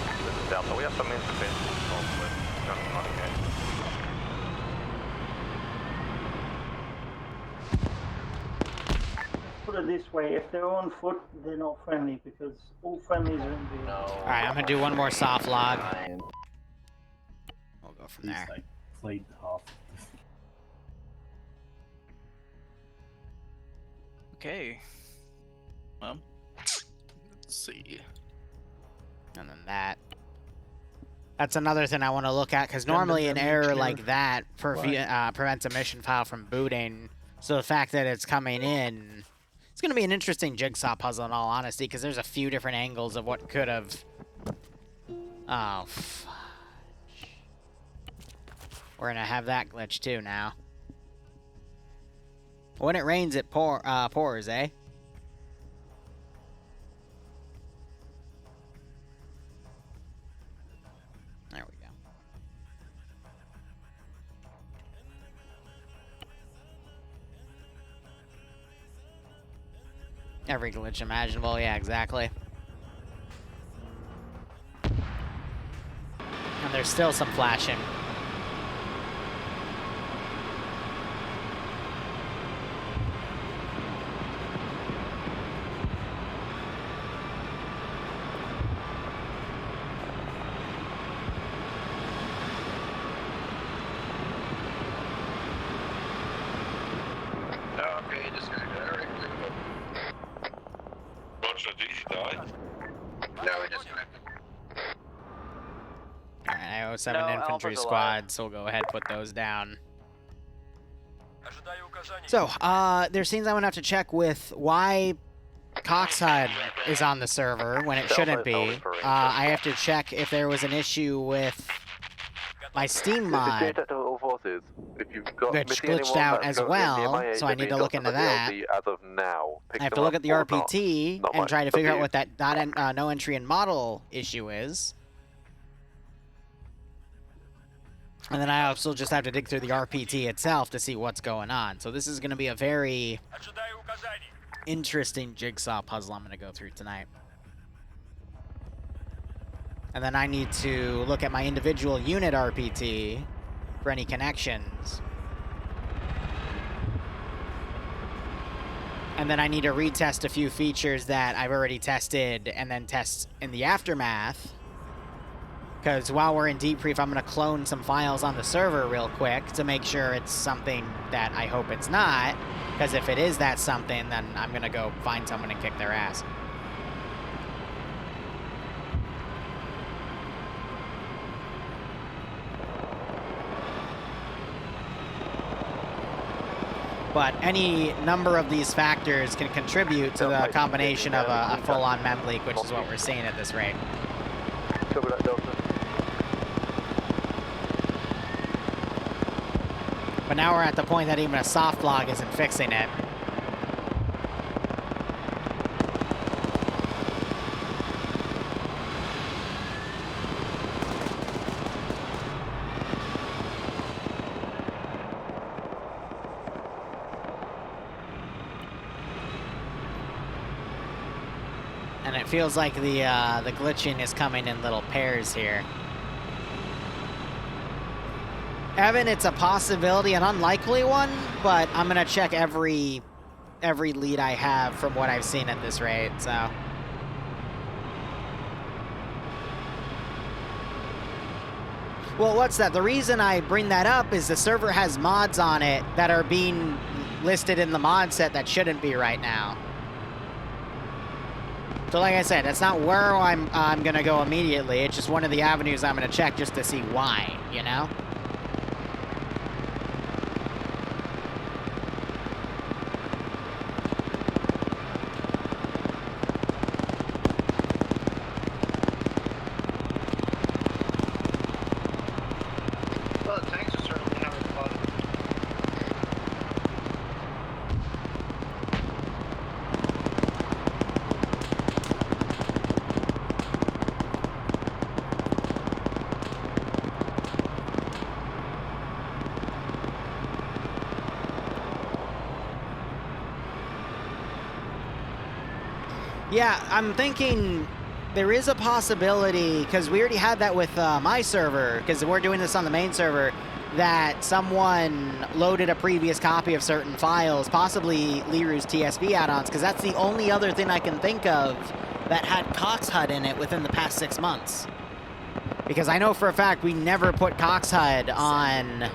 This is Delta. We have some insufficient results with nothing on okay. Put it this way, if they're on foot, they're not friendly because all friendlies are in the... Alright, I'm gonna do one more soft log. We'll go from there. Played half. Okay. Well, let's see. And then that. That's another thing I want to look at, because normally an error like that prevents a mission file from booting. So the fact that it's coming in, it's going to be an interesting jigsaw puzzle in all honesty, because there's a few different angles of what could have... Oh, fudge. We're going to have that glitch too now. When it rains, it pours, eh? There we go. Every glitch imaginable, yeah, exactly. And there's still some flashing. Okay, just gonna go right quick. Roger, did you die? No, we just connected. Alright, I owe 7 infantry squads, so we'll go ahead and put those down. So, there's things I'm gonna have to check with why Coxhud is on the server when it shouldn't be. I have to check if there was an issue with my Steam mod, which glitched out as well, so I need to look into that. I have to look at the RPT and try to figure out what that no entry in model issue is. And then I also just have to dig through the RPT itself to see what's going on. So this is going to be a very interesting jigsaw puzzle I'm going to go through tonight. And then I need to look at my individual unit RPT for any connections And then I need to retest a few features that I've already tested and then test in the aftermath. Because while we're in debrief, I'm going to clone some files on the server real quick to make sure it's something that I hope it's not. Because if it is that something, then I'm going to go find someone and kick their ass. But any number of these factors can contribute to the combination of a full-on mem leak, which is what we're seeing at this rate. But now we're at the point that even a soft log isn't fixing it. And it feels like the glitching is coming in little pairs here. Evan, it's a possibility, an unlikely one, but I'm gonna check every lead I have from what I've seen at this rate, so. Well, what's that? The reason I bring that up is the server has mods on it that are being listed in the mod set that shouldn't be right now. So like I said, that's not where I'm gonna go immediately. It's just one of the avenues I'm gonna check just to see why, you know? Well, the tanks are certainly having fun. Yeah, I'm thinking there is a possibility, because we already had that with my server, because we're doing this on the main server, that someone loaded a previous copy of certain files, possibly Liru's TSB add-ons, because that's the only other thing I can think of that had Cox HUD in it within the past 6 months. Because I know for a fact we never put Cox HUD on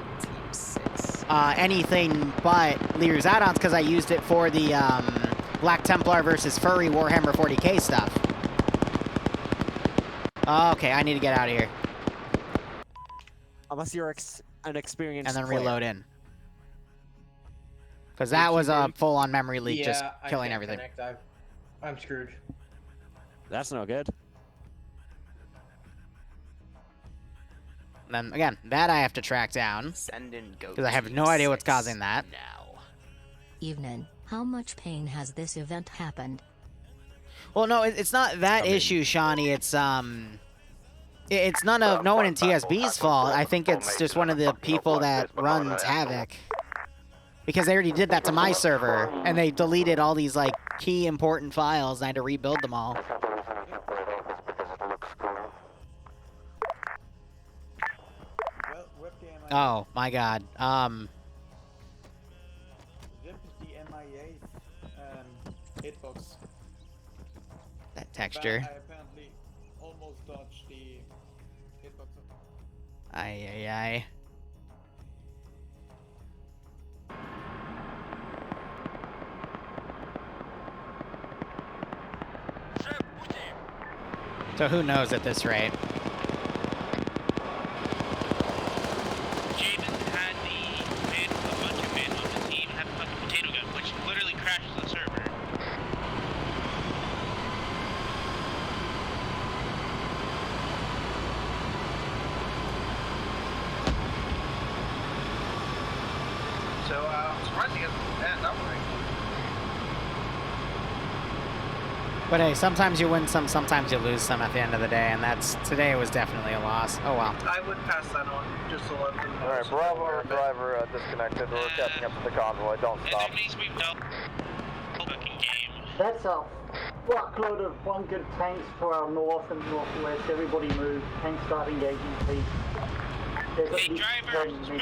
anything but Liru's add-ons, because I used it for the Black Templar versus Furry Warhammer 40k stuff. Okay, I need to get out of here. Unless you're an experienced And then player. reload in. Because that was a full-on memory leak, just killing everything. I'm screwed. That's no good. And then, again, that I have to track down. Because I have no idea what's causing that. Evening. How much pain has this event happened? Well, no, it's not that issue, Shawnee. It's no one in TSB's fault. I think it's just one of the people that runs Havoc. Because they already did that to my server, and they deleted all these, like, key important files, and I had to rebuild them all. Oh, my God. Hitbox. That texture. I apparently almost dodged the hitbox. Ay, ay, ay. So who knows at this rate? Jaden had a bunch of men on the team had a fucking potato gun, which literally crashes the server. So, I'm surprised he hasn't banned outright. But hey, sometimes you win some, sometimes you lose some at the end of the day, and today was definitely a loss. Oh well. I would pass that on, just to let them know. Alright, Bravo driver disconnected. We're catching up to the convoy. Don't stop. That's a fuckload of bunkered tanks to our north and northwest. Everybody move. Tanks start engaging, please. Hey, drivers, move!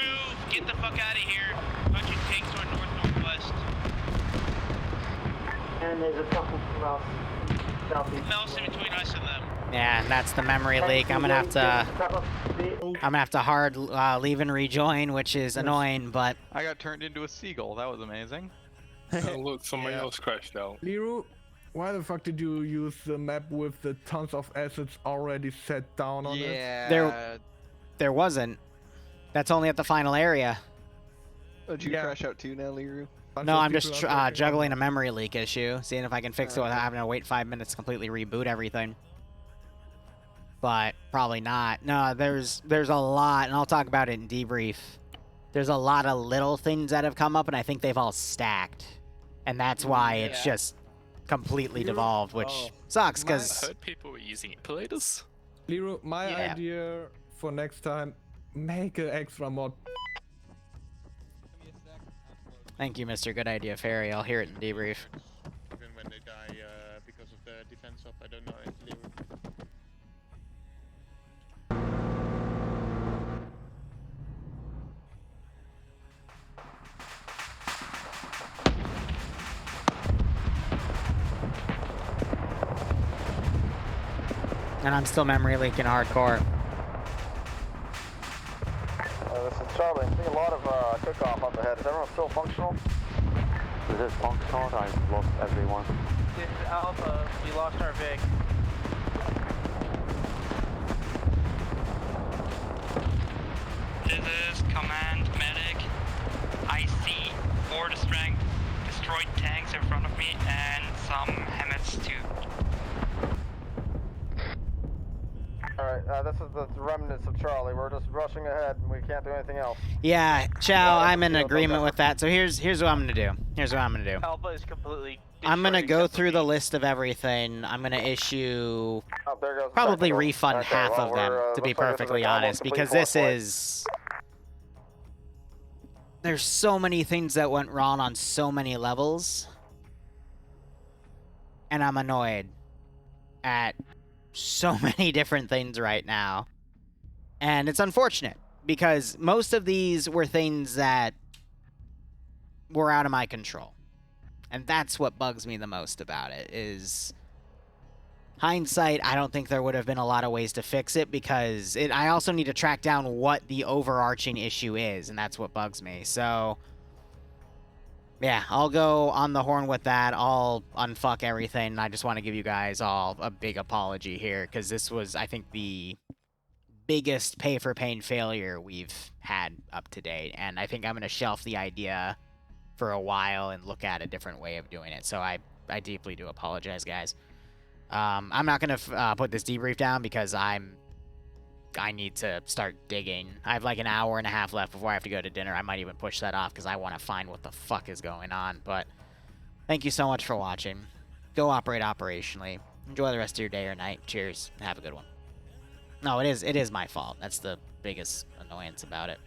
Get the fuck out of here! Bunch of tanks toward northwest. then there's a couple for us. Southeast. Mel's in between us and them. Yeah, and that's the memory leak. I'm gonna have to hard leave and rejoin, which is annoying, but I got turned into a seagull. That was amazing. Oh, look, somebody else crashed out. Liru, why the fuck did you use the map with the tons of assets already set down on it? There wasn't. That's only at the final area. Oh, did you crash out too now, Liru? No, I'm just juggling a memory leak issue, seeing if I can fix it without having to wait 5 minutes to completely reboot everything. But probably not. No, there's a lot, and I'll talk about it in debrief. There's a lot of little things that have come up, and I think they've all stacked. And that's why it's just completely devolved, which sucks, because... I heard people were using emulators. Liru, my idea for next time, make an extra mod. Thank you, Mr. Good Idea Fairy. I'll hear it in debrief. Even when they die because of the defense up, I don't know if Liru. And I'm still memory leaking hardcore. This is Charlie. I'm seeing a lot of cook-off up ahead. Is everyone still functional? Is it functional? I've lost everyone. This is Alpha. We lost our Vic. This is Command Medic. I see 4 strength destroyed tanks in front of me and some Hammets too. Alright, this is the remnants of Charlie. We're just rushing ahead and we can't do anything else. Yeah, Chow, I'm in agreement with that. So here's what I'm gonna do. Alpha is completely. I'm gonna go through the list of everything. I'm gonna issue probably refund half of them, to be perfectly honest, because this is. There's so many things that went wrong on so many levels, and I'm annoyed at so many different things right now. And it's unfortunate, because most of these were things that were out of my control. And that's what bugs me the most about it, is hindsight, I don't think there would have been a lot of ways to fix it, because I also need to track down what the overarching issue is, and that's what bugs me. So, yeah, I'll go on the horn with that. I'll unfuck everything. I just want to give you guys all a big apology here, because this was, I think, the biggest pay-for-pain failure we've had up to date. And I think I'm going to shelf the idea for a while and look at a different way of doing it. So I deeply do apologize, guys. I'm not going to put this debrief down, because I need to start digging. I have like an hour and a half left before I have to go to dinner. I might even push that off, because I want to find what the fuck is going on. But thank you so much for watching. Go operate operationally. Enjoy the rest of your day or night. Cheers. Have a good one. No, it is my fault. That's the biggest annoyance about it.